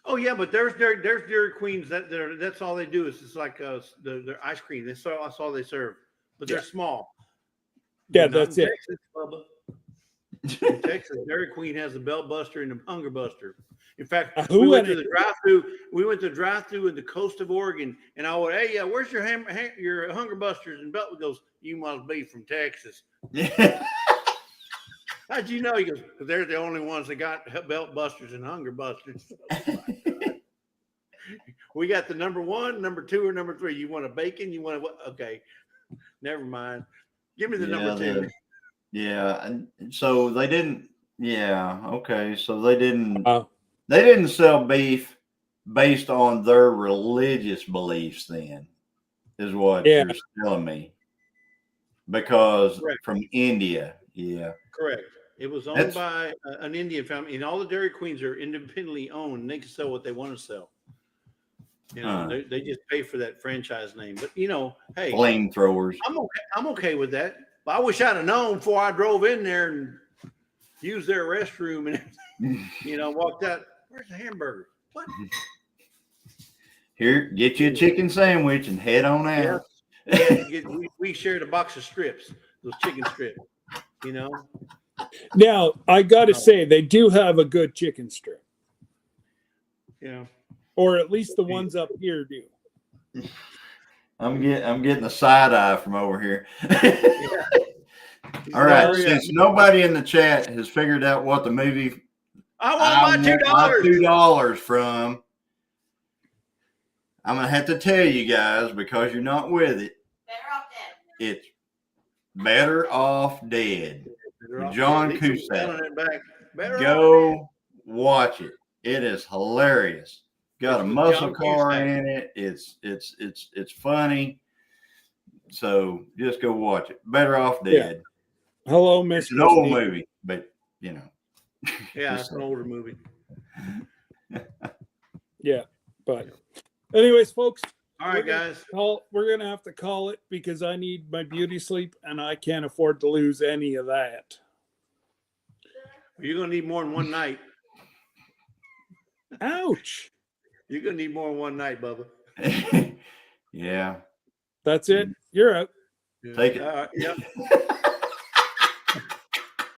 Oh yeah, but there's Dairy Queens that's all they do is just like their ice cream. That's all they serve, but they're small. Yeah, that's it. Texas, Bubba. In Texas, Dairy Queen has a belt buster and a hunger buster. In fact, we went to the drive-through. We went to the drive-through in the coast of Oregon, and I went, "Hey, where's your hunger busters?" And Belt goes, "You must be from Texas." Yeah. How'd you know? He goes, "Because they're the only ones that got belt busters and hunger busters." We got the number 1, number 2, or number 3. You want a bacon? You want a what? Okay, never mind. Give me the number 2. Yeah, and so they didn't. Yeah, okay. So they didn't. They didn't sell beef based on their religious beliefs. Then is what you're telling me. Because from India, correct. It was owned by an Indian family, and all the Dairy Queens are independently owned. And they can sell what they want to sell. They just pay for that franchise name. But hey, flamethrowers. I'm okay with that. But I wish I'd have known before I drove in there and used their restroom and walked out. Where's the hamburger? What? Here, get you a chicken sandwich and head on out. Yeah, we shared a box of strips, those chicken strips. Now I got to say they do have a good chicken strip. Yeah. Or at least the ones up here do. I'm getting a side eye from over here. All right, since nobody in the chat has figured out what the movie I want my $2 from, I'm gonna have to tell you guys because you're not with it. It's Better Off Dead. John Cusack. Go watch it. It is hilarious. Got a muscle car in it. It's funny. So just go watch it. Better Off Dead. Yeah. Hello, Miss. It's an old movie, but Yeah, it's an older movie. Yeah, but anyways, folks. All right, guys. We're gonna have to call it because I need my beauty sleep and I can't afford to lose any of that. You're gonna need more than one night. Ouch. You're gonna need more than one night, Bubba. Yeah. That's it. You're out. Take it. Yep.